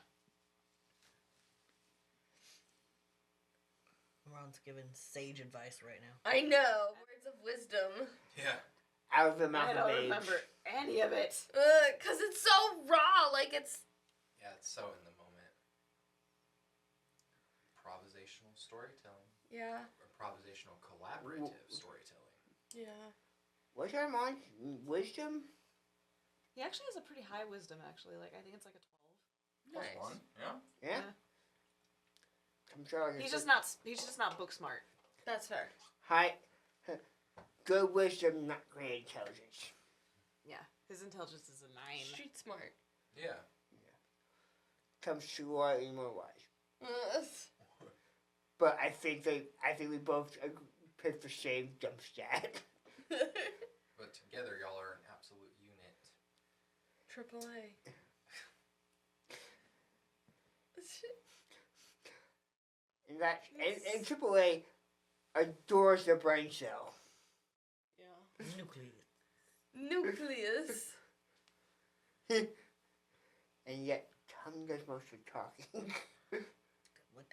Ron's giving sage advice right now. I know, words of wisdom. Yeah. Out of the mouth I of don't babes. remember any of it. 'Cause it's so raw, like, it's... Yeah, it's so in the moment. Improvisational storytelling. Yeah. Improvisational collaborative storytelling. Yeah. What's Armand's wisdom? He actually has a pretty high wisdom, actually. Like, I think it's like a 12. Plus one. Yeah. Yeah. Yeah. I'm sorry. He's just not book smart. That's fair. High, good wisdom, not great intelligence. Yeah. His intelligence is a 9. Street smart. Yeah. Comes to more wise. Ugh. But I think we both picked the same jump stat. But together, y'all are an absolute unit. AAA. And that and AAA adores the brain cell. Yeah. Nucleus. Nucleus. And yet Tom does most of the talking.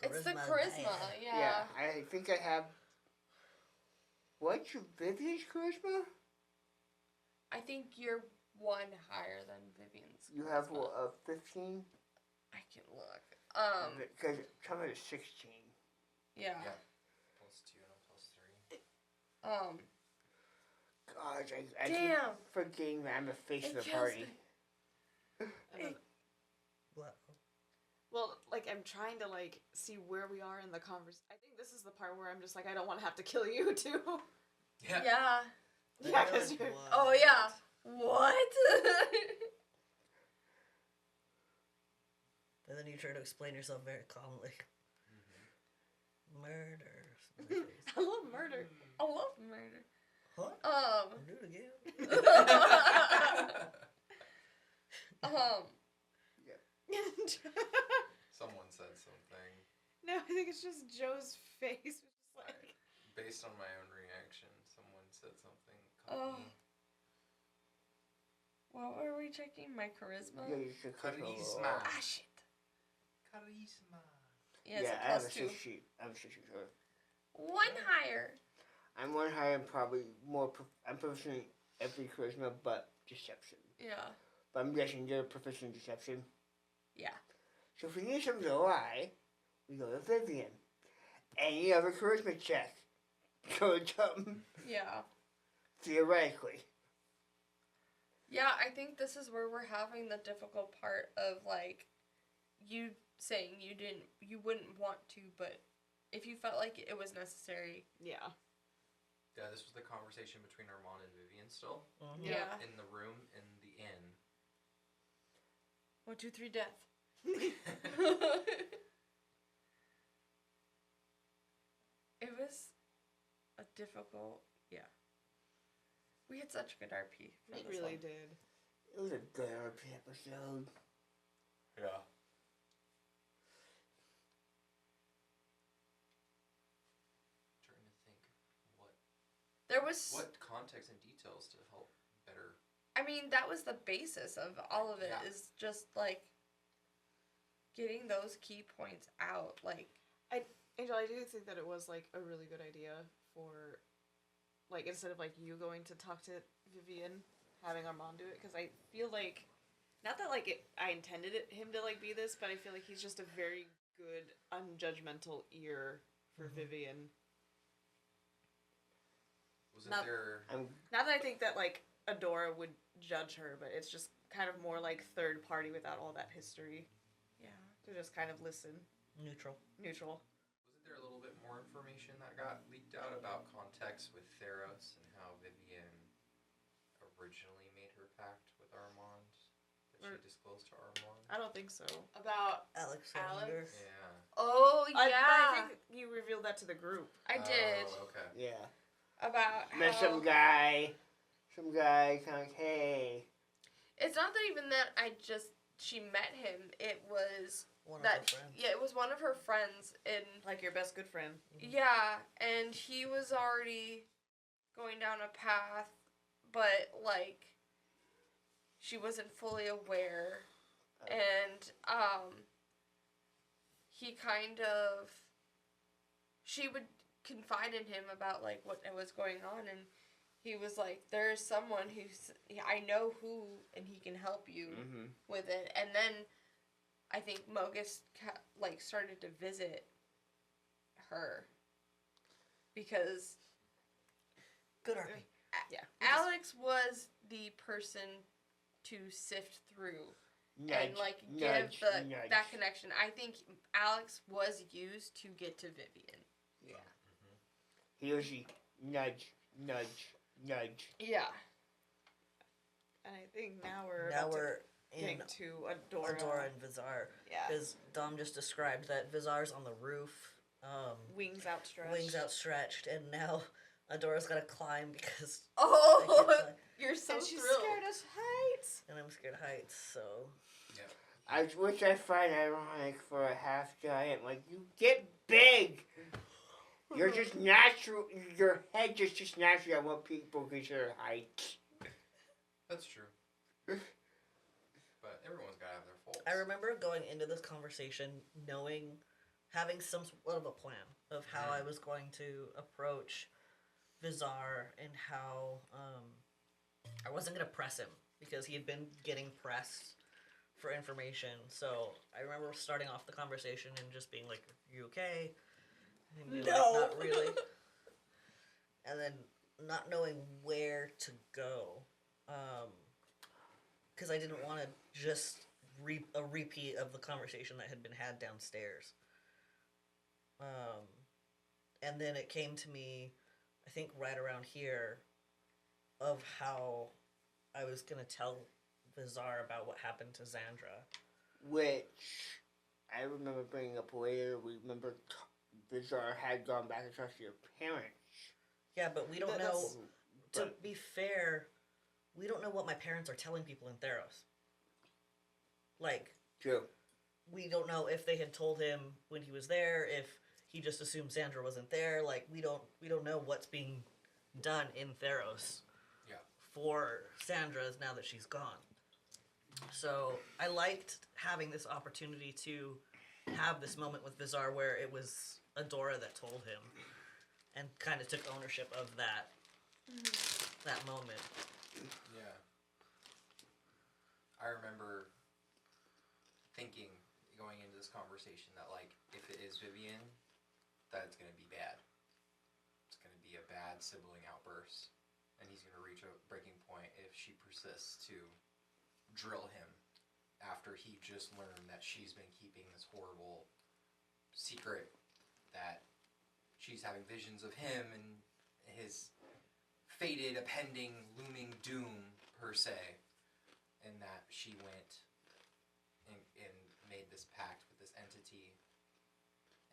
It's the charisma, yeah. I think I have. What's your Vivian's charisma? I think you're one higher than Vivian's. You have charisma. 15. I can look. Because Tom is 16. Yeah. Yeah. Plus 2 and I'm plus 3. Gosh, I keep Damn. forgetting that I'm the face of It the kills party. me. What? Well, like, I'm trying to, like, see where we are in the conversation. I think this is the part where I'm just like, I don't want to have to kill you, too. Yeah. Yeah. Yeah, 'cause you're... Oh, yeah. What? And then you try to explain yourself very calmly. Murder. I love murder. I love murder. Huh? Do it again. Someone said something. No, I think it's just Joe's face. Was just like... Based on my own reaction, someone said something. Oh. Caught me. What were we checking? My charisma? Yeah, you should cut it a little Charisma. off. Ah, shit. Charisma. Yeah, it's I a have plus a 2. 16. I'm 16. Sorry. One higher. I'm one higher and probably more. I'm proficient in every charisma but deception. Yeah. But I'm guessing you're proficient in deception. Yeah. So if we need something to lie, we go to Vivian. Any other charisma check, go to Tom. Yeah. Theoretically. Yeah, I think this is where we're having the difficult part of, like, you saying you wouldn't want to, but if you felt like it was necessary. Yeah. Yeah, this was the conversation between Armand and Vivian still. Yeah. In the room, in the inn. 1, 2, 3, death. It was a difficult, yeah. We had such good RP. for We this really one. did. It was a good RP episode. Yeah. Trying to think There was, what context and details to help better. I mean, that was the basis of all of it, Yeah. is just, like, getting those key points out, like, Angel, I do think that it was, like, a really good idea for, like, instead of, like, you going to talk to Vivian, having Armand do it, because I feel like, not that, like, I intended him to, like, be this, but I feel like he's just a very good, unjudgmental ear for Vivian. Was it Not- their? Not that I think that like Adora would judge her, but it's just kind of more like third party without all that history Yeah. to just kind of listen, Neutral. neutral. Wasn't there a little bit more information that got leaked out about context with Theros and how Vivian originally made her pact with Armand? That she disclosed to Armand? I don't think so. About Alexander. Alex? Yeah. Oh But yeah, I think you revealed that to the group. I did. Oh, okay. Yeah. About Met how some guy kind of like, hey. it's not that even that she met him. It was One of that her friends. yeah, it was one of her friends, and Like your best good friend. yeah, and he was already going down a path, but like she wasn't fully aware, and he kind of she would confide in him about like what was going on, and he was like, there's someone I know who, and he can help you Mm-hmm. with it. And then I think Mogus like started to visit her because Good RP. Yeah. Alex was the person to sift through and like give that connection. I think Alex was used to get to Vivian. Yeah. He was the nudge. Yeah. And I think now we're Now about we're to in get to Adora. Adora and Vizar. Yeah. Because Dom just described that Vizar's on the roof. Wings outstretched. Wings outstretched, and now Adora's got to climb because I Oh, can't climb. you're so And she's thrilled. scared of heights. And I'm scared of heights, so Which I find ironic for a half giant. Like, you get big. You're just natural. Your head just naturally at what people consider height. That's true. But everyone's got to have their faults. I remember going into this conversation having some sort of a plan of how I was going to approach Vizar and how I wasn't going to press him because he had been getting pressed for information. So I remember starting off the conversation and just being like, "Are you okay?" And he'd be like, No. "Not really." And then not knowing where to go, because I didn't want to just a repeat of the conversation that had been had downstairs. And then it came to me, I think right around here, of how I was going to tell Vizar about what happened to Xandra. Which I remember bringing up later. We remember Bizarre had gone back and talked to your parents. Yeah, but we don't That- know, that's- to be fair, we don't know what my parents are telling people in Theros. Like, True. we don't know if they had told him when he was there, if he just assumed Sandra wasn't there. Like, we don't know what's being done in Theros. Yeah. For Sandra now that she's gone. So I liked having this opportunity to have this moment with Vizar where it was Adora that told him, and kind of took ownership of that moment. Yeah. I remember thinking, going into this conversation, that, like, if it is Vivian, that it's going to be bad. It's going to be a bad sibling outburst. And he's going to reach a breaking point if she persists to drill him after he just learned that she's been keeping this horrible secret, that she's having visions of him and his fated, impending, looming doom, per se, and that she went and made this pact with this entity,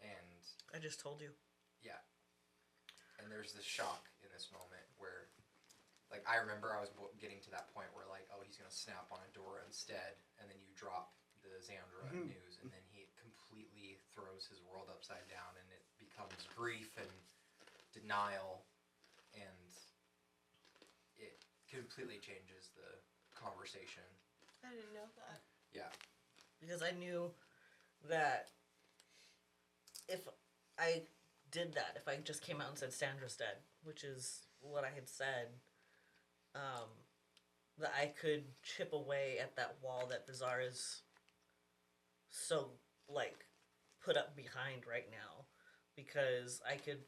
and I just told you. yeah, and there's this shock in this moment where, like, I remember I was getting to that point where, like, oh, he's gonna snap on Adora instead, and then you drop the Xandra news, and then he completely throws his world upside down, and it becomes grief and denial, and it completely changes the conversation. I didn't know that. Yeah. Because I knew that if I did that, if I just came out and said Sandra's dead, which is what I had said, that I could chip away at that wall that Bizarre is so, like, put up behind right now. Because I could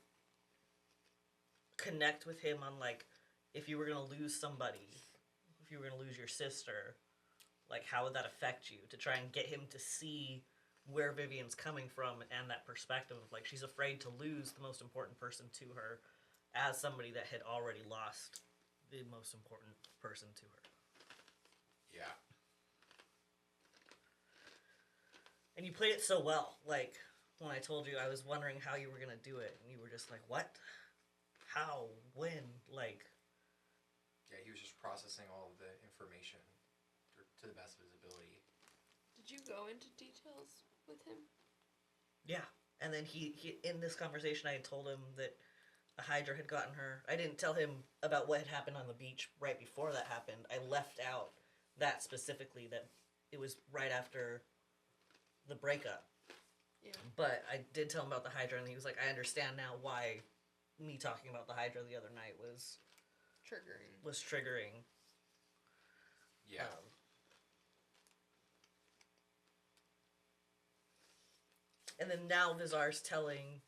connect with him on, like, if you were going to lose somebody, if you were going to lose your sister, like, how would that affect you? To try and get him to see where Vivian's coming from and that perspective of, like, she's afraid to lose the most important person to her as somebody that had already lost the most important person to her. Yeah. And you played it so well. Like, when I told you, I was wondering how you were going to do it, and you were just like, what? How? When? Like... Yeah, he was just processing all of the information to the best of his ability. Did you go into details with him? Yeah. And then he in this conversation, I had told him that a Hydra had gotten her. I didn't tell him about what had happened on the beach right before that happened. I left out that specifically, that it was right after the breakup. Yeah. But I did tell him about the Hydra, and he was like, I understand now why me talking about the Hydra the other night was triggering. Yeah. And then now Vizar's telling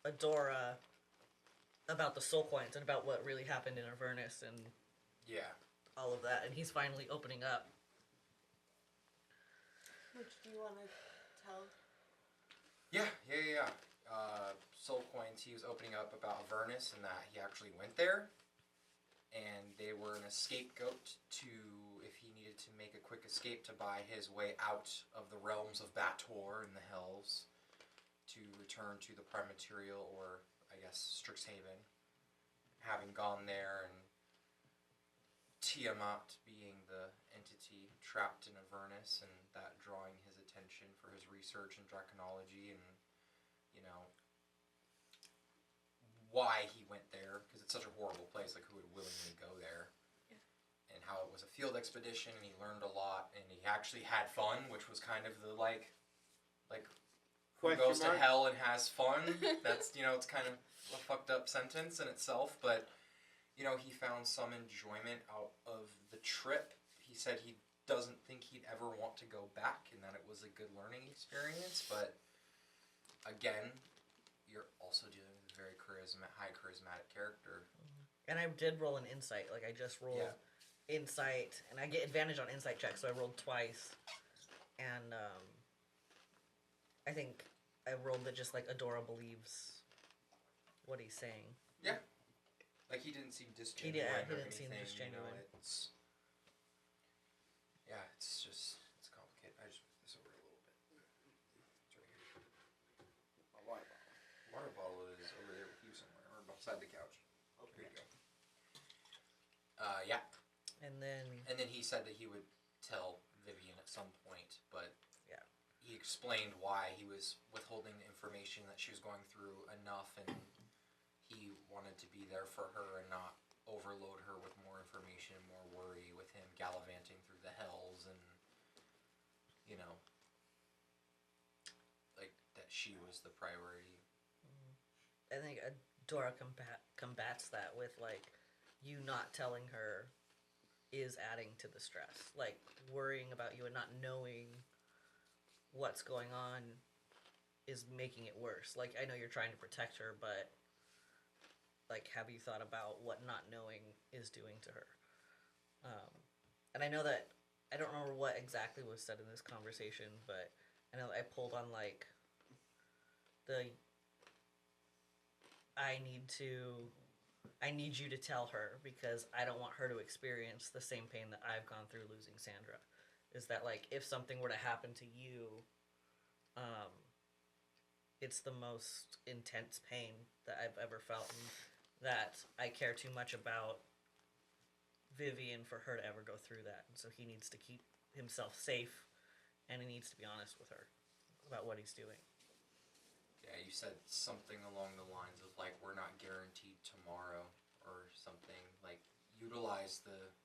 Adora about the soul coins and about what really happened in Avernus and Yeah. all of that, and he's finally opening up. Which do you want to tell? Yeah. Soul Coins, he was opening up about Avernus and that he actually went there. And they were an scapegoat to, if he needed to make a quick escape to buy his way out of the realms of Bator and the Hells, to return to the Prime Material, or I guess Strixhaven. Having gone there, and Tiamat being the entity trapped in Avernus, and that drawing his attention for his research in draconology, and, you know, why he went there, because it's such a horrible place, like, who would willingly go there? Yeah. And how it was a field expedition, and he learned a lot, and he actually had fun, which was kind of the, like, who Question goes to mark? hell and has fun? That's, you know, it's kind of a fucked up sentence in itself, but, you know, he found some enjoyment out of the trip. He said he doesn't think he'd ever want to go back, and that it was a good learning experience, but, again, you're also dealing with a very high charismatic character. And I did roll an insight. Like, I just rolled insight, and I get advantage on insight checks, so I rolled twice. And I think I rolled that just, like, Adora believes what he's saying. Yeah. Like, he didn't seem disgenuine He or didn't seem anything, disgenuine. you know, it's... Yeah, it's just... It's complicated. I just moved this over a little bit. It's right here. My water bottle. Water bottle is over there with you somewhere, or beside the couch. Here you go. Yeah. And then he said that he would tell Vivian at some point, but... Yeah. He explained why he was withholding the information that she was going through enough, and he wanted to be there for her and not overload her with more information, more worry, with him gallivanting through the hells, and, you know, like, that she was the priority. I think Adora combats that with, like, you not telling her is adding to the stress. Like, worrying about you and not knowing what's going on is making it worse. Like, I know you're trying to protect her, but, like, have you thought about what not knowing is doing to her? And I know that, I don't remember what exactly was said in this conversation, but I know that I pulled on, like, I need you to tell her, because I don't want her to experience the same pain that I've gone through losing Sandra. Is that, like, if something were to happen to you, it's the most intense pain that I've ever felt, and that I care too much about Vivian for her to ever go through that. And so he needs to keep himself safe, and he needs to be honest with her about what he's doing. Yeah, you said something along the lines of, like, we're not guaranteed tomorrow, or something. Like, utilize the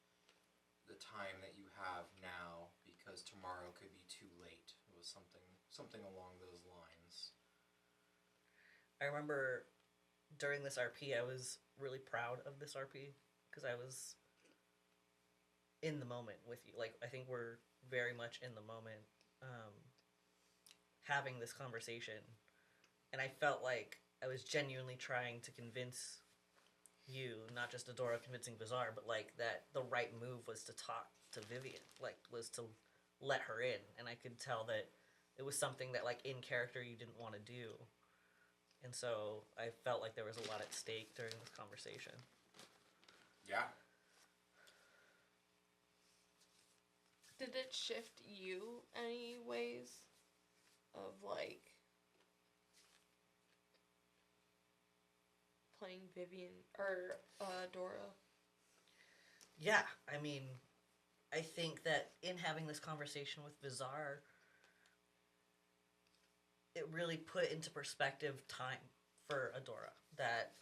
time that you have now, because tomorrow could be too late. It was something along those lines. I remember during this RP, I was really proud of this RP, because I was in the moment with you. Like, I think we're very much in the moment, having this conversation. And I felt like I was genuinely trying to convince you, not just Adora convincing Bizarre, but like that the right move was to talk to Vivian, like was to let her in, and I could tell that it was something that like in character you didn't want to do, and so I felt like there was a lot at stake during this conversation. Yeah. Did it shift you any ways of like playing Vivian or Dora? Yeah, I mean, I think that in having this conversation with Bizarre, it really put into perspective time for Adora. That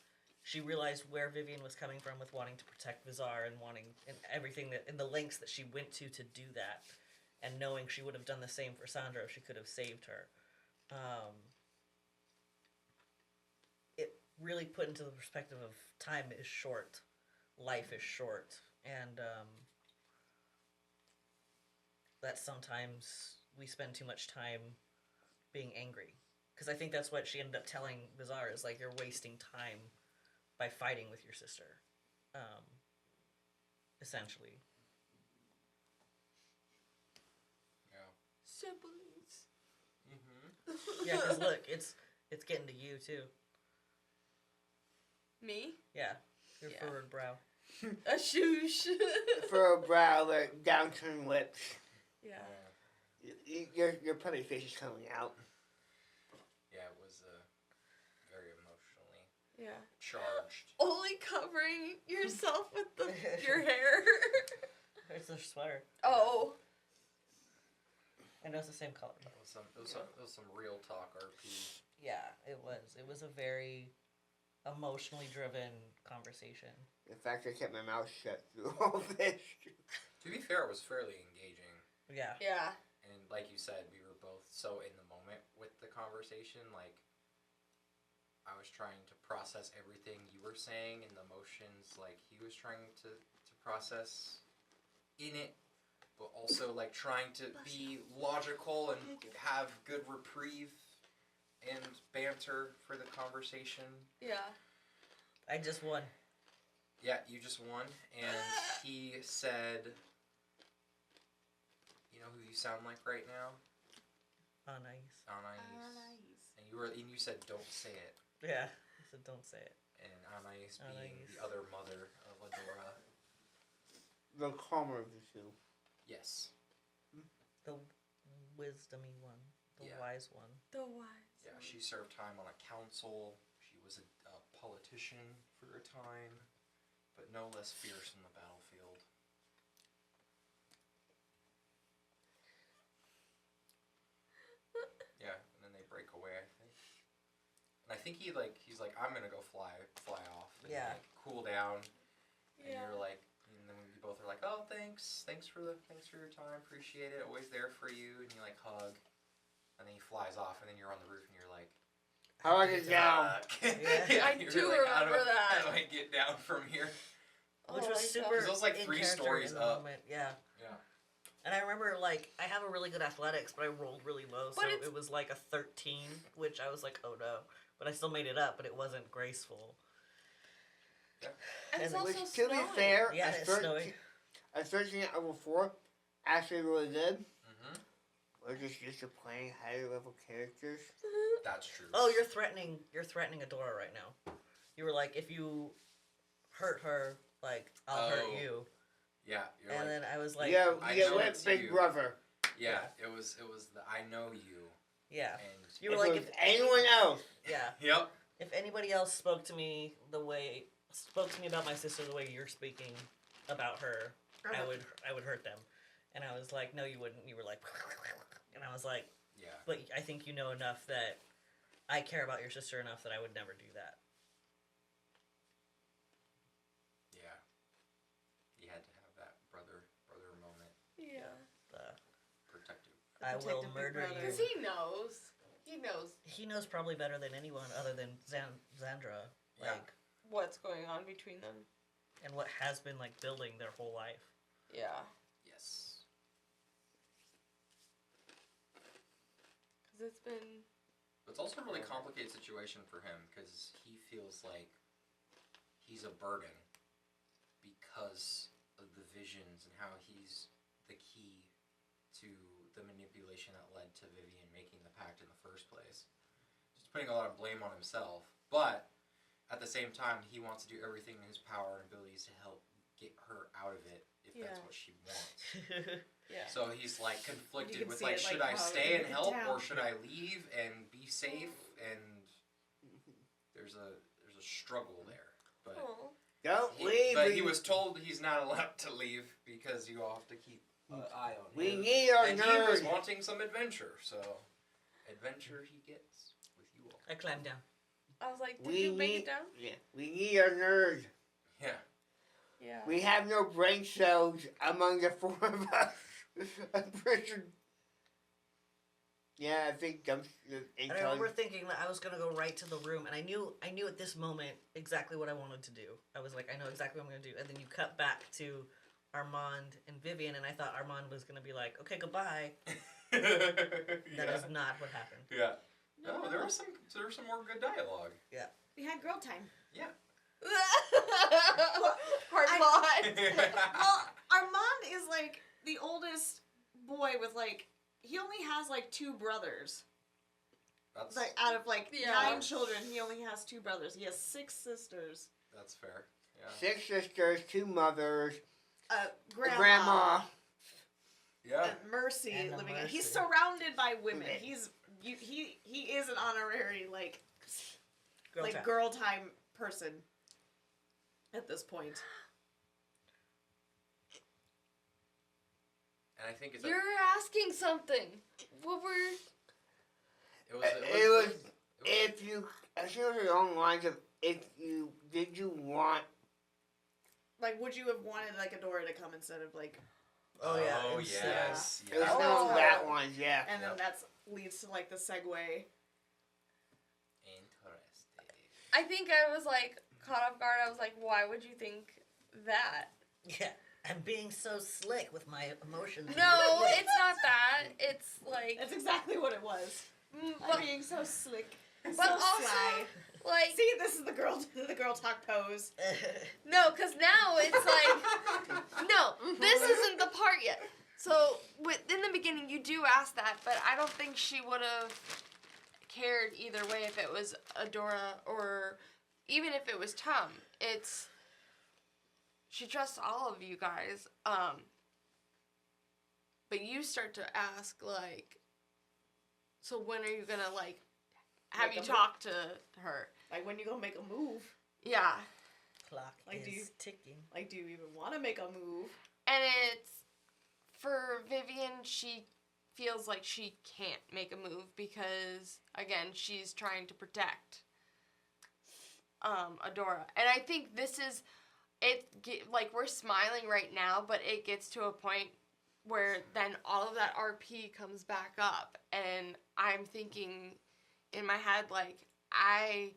she realized where Vivian was coming from with wanting to protect Bizarre and wanting and everything that and the lengths that she went to do that, and knowing she would have done the same for Sandra if she could have saved her. It really put into the perspective of time is short, life is short, and that sometimes we spend too much time being angry. Because I think that's what she ended up telling Bizarre is like, you're wasting time by fighting with your sister, essentially. Yeah. Siblings. Mm-hmm. Yeah, because look, it's getting to you too. Me? Yeah, your Yeah. furrowed brow. A shoosh. For a brow, like downturned lips. Yeah. Your puppy face is coming out. Yeah, it was very emotionally Yeah. charged. Only covering yourself with your hair. It's a sweater. Oh. I know it's the same color. It was some real talk RP. Yeah, it was. It was a very emotionally driven conversation. In fact, I kept my mouth shut through all this. To be fair, it was fairly engaging. Yeah. Yeah. And like you said, we were both so in the moment with the conversation. Like, I was trying to process everything you were saying and the emotions like he was trying to process in it, but also like trying to be logical and have good reprieve and banter for the conversation. Yeah. I just won. Yeah, you just won, and he said, "You know who you sound like right now?" Anais. Anais. And you said, "Don't say it." Yeah. I said, don't say it. And Anais being Anais. the other mother of Adora. The calmer of the two. Yes. The wisdomy one. The Yeah. wise one. The wise. Yeah, she served time on a council. She was a politician for a time, but no less fierce on the battlefield. Yeah, and then they break away, I think. And I think he's like, I'm gonna go fly off and Yeah. like cool down. And Yeah. you're like, and then we both are like, oh, thanks for your time, appreciate it, always there for you, and you like hug, and then he flies off, and then you're on the roof, and you're like, How do I get down? yeah, I you're do like, remember that. How do I get down from here? Which Oh was my super Because it was like in 3 character stories in the up. moment. Yeah. Yeah. And I remember, like, I have a really good athletics, but I rolled really low, so But it's- it was like a 13, which I was like, oh no. But I still made it up, but it wasn't graceful. And it's And also Which, to be snowing. fair, Yeah, a it's 13 snowing. a 13 at level 4 actually really good. Mm-hmm. We're just used to playing higher level characters. That's true. Oh, you're threatening Adora right now. You were like, if you hurt her, like, I'll hurt Oh. you. Yeah, you're And like, then I was like, yeah, I you know went it's Big you. Brother. yeah, it was the I know you. yeah. And You were If like, it was anyone else, yeah. yep. If anybody else spoke to me about my sister the way you're speaking about her, I would hurt them. And I was like, no, you wouldn't. You were like, and I was like, Yeah. but I think you know enough that I care about your sister enough that I would never do that. Yeah. You had to have that brother moment. Yeah. Protective. I will protective big murder brother. you. Because he knows. He knows He knows probably better than anyone other than Xandra, Yeah. like, what's going on between them. and what has been like building their whole life. Yeah. Yes. Because it's been It's also a really complicated situation for him because he feels like he's a burden because of the visions and how he's the key to the manipulation that led to Vivian making the pact in the first place. Just putting a lot of blame on himself, but at the same time, he wants to do everything in his power and abilities to help get her out of it if that's what she wants. Yeah. So he's like conflicted with see like, it, should I like, how stay and it help down. or should I leave and be safe? And there's a struggle there. But Don't leave. But he was told he's not allowed to leave because you all have to keep an eye on We him. need our And he was nerd. wanting some adventure, so adventure he gets with you all. I climbed down. I was like, did We you make need- it down? Yeah, we need our nerd. Yeah. Yeah. We have no brain cells among the four of us. I'm pretty sure. Yeah, I think And I remember thinking that I was gonna go right to the room, and I knew at this moment exactly what I wanted to do. I was like, I know exactly what I'm gonna do. And then you cut back to Armand and Vivian, and I thought Armand was gonna be like, okay, goodbye. That is not what happened. Yeah. No, there was some more good dialogue. We had girl time. Yeah. Armand. Well, Armand is like the oldest boy with like he only has like 2 brothers. That's Like out of like Yeah. 9 children, he only has 2 brothers. He has 6 sisters. that's fair. Yeah. 6 sisters, 2 mothers, Grandma. Yeah. And Mercy And a living. Mercy. He's surrounded by women. Yeah. He is an honorary Girl chat. girl time person at this point. And I think it's You're asking something. What were... It was if you, I think it was along the lines of did you want? Like, would you have wanted like Adora to come instead of like, Oh yeah. Oh it's, yes. It was Yeah. along that lines, yeah. and then Yep. that leads to like the segue. Interesting. I think I was like caught off guard. I was like, why would you think that? Yeah. I'm being so slick with my emotions. No, it's not that. It's like, That's exactly what it was. but, Being so slick, but so also, sly. like, See, this is the girl talk pose. no, because now it's like, no, this isn't the part yet. So, in the beginning, you do ask that, but I don't think she would have cared either way if it was Adora or even if it was Tom. It's, she trusts all of you guys. But you start to ask, like, so when are you gonna, like, have Make you a talk to her? Like, when you gonna make a move? Yeah. Clock Like, do you- is ticking. Like, do you even want to make a move? And it's, for Vivian, she feels like she can't make a move because, again, she's trying to protect Adora. And I think this is, like, we're smiling right now, but it gets to a point where then all of that RP comes back up. And I'm thinking in my head, like, I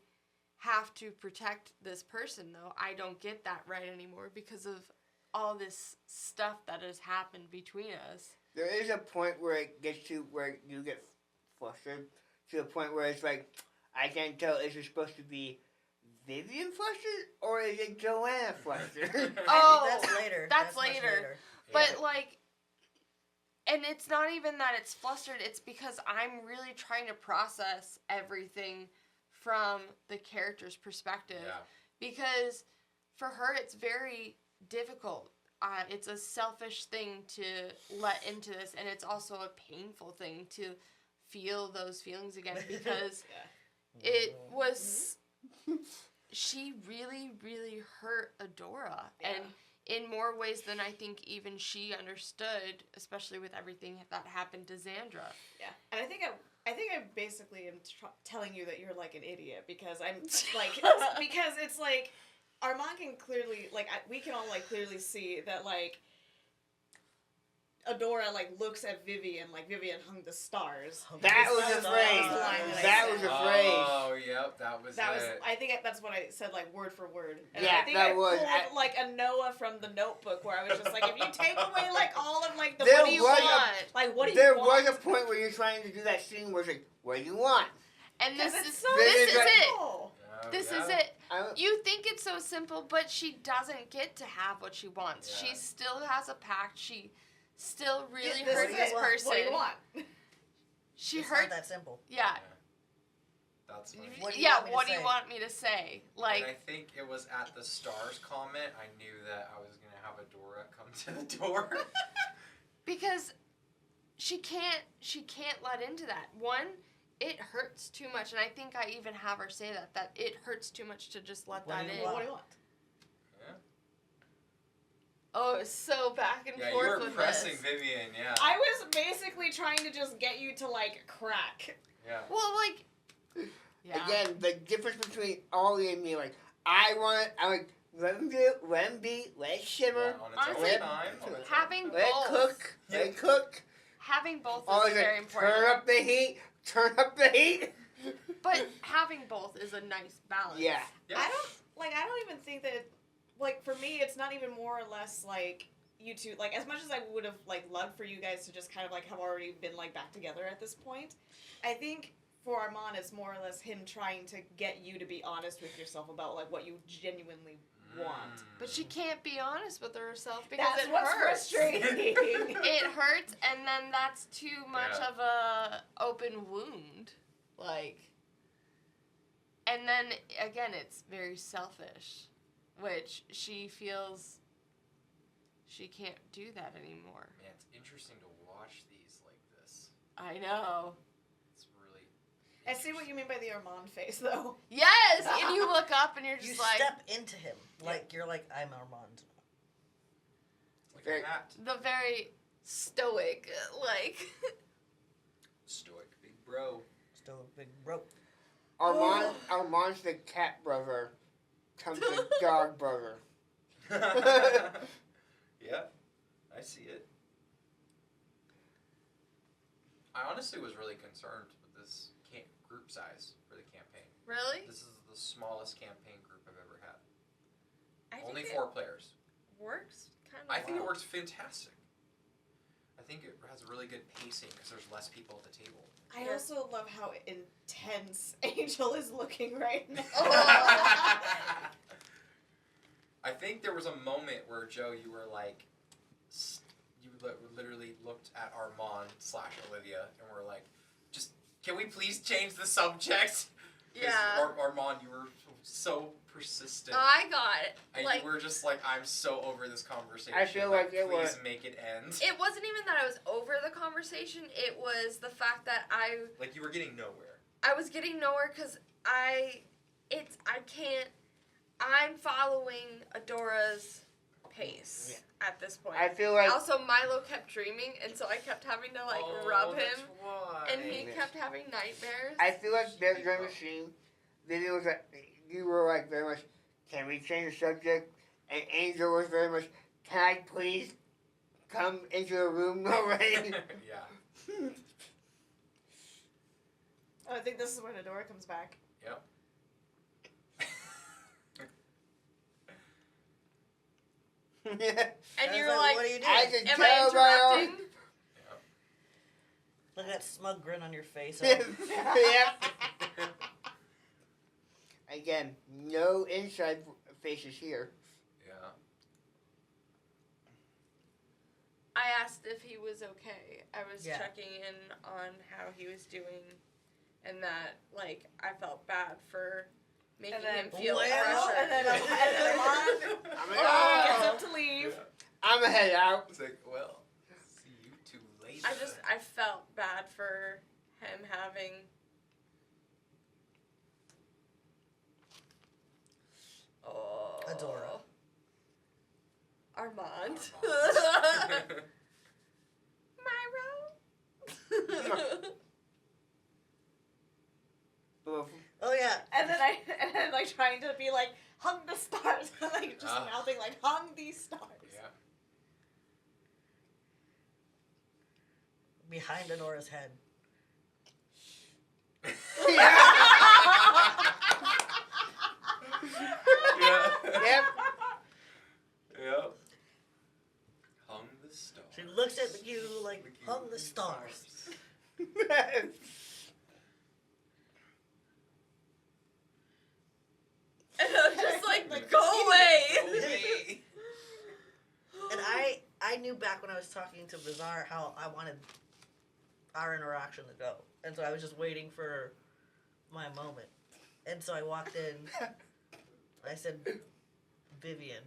have to protect this person, though. I don't get that right anymore because of all this stuff that has happened between us. There is a point where it gets to where you get flustered to a point where it's like, I can't tell, is it supposed to be Vivian flustered or is it Joanna flustered? Oh, that's later. that's much later. But, like, and it's not even that it's flustered, it's because I'm really trying to process everything from the character's perspective. Yeah. Because for her, it's very difficult. It's a selfish thing to let into this, and it's also a painful thing to feel those feelings again because it was. She really, really hurt Adora, and in more ways than I think even she understood, especially with everything that happened to Xandra. Yeah, and I think I basically am telling you that you're like an idiot because I'm like because it's like Armand can clearly like we can all like clearly see that like Adora like looks at Vivian like Vivian hung the stars. That was That a was phrase. the line that I That said. was a phrase. Oh, yep, that was That was it. I think that's what I said like word for word. And Yeah, I think that I was- pulled like a Noah from the Notebook where I was just like if you take away like all of like the There what do you was want? a- Like what do you There want? was a point where you're trying to do that scene where it's like, what do you want? And this is so this is simple. it. Oh, This yeah. is it. I, You think it's so simple, but she doesn't get to have what she wants. Yeah. She still has a pact. She still really This hurt is this it. person. What do you want? She It's hurt. not that simple. Yeah. That's funny. What do you Yeah. want me to What do you say? want me to say? And Like, I think it was at the stars comment I knew that I was gonna have Adora come to the door. because she can't let into that. One, it hurts too much, and I think I even have her say that it hurts too much to just let What that do you in. want? What do you want? Oh, it's so back and Yeah, you forth were with pressing this. Vivian. Yeah. I was basically trying to just get you to like crack. Yeah. Well, like, yeah. Again, the difference between Ollie and me, like, I like, let him do it, let him be, let it shimmer, Yeah, on its Honestly, own time. On its having own time. let it both. cook, let it cook. Having both Ollie's is very like, important. turn up the heat. But having both is a nice balance. Yeah. Yeah. I don't even think that, like, for me, it's not even more or less like you two, like, as much as I would have like loved for you guys to just kind of like have already been like back together at this point. I think for Armand, it's more or less him trying to get you to be honest with yourself about like what you genuinely want. But she can't be honest with herself because That's it what's hurts. frustrating. It hurts, and then that's too much Yeah. of a open wound. Like, and then again, it's very selfish, which she feels she can't do that anymore. Man, it's interesting to watch these like this. I know. It's really. I see what you mean by the Armand face, though. Yes, and you look up and you're You just like step into him like you're like I'm Armand. Like Very- a hat. the very stoic, like. Stoic big bro. Still a big rope. Armand's the cat brother, comes the dog brother. Yeah, I see it. I honestly was really concerned with this group size for the campaign. Really? This is the smallest campaign group I've ever had. I Only think 4 players. it works kind of. I think it works fantastic. I think it has really good pacing because there's less people at the table. I Yeah. also love how intense Angel is looking right now. I think there was a moment where Joe, you were like, you literally looked at Armand / Olivia and were like, just can we please change the subject? 'Cause Yeah. Armand, you were so persistent. I got it. And Like, you were just like, I'm so over this conversation. I feel like it please was- make it end. it wasn't even that I was over the conversation. It was the fact that Like you were getting nowhere. I was getting nowhere because I'm following Adora's pace at this point. I feel like Also, Milo kept dreaming, and so I kept having to like rub him, and he Yeah. kept having nightmares. I feel like during the machine, Vivian was like, you were like very much, can we change the subject? And Angel was very much, can I please come into the room already? Yeah. Oh, I think this is when Adora comes back. Yep. and I was you're like, like, what are you doing? I can am I tell by all. interrupting? Look at that smug grin on your face. Yep. Again, no inside faces here. Yeah. I asked if he was okay. I was Yeah. checking in on how he was doing, and that like I felt bad for making And then- him feel Well, pressure. and then Armand I'm gets like, up to leave. I'm gonna head out. It's like, well, see you two later. I felt bad for him having. Oh. Adora. Armand. Myro. Oh yeah. And then like trying to be like, hung the stars. Like just mouthing like, hung these stars. Yeah. Behind Adora's head. Yeah. Yep. Yep. Hung the star. She looks at you like hung the stars. knew back when I was talking to Bizarre how I wanted our interaction to go. And so I was just waiting for my moment. And so I walked in. I said, Vivian.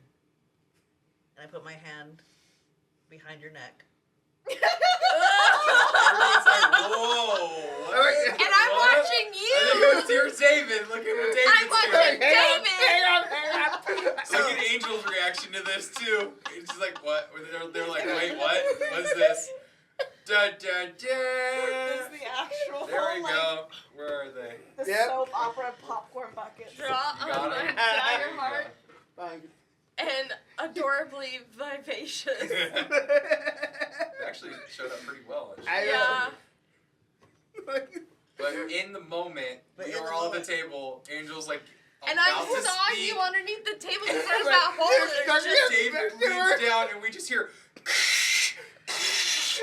And I put my hand behind your neck. Everyone's like, whoa. And I'm watching you. And then goes to your David. Look at what David's I'm watching doing. David. Look at Angel's reaction to this too. It's just like, what? They're like, wait, what? What's this? Da da da. It's the actual. There we like, go. Where are they? The Yep. soap opera popcorn bucket. Draw You on got my it? dagger There you heart Fine. and adorably vivacious. They actually showed up pretty well. I know. Yeah. But in the moment, But we in were the all at the moment- table. Angel's like, And about I to saw speak. you underneath the table because there's that hole. There's just David leans down and we just hear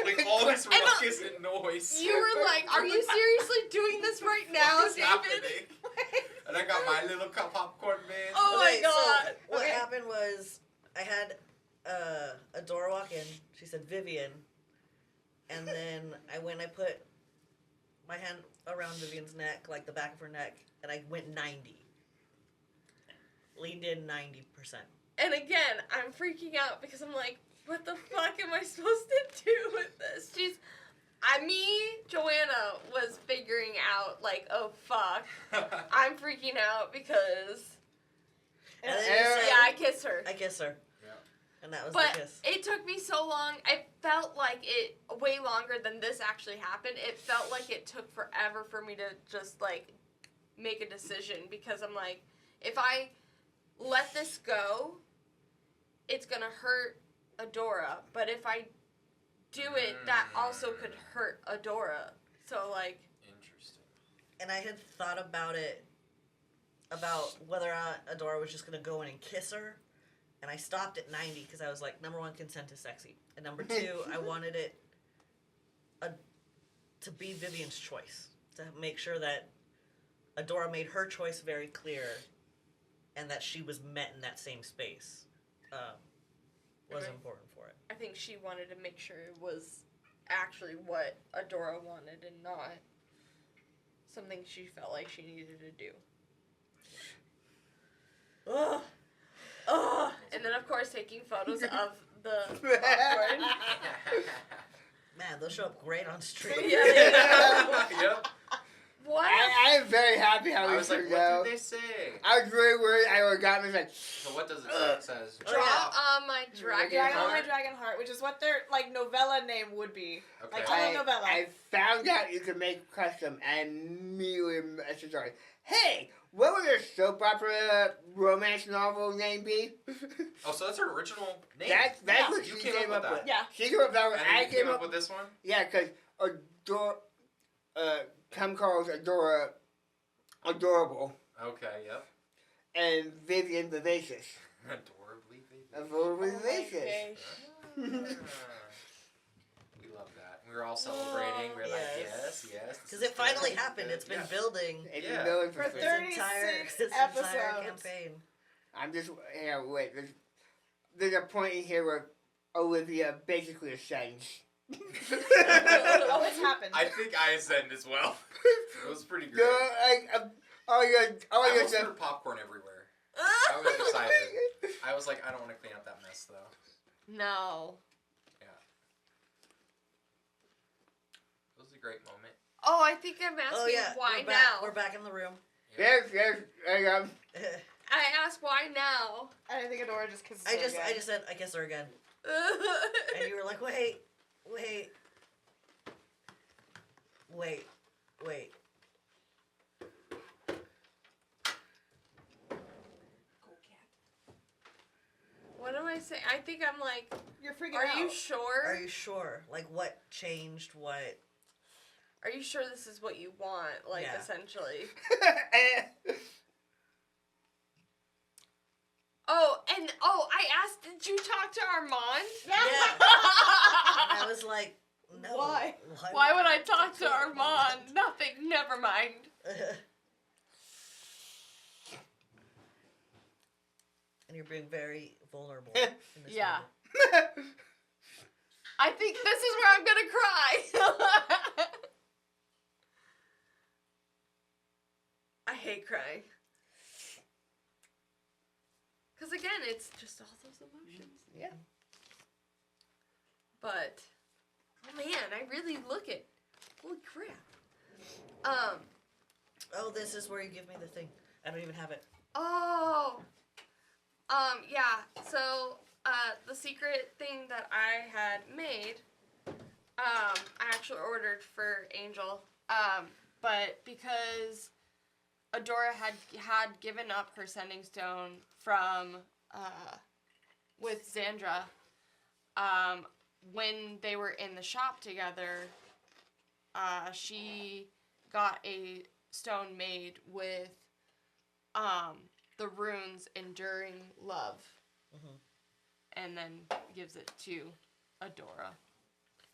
like all this ruckus and noise. you were like, "Are you seriously doing this right now, What's David?" happening? And I got my little cup popcorn man. Oh my Okay, god. So what Okay. happened was I had Adora walk in. She said Vivian. And then I put my hand around Vivian's neck, like the back of her neck, and I went 90. Leaned in 90%. And again, I'm freaking out because I'm like, what the fuck am I supposed to do with this? Joanna was figuring out, like, oh fuck. I'm freaking out because, And then Yeah. you said, yeah, I kiss her. I kiss her. Yeah. And that was But the kiss. it took me so long. I felt like it way longer than this actually happened. It felt like it took forever for me to just, like, make a decision because I'm like, if I let this go, it's gonna hurt Adora. But if I do it, that also could hurt Adora. So, like, Interesting. And I had thought about it, about whether or not Adora was just going to go in and kiss her. And I stopped at 90 because I was like, number one, consent is sexy. And number two, I wanted it to be Vivian's choice. To make sure that Adora made her choice very clear and that she was met in that same space was Okay. important for it. I think she wanted to make sure it was actually what Adora wanted and not something she felt like she needed to do. Ugh. Ugh. And then, of course, taking photos of the popcorn. Man, they'll show up great on stream. Yeah, they do. Yep. What? I am very happy how I we was like, turned what out. did they say? I was really worried. I would have gotten like, So what does it say? It says Draw Oh, on my dragon Dragon on my heart. dragon heart, which is what their like novella name would be. Okay. Like telenovela. I found out you could make custom and immediately messaged her. Hey, what would a soap opera romance novel name be? Oh, so that's her original name. That's Yeah. what You she came came up up with with. Yeah. She came up with that one. And I then you came up with this one? Yeah, because Tom calls Adora adorable Okay, yep. and Vivian vivacious. Adorably baby. Adorably Oh my vivacious. gosh. We love that. We were all celebrating. We were like, Yes. yes, yes. Because it finally happened. It's been building It's Yeah. been building For for this 36 entire episodes. campaign. I'm just wait. There's a point in here where Olivia basically ascends. Oh, it's happened. I think I ascend as well. It was pretty great. No, I I almost threw popcorn everywhere. I was excited. I was like, I don't want to clean up that mess though. No. It was a great moment. Oh, I think I'm asking Oh yeah, why we're now. back. We're back in the room. Yes, I got. I asked why now. I didn't think Adora just kisses I her just again. said I kiss her again, and you were like, wait. What am I saying? I think I'm like, You're freaking are out. you sure? Are you sure? Like, what changed? What? Are you sure this is what you want? Like, Yeah. essentially. I asked, did you talk to Armand? Yeah. And I was like, no. Why? Why would I talk to Armand? Nothing, never mind. And you're being very vulnerable. In this Yeah. moment. I think this is where I'm gonna cry. I hate crying. Because again, it's just all those emotions. Yeah. But, oh man, I really look at, holy crap. Oh, this is where you give me the thing. I don't even have it. Oh, yeah, so, the secret thing that I had made, I actually ordered for Angel, but because Adora had given up her sending stone from, with Xandra, when they were in the shop together, she got a stone made with, the runes Enduring Love. Mhm. And then gives it to Adora.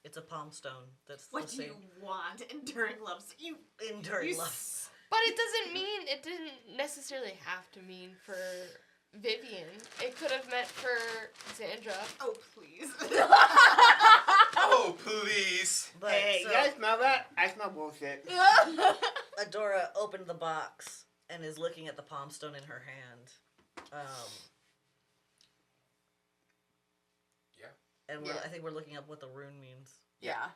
It's a palm stone. That's What the do same. you want? Enduring loves you. Enduring you love. But it didn't necessarily have to mean for Vivian. It could have meant for Xandra. Oh, please. Oh, please. But Hey, so you guys smell that? I smell bullshit. Adora opened the box and is looking at the palm stone in her hand. Yeah. And Yeah. I think we're looking up what the rune means. Yeah.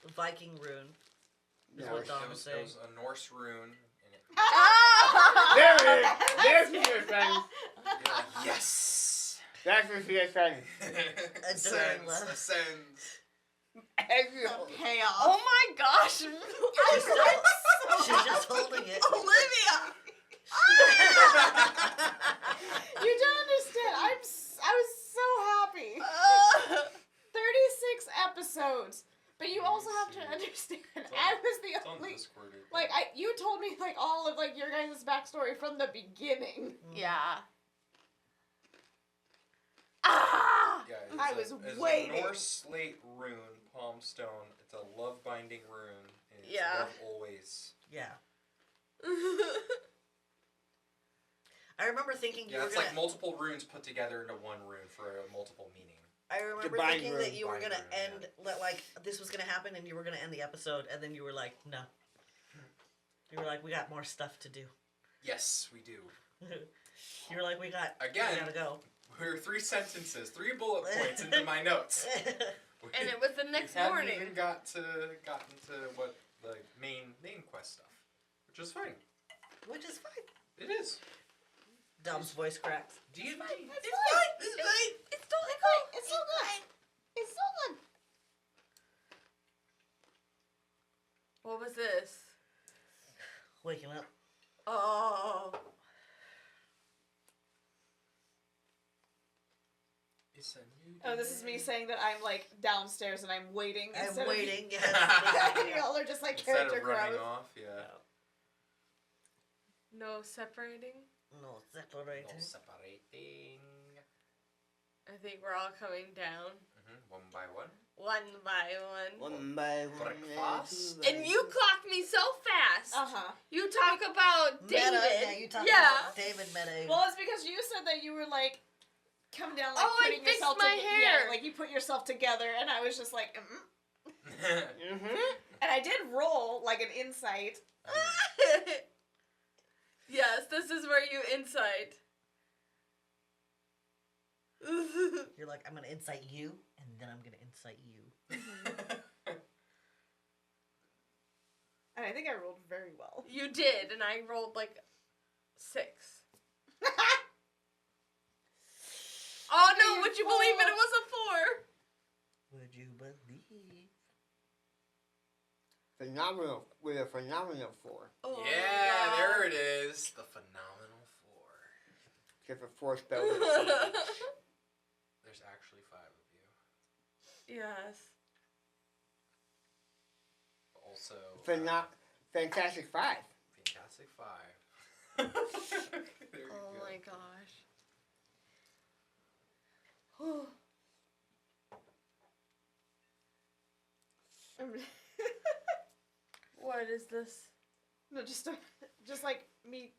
The Viking rune is No, what it Dom It was was saying. a Norse rune. And it, There it is. There's what she was saying. you're like, yes. That's what she was saying. Adoring love. Ascends. Angel. Payoff. Oh my gosh! She's just holding it. Olivia! You don't understand. I was so happy. 36 episodes. But you also have to understand, I was the It's on only... Discord. Like, you told me, like, all of, like, your guys' backstory from the beginning. Yeah. Ah! Yeah, I was it's waiting. a Norse slate rune, palm stone. It's a love binding rune. And it's Yeah. love always. Yeah. I remember thinking you Yeah, were it's gonna. like multiple runes put together into one rune for a multiple meaning. I remember bind thinking rune. that you were Bind gonna rune, end, like this was gonna happen, and you were gonna end the episode, and then you were like, no. You were like, we got more stuff to do. Yes, we do. You were like, we gotta go. We're 3 sentences, 3 bullet points into my notes. And it was the next we hadn't morning. even gotten to what the main quest stuff, which is fine. Which is fine. It is. Dom's voice cracks. Do you? It's fine. It's totally cool. It's so good. It's so good. What was this? Waking up. Oh. It's a new Oh, this is me saying that I'm, like, downstairs and I'm waiting. I'm instead waiting. Of, Yes. y'all are just, like, Instead character of running growth. off, yeah. No separating? No separating. No separating. I think we're all coming down. One by one. One by one. One by one. Breakfast. And you clocked me so fast. Uh-huh. You talk about David. Meta. Yeah, you talked Yeah. about David meta. Well, it's because you said that you were, like, coming down, like, Oh, I putting fixed yourself my together. hair. Yeah, like, you put yourself together, and I was just like, Mm-hmm. And I did roll, like, an insight. Yes, this is where you insight. You're like, I'm gonna incite you, and then I'm gonna incite you. And I think I rolled very well. You did, and I rolled like 6. Oh no, would you believe it? It was a 4. Would you believe? Phenomenal. With a phenomenal 4. Oh, Yeah, there it is. The phenomenal 4. Except for 4 spells. There's actually 5 of you. Yes. Also. Fantastic 5. Fantastic 5. There you Oh go. my gosh. What is this? No, just like me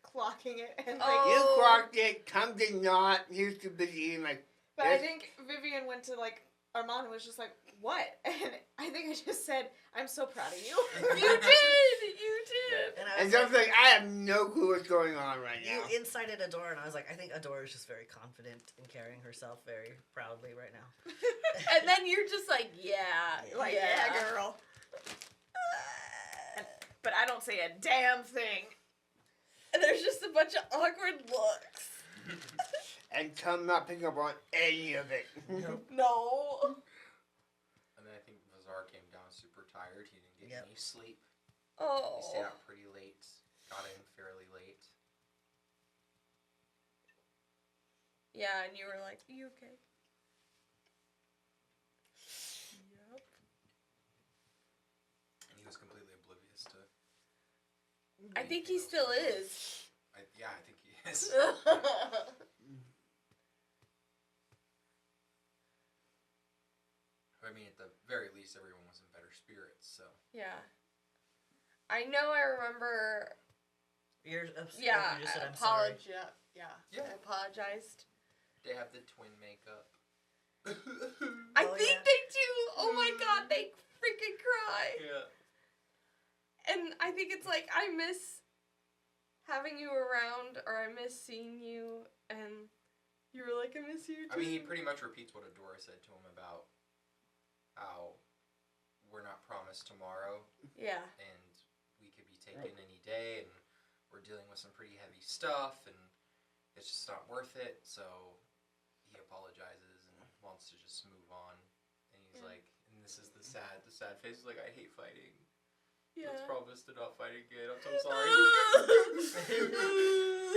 clocking it and like Oh. You clocked it. Tom did not. He was too busy eating my But I think Vivian went to, like, Armand and was just like, what? And I think I just said, I'm so proud of you. You did! You did! And John's like, I have no clue what's going on right now. You incited Adora, and I was like, I think Adora is just very confident in carrying herself very proudly right now. And then you're just like, yeah. Like, yeah, girl. But I don't say a damn thing. And there's just a bunch of awkward looks. And Tom not picking up on any of it. No. And then I think Vazar came down super tired. He didn't get any sleep. Oh. He stayed out pretty late. Got in fairly late. Yeah, and you were like, you okay? Yep. And he was completely oblivious to... I think he still is. Yeah, I think he is. I mean, at the very least, everyone was in better spirits, so... Yeah. I know I remember... You just said, I'm sorry. Yeah. Yeah. I apologized. They have the twin makeup. I think they do! Oh my god, they freaking cry! Yeah. And I think it's like, I miss having you around, or I miss seeing you, and you were like, I miss you too. I mean, he pretty much repeats what Adora said to him about how we're not promised tomorrow. Yeah. And we could be taken any day, and we're dealing with some pretty heavy stuff, and it's just not worth it, so he apologizes and wants to just move on. And he's like, and this is the sad face is like, I hate fighting. Yeah. Let's promise to not fight again. I'm so sorry.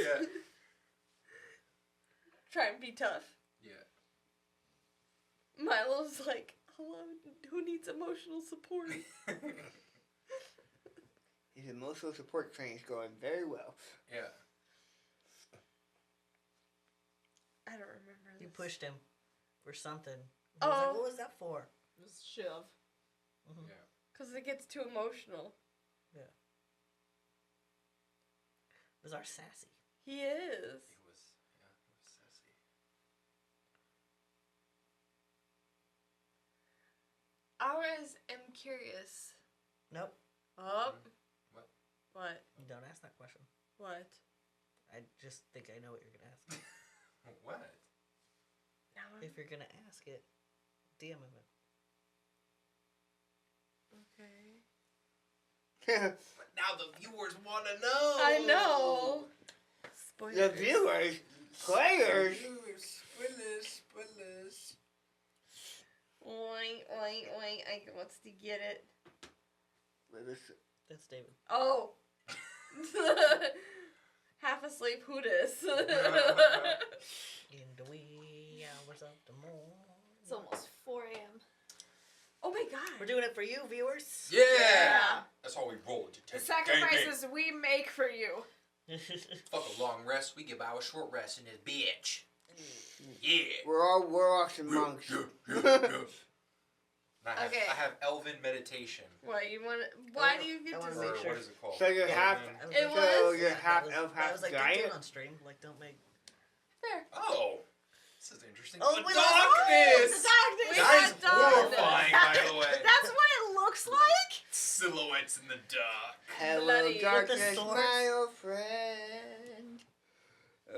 Yeah. Try and be tough. Yeah. Milo's like, hello, who needs emotional support? His emotional support training's going very well. Yeah. I don't remember this. You pushed him for something. He was like, what was that for? It was shove. Mm-hmm. Yeah. Because it gets too emotional. Yeah. Vazar sassy. He is. He was sassy. I am curious. Nope. Oh. What? What? You don't ask that question. What? I just think I know what you're going to ask. What? Now If you're going to ask it, DM him it. Okay. But now the viewers want to know. I know. Spoilers. The viewers, players. Spoilers. Wait. I wants to get it. That's David. Oh. Half asleep. Who dis? In the wee hours of the morning. It's almost 4 a.m. Oh my god. We're doing it for you, viewers. Yeah. That's how we roll it. The sacrifices we make for you. Fuck a long rest. We give our a short rest in this bitch. Yeah. We're all warlocks and monks. Okay. I have elven meditation. What you want? Why do you I get wanna to make Or sure. what is it called? So you're half. Elven- It So was? you're half that elf, was, I half was like, don't do giant. it on stream. Like, don't make... Fair. Oh. This is interesting. Oh, The we darkness! Darkness. That is got darkness. horrifying, by the way. That's what it looks like. Silhouettes in the dark. Hello, Bloody. darkness, swords. my old friend.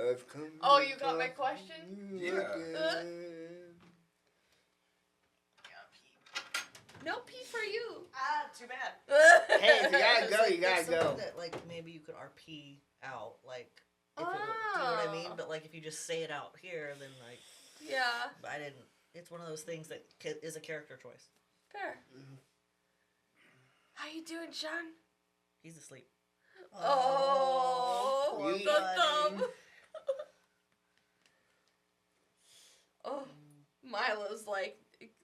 I've come Oh, to you got my talk question? to you Yeah. again. No pee for you. Ah, too bad. Hey, if you gotta It's go, like, you gotta it's something go. That, like, maybe you could RP out, like... If it, do you know what I mean? Oh. But, like, if you just say it out here, then, like... Yeah. But I didn't... It's one of those things that is a character choice. Fair. How you doing, Sean? He's asleep. Oh, poor the buddy. thumb. Oh, Milo's like,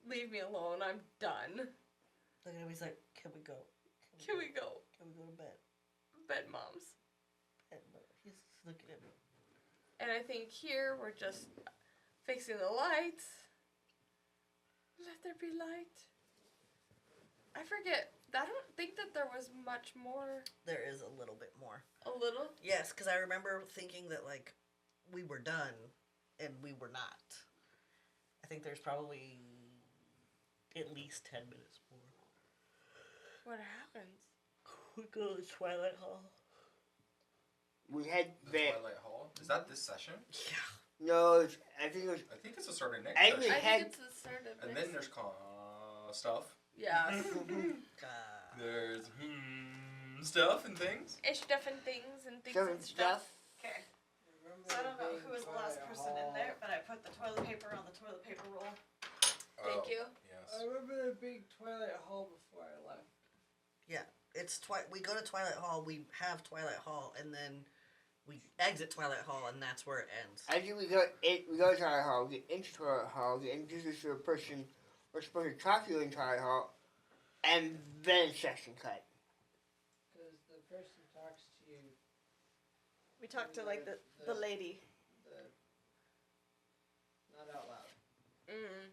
leave me alone. I'm done. Look at him. He's like, can we go? Can we go? Can we go to bed? Bed moms. And he's looking at me. And I think here we're just fixing the lights. Let there be light. I forget. I don't think that there was much more. There is a little bit more. A little? Yes, because I remember thinking that, like, we were done, and we were not. think there's probably at least 10 minutes more. What happens? We go to Twilight Hall. We had The the Twilight Hall. Is that this session? Yeah. no. I think it was. I think it's the start of next I session. think I had- think it's the start of And next then there's stuff. Yeah. There's stuff and things. It's different things and things Some and stuff. stuff. Okay. Remember So I don't know being who was the last Twilight person in Hall? there, but I put the toilet paper on the toilet paper roll. Thank you. Yes. I remember there being Twilight Hall before I left. It's we go to Twilight Hall, we have Twilight Hall, and then we exit Twilight Hall, and that's where it ends. I think we go to Twilight Hall, get into Twilight Hall, get introduced to a person we're supposed to talk to in Twilight Hall, and then section cut. Because the person talks to you, We talked to like the lady. not out loud. Mm.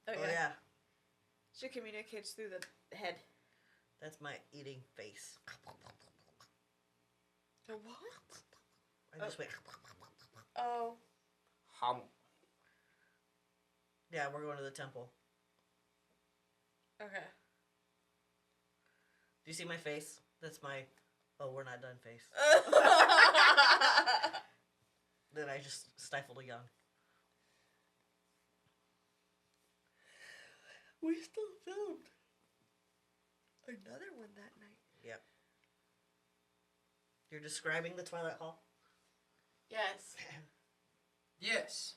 Oh yeah, She communicates through the head. that's my eating face. The what? I just went. Oh. Hum. Yeah, we're going to the temple. Okay. Do you see my face? That's my. Oh, we're not done face. Then I just stifled a yawn. We still filmed. Another one that night. You're describing the Twilight Hall? Yes. Yes.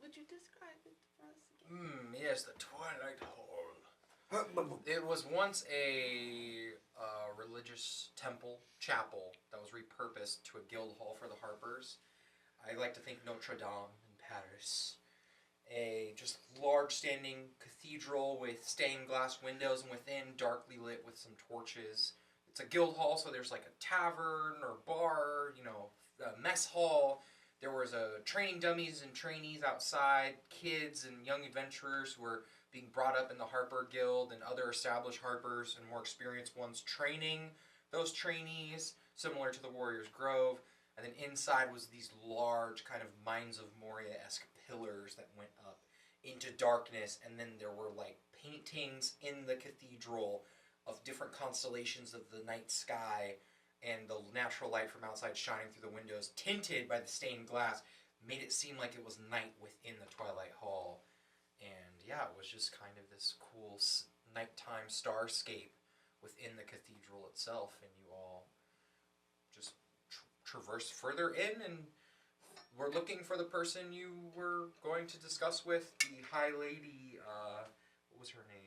Would you describe it for us again? Yes, the Twilight Hall. It was once a religious temple, chapel, that was repurposed to a guild hall for the Harpers. I like to think Notre Dame in Paris. A just large standing cathedral with stained glass windows, and within darkly lit with some torches. It's a guild hall, so there's like a tavern or bar, a mess hall. There was training dummies and trainees outside, kids and young adventurers who were being brought up in the Harper Guild, and other established Harpers and more experienced ones training those trainees, similar to the Warrior's Grove. And then inside was these large kind of Mines of Moria-esque pillars that went up into darkness, and then there were like paintings in the cathedral of different constellations of the night sky, and the natural light from outside shining through the windows, tinted by the stained glass, made it seem like it was night within the Twilight Hall. And yeah, it was just kind of this cool nighttime starscape within the cathedral itself, and you all just traverse further in, and we're looking for the person you were going to discuss with, the High Lady, what was her name?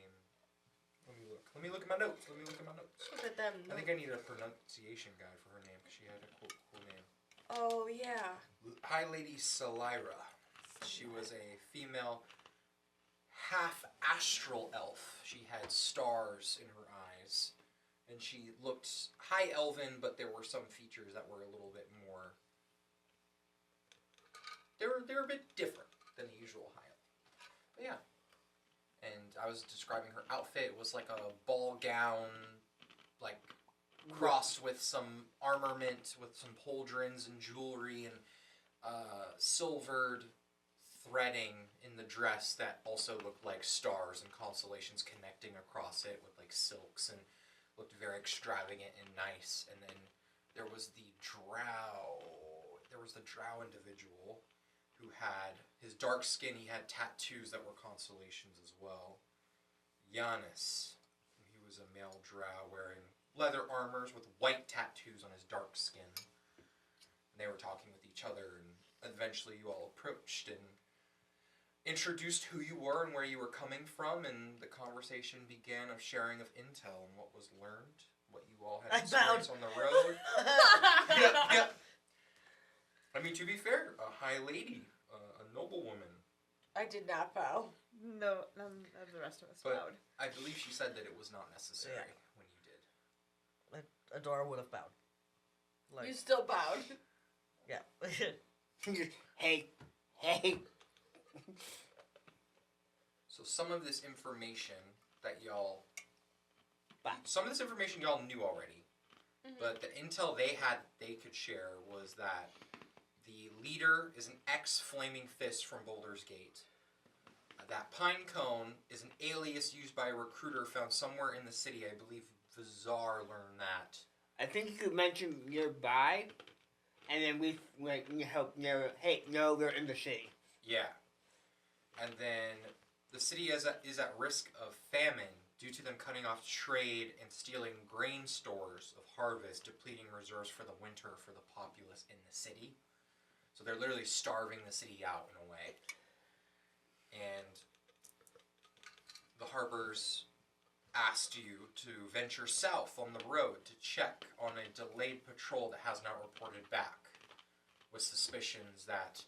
Let me look at my notes. Look at them. I think I need a pronunciation guide for her name, because she had a cool name. Oh, yeah. High Lady Salira. She was a female half-astral elf. She had stars in her eyes, and she looked high elven, but there were some features that were a little bit more... They were a bit different than the usual high elf. But yeah. And I was describing her outfit. It was like a ball gown, like crossed with some armament, with some pauldrons and jewelry, and silvered threading in the dress that also looked like stars and constellations connecting across it with like silks, and looked very extravagant and nice. And then there was the drow. There was the drow individual who had his dark skin. He had tattoos that were constellations as well. Giannis. He was a male drow wearing leather armors with white tattoos on his dark skin. And they were talking with each other, and eventually you all approached and introduced who you were and where you were coming from, and the conversation began of sharing of intel and what was learned, what you all had experienced on the road. Yep. I mean, to be fair, a high lady, a noblewoman. I did not bow. No, none of the rest of us But bowed. I believe she said that it was not necessary Yeah. when you did. Adora would have bowed. Like, You still bowed. yeah. Hey. So some of this information that y'all... Some of this information y'all knew already. Mhm. But the intel they could share was that the leader is an ex-Flaming Fist from Boulder's Gate. That pine cone is an alias used by a recruiter found somewhere in the city. I believe Vizar learned that. I think you could mention nearby, and then we help narrow. Hey, no, they're in the city. Yeah. And then the city is at risk of famine due to them cutting off trade and stealing grain stores of harvest, depleting reserves for the winter for the populace in the city. So they're literally starving the city out in a way. And the Harpers asked you to venture south on the road to check on a delayed patrol that has not reported back, with suspicions that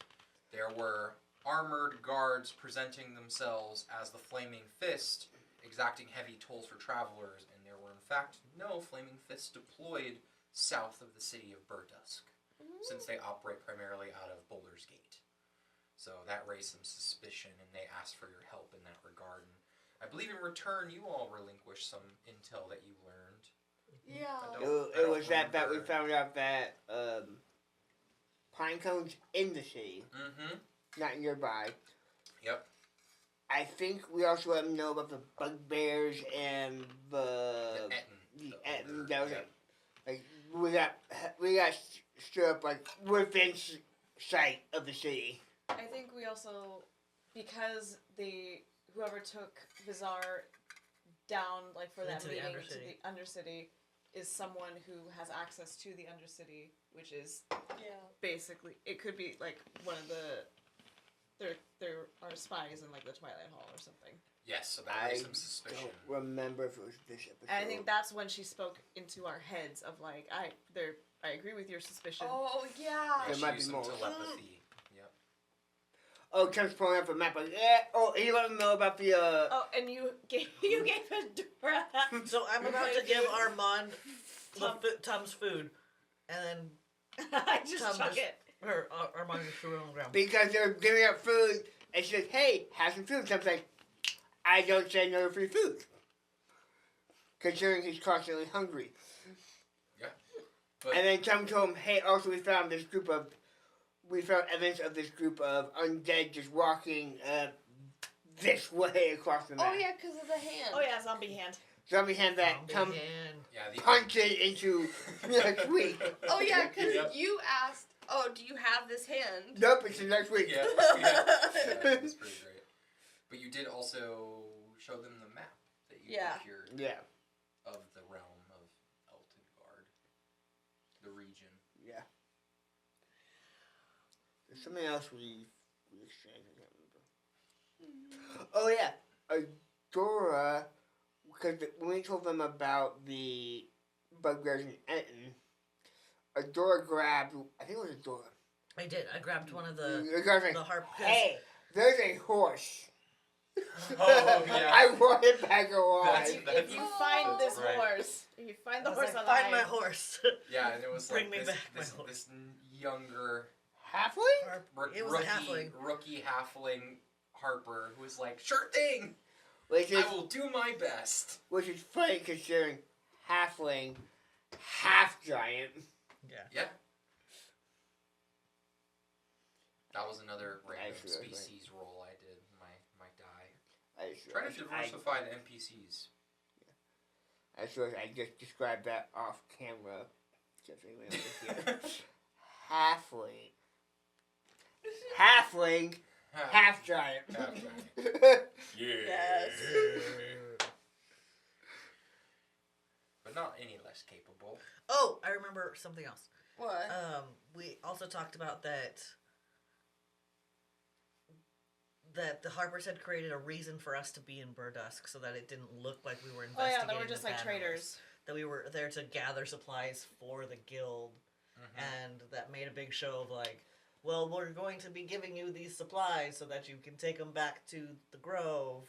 there were armored guards presenting themselves as the Flaming Fist, exacting heavy tolls for travelers, and there were in fact no Flaming Fists deployed south of the city of Berdusk, since they operate primarily out of Boulder's Gate. So that raised some suspicion, and they asked for your help in that regard. And I believe in return, you all relinquished some intel that you learned. Yeah. It was that we found out that pine cones in the city, not nearby. Yep. I think we also let them know about the bugbears and the Etten. That was it. Like we got stood up like within sight of the city. I think we also, because whoever took Vizar down like for that Into the meeting Undercity. to the Undercity is someone who has access to the Undercity, which is basically it could be like one of there are spies in like the Twilight Hall or something. Yes, so that raised some suspicion. Don't remember if it was this episode. And I think that's when she spoke into our heads of like I agree with your suspicion. Oh yeah. Yeah, There she might used be some more. telepathy. Yep. Oh, Trump's pulling up a map. Like, he let them know about the. Oh, and you gave Adora. So I'm about to give Armand Tom's food, and then I just Tom chuck just- it. Armand just threw it on the ground. Because they're giving out food, and she says, "Hey, have some food." Trump's like, "I don't say no to free food," considering he's constantly hungry. Yeah. But And then Tom told him, "Hey, also we found evidence of this group of undead just walking this way across the map." Oh yeah, because of the hand. Oh yeah, zombie hand. Zombie hand that Zombie Tom hand. yeah, the punches into next week. Oh yeah, because Yep. you asked, "Oh, do you have this hand?" Nope, it's the next week. Yeah, that was pretty great. But you did also show them the map that you Yeah. procured Yeah, of the realm of Eltengard, the region. yeah. There's something else we exchanged. I can't remember. Oh yeah, Adora. Because when we told them about the bugbears in Etten, Adora grabbed. I think it was Adora. I did. I grabbed one of the The guy's like, harp. "Hey, there's a horse." Oh, yeah. I want it back alive. If you find this right. horse, if you find the I was horse like, alive, find my horse. Yeah, and it was Bring like me this, back my this, horse. this younger Halfling? It was a halfling. rookie halfling Harper who was like, "Sure thing, Which is I will do my best." funny considering halfling, half giant. Yeah. Yeah. That was another random Actually, I was like- species roll I did. My die. I Try to diversify the NPCs. I just described that off camera. Just so anyone else here. Halfling. Halfling, half giant. Half giant. Yes. But not any less capable. Oh, I remember something else. What? We also talked about that the Harpers had created a reason for us to be in Berdusk so that it didn't look like we were oh investigating. yeah, they were just the like Bannerless. traders. That we were there to gather supplies for the guild, and that made a big show of like, well, we're going to be giving you these supplies so that you can take them back to the Grove.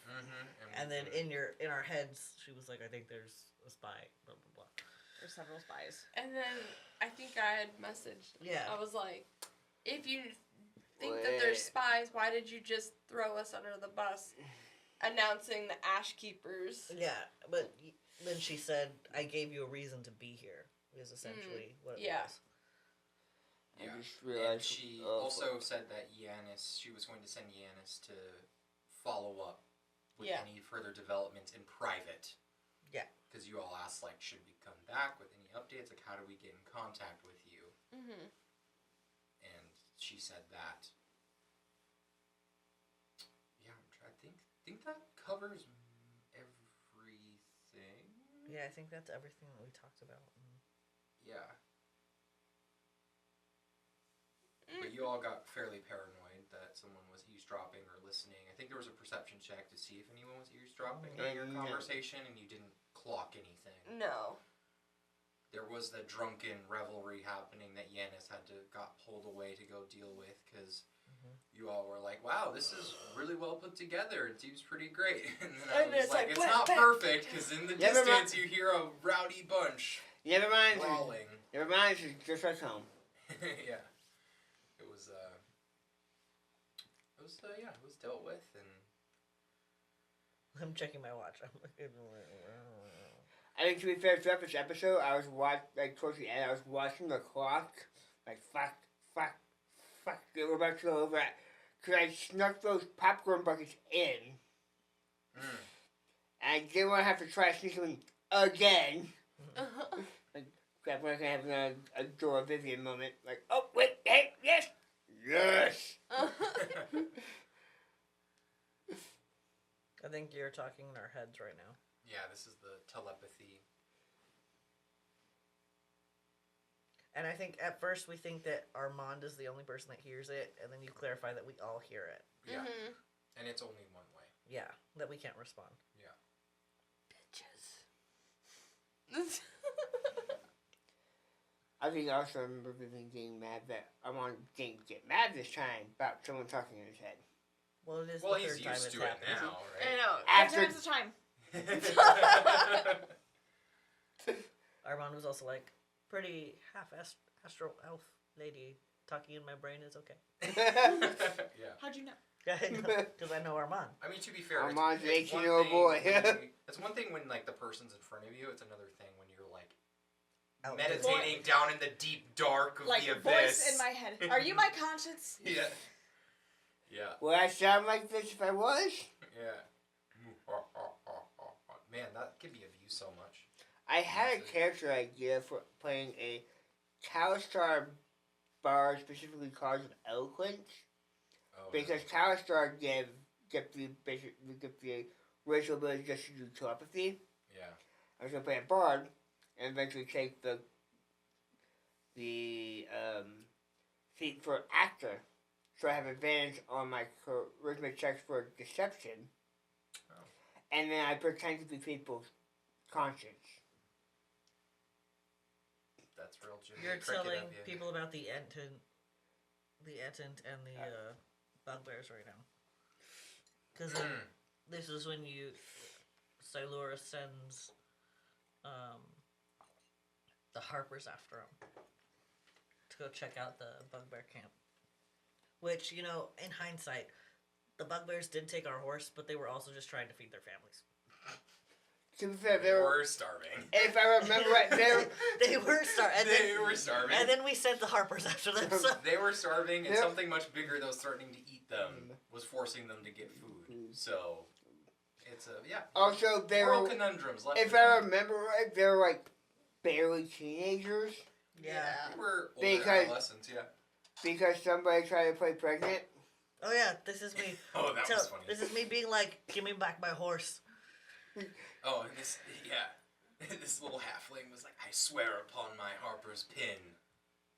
And then in our heads, she was like, I think there's a spy, blah, blah, blah. There's several spies. And then I think I had messaged. Yeah. I was like, if you think that there's spies, why did you just throw us under the bus announcing the Ashkeepers? Yeah, but then she said, I gave you a reason to be here, is essentially what it was. Yeah. I just And realized. she oh, also said that she was going to send Yanis to follow up with Yeah. any further developments in private. Yeah. Because you all asked, like, should we come back with any updates? Like, how do we get in contact with you? Mm-hmm. And she said that. Yeah, I'm trying to think that covers everything. Yeah, I think that's everything that we talked about. Yeah. But you all got fairly paranoid that someone was eavesdropping or listening. I think there was a perception check to see if anyone was eavesdropping on your conversation, and you didn't clock anything. No. There was the drunken revelry happening that Yanis got pulled away to go deal with, because you all were like, wow, this is really well put together. It seems pretty great. And then I was like, it's not perfect, because in the distance you hear a rowdy bunch Never mind. brawling. Never mind. It's just like home. Yeah. It was dealt with, and I'm checking my watch. I'm looking. I think to be fair, throughout this episode, I was towards the end, I was watching the clock, like, fuck, they were about to go over it, because I snuck those popcorn buckets in, and I didn't want to have to try sneaking again. Like, crap, we're going to have a Dora Vivian moment, like, oh, wait, hey, yes! I think you're talking in our heads right now. yeah, this is the telepathy. And I think at first we think that Armand is the only person that hears it, and then you clarify that we all hear it. Yeah. Mm-hmm. And it's only one way. Yeah, that we can't respond. Yeah. Bitches. I think I also remember Vivian getting mad that Armand didn't get mad this time about someone talking in his head. Well, it is Well, the he's third time used it's to it happened. now, I right? know. After- Times the time. Armand was also like, pretty half-assed astro elf lady talking in my brain is okay. Yeah. How'd you know? Because I know Armand. I mean, to be fair, Armand's an it's one 18-year-old thing boy. It's one thing when, like, the person's in front of you. It's another thing when you're, like, Out meditating down in the deep dark of Like, the abyss. voice in my head. Are you my conscience? Yeah. Yeah. Would I sound like this if I was? Yeah. Man, that could be abused so much. I had a character idea for playing a Talistar bard specifically called Eloquence. Oh, Because Talistar get the racial ability just to do telepathy. Yeah. I was gonna play a bard and eventually take the feat for actor, so I have advantage on my charisma checks for deception. Oh. And then I pretend to be people's conscience. That's real Jimmy You're Cricket telling of you. people about the Entent and the bugbears right now. Because this is when Silura sends the Harpers after him to go check out the bugbear camp. Which, in hindsight, the bugbears did take our horse, but they were also just trying to feed their families. To be fair, They were starving. if I remember right, They were starving. They were starving. And then we sent the Harpers after them. So. They were starving, and They're- something much bigger that was threatening to eat them was forcing them to get food. So, it's also they moral were. conundrums left. If to them. I remember right, they were like barely teenagers Yeah. They were older Because- adolescents, yeah. because somebody tried to play pregnant. Oh yeah, this is me. Oh, that was funny. This is me being like, give me back my horse. Oh, and this little halfling was like, I swear upon my Harper's pin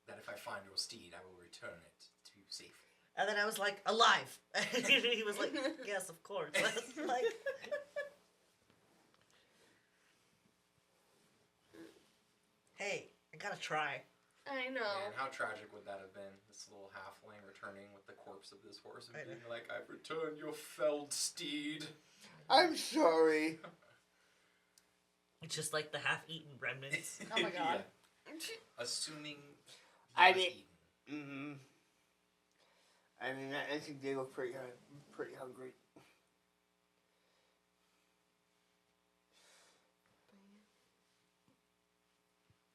that if I find your steed, I will return it to you safely. And then I was like, alive. And he was like, yes, of course. Like, hey, I gotta try. I know. Man, how tragic would that have been? This little halfling returning with the corpse of this horse and I being know. like, I've returned your felled steed. I'm sorry. It's just like the half-eaten remnants. Oh my god. Assuming he I was mean- eaten. Mm-hmm. I mean, I think they look pretty hungry.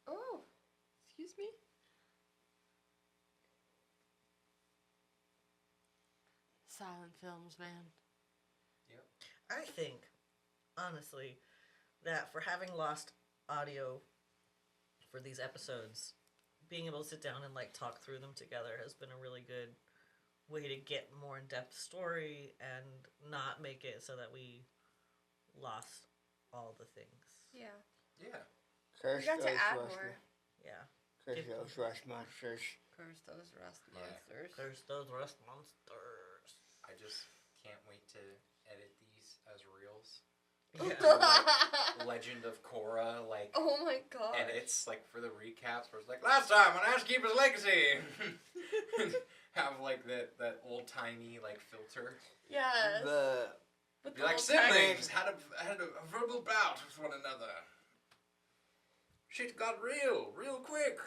Oh, excuse me. Silent films, man. I think, honestly, that for having lost audio for these episodes, being able to sit down and like talk through them together has been a really good way to get more in-depth story and not make it so that we lost all the things. Yeah. Yeah. Curse We got to those add rust more. Yeah. Curse Give those rust monsters. Curse those rust Yeah. monsters. There's those rust monsters. I just can't wait to edit these as reels. Yeah. Legend of Korra, like Oh my god. edits, like for the recaps, where it's like last time on Ashkeepers Legacy. Have like that old timey like filter. Yes. With Be the like little text. siblings had a verbal bout with one another. Shit got real quick,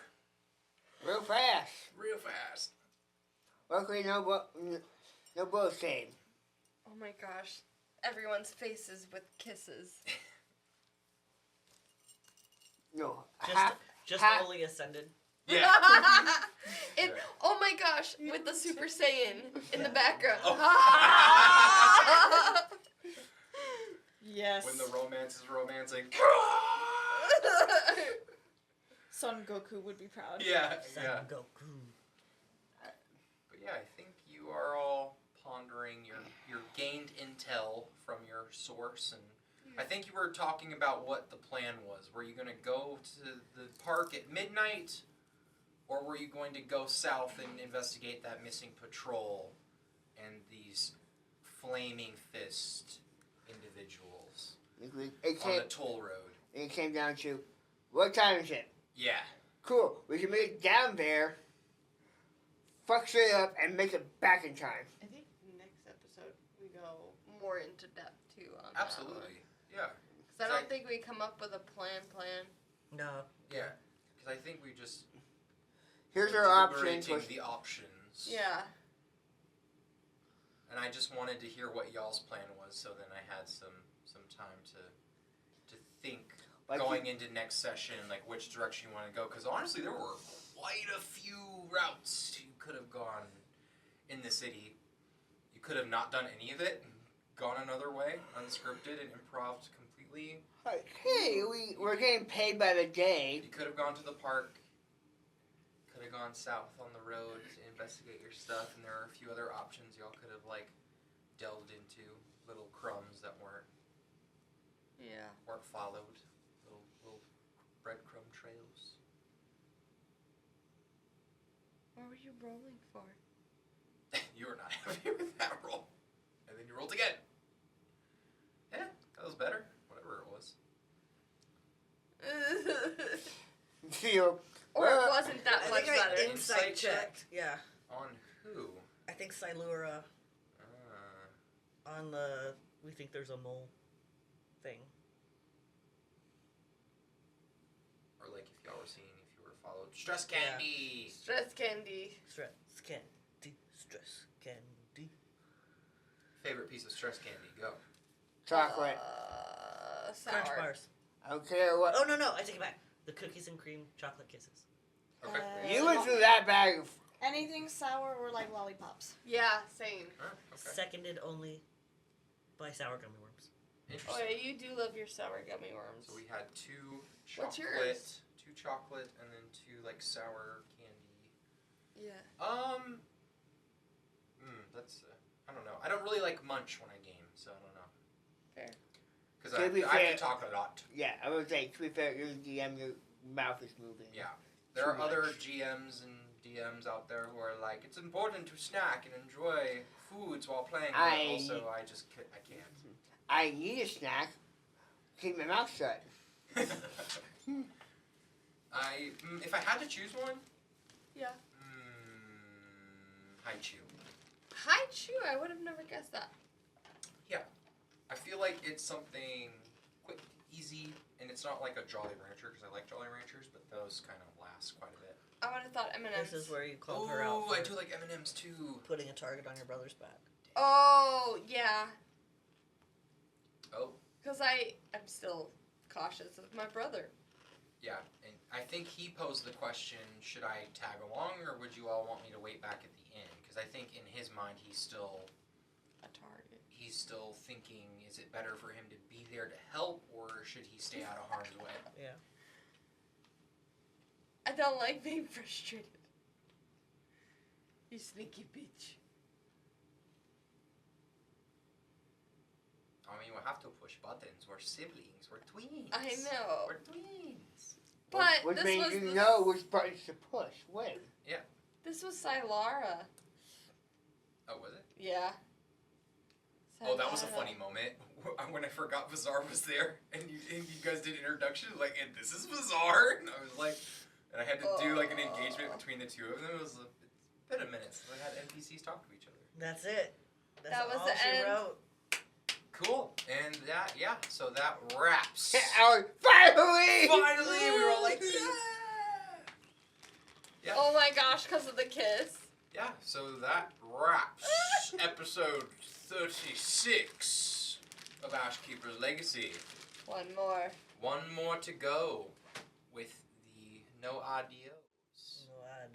Real fast. real fast. Luckily, no bullets came. Oh my gosh. Everyone's faces with kisses. No, Just half- fully ascended. Yeah. And oh my gosh, with the Super Saiyan in the background. Yes. When the romance is romancing. Son Goku would be proud. Yeah. Son Yeah. Goku. But yeah, I think you are all pondering your gained intel from your source, and I think you were talking about what the plan was. Were you going to go to the park at midnight, or were you going to go south and investigate that missing patrol and these flaming fist individuals on the toll road? It came down to, what time is it? Yeah. Cool, we can make it down there, fuck straight up, and make it back in time. I think next episode we go more into depth too on Absolutely. Yeah. Because I don't think we come up with a plan. No. Yeah. Because I think we just Here's our options. deliberating the options. Yeah. And I just wanted to hear what y'all's plan was, so then I had some time to think Like going into next session, like which direction you want to go. Because honestly, there were quite a few routes you could have gone in the city. You could have not done any of it and gone another way, unscripted and improv completely. Like, hey, we're getting paid by the day. You could have gone to the park. Could have gone south on the road to investigate your stuff, and there are a few other options y'all could have like delved into, little crumbs that weren't followed, little breadcrumb trails. What were you rolling for? You were not happy with that roll, and then you rolled again. Yeah, that was better. Whatever it was. Feel. Or it wasn't that I much think I better. insight Insight checked. Yeah. On who? I think Silura on the we think there's a mole thing. Or like if y'all were seeing if you were followed. Stress candy. Stress candy. Stress candy. Stress candy. Favorite piece of stress candy? Go. Chocolate. Sour. Crunch bars. I don't care what. Oh no, I take it back. The cookies and cream chocolate kisses. Okay. You went through that bag of. Anything sour or like lollipops. Yeah, same. Huh, okay. Seconded only by sour gummy worms. Interesting. Oh yeah, you do love your sour gummy worms. So we had two What's chocolate, yours? two chocolate, and then two like sour candy. Yeah. That's I don't know. I don't really like munch when I game, so I don't know. Fair. Because To be I have fair- to talk a lot. Yeah, I would say, to be fair, you're the DM, your mouth is moving. Yeah. There are Too other much. GMs and DMs out there who are like, it's important to snack and enjoy foods while playing. But I I can't. I need a snack. Keep my mouth shut. If I had to choose one, Yeah. Haichu. Haichu, I would have never guessed that. I feel like it's something quick, easy, and it's not like a Jolly Rancher because I like Jolly Ranchers, but those kind of last quite a bit. I would have thought M&M's. This is where you called her out Oh, I for do like M&M's too. putting a target on your brother's back. Oh, yeah. Oh, Because I'm still cautious of my brother. yeah, and I think he posed the question, should I tag along or would you all want me to wait back at the inn? Because I think in his mind he's still a target. he's still thinking, is it better for him to be there to help, or should he stay out of harm's way? Yeah. I don't like being frustrated. You sneaky bitch. I mean, we have to push buttons. We're siblings. We're twins. I know. We're twins. But Which this means was you the- know which buttons to push. When? This was Sylara. Oh, was it? Yeah. Oh, that was a Sylara. funny moment when I forgot Bazaar was there, and you guys did introduction, like, and this is Bazaar, and I was like, and I had to do like an engagement between the two of them. It's been a minute since I had NPCs talk to each other. That's it. That's That was all the she end. wrote. Cool, and that, yeah, so that wraps. Finally! Finally, we were all like, yeah. Yeah. Oh my gosh, because of the kiss. Yeah, so that wraps episode 36 of Ashkeepers Legacy. One more. One more to go with the no adios.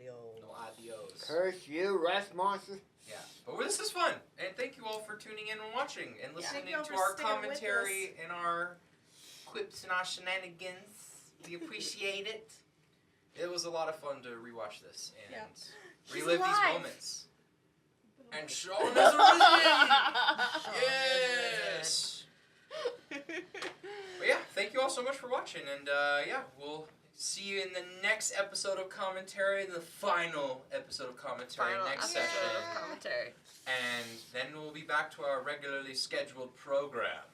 No adios. Curse you, rest monster. Yeah, but this is fun, and thank you all for tuning in and watching and listening Thank you all to for our sticking with commentary and our quips and our shenanigans. We appreciate it. It was a lot of fun to rewatch this and Yeah. relive these alive. moments. And Sean is arisen! Yes! But yeah, thank you all so much for watching, and yeah, we'll see you in the next episode of commentary, the final episode of commentary Final next episode session. of commentary. And then we'll be back to our regularly scheduled program.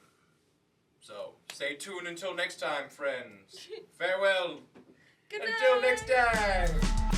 So, stay tuned until next time, friends. Farewell. Good Until night. next time.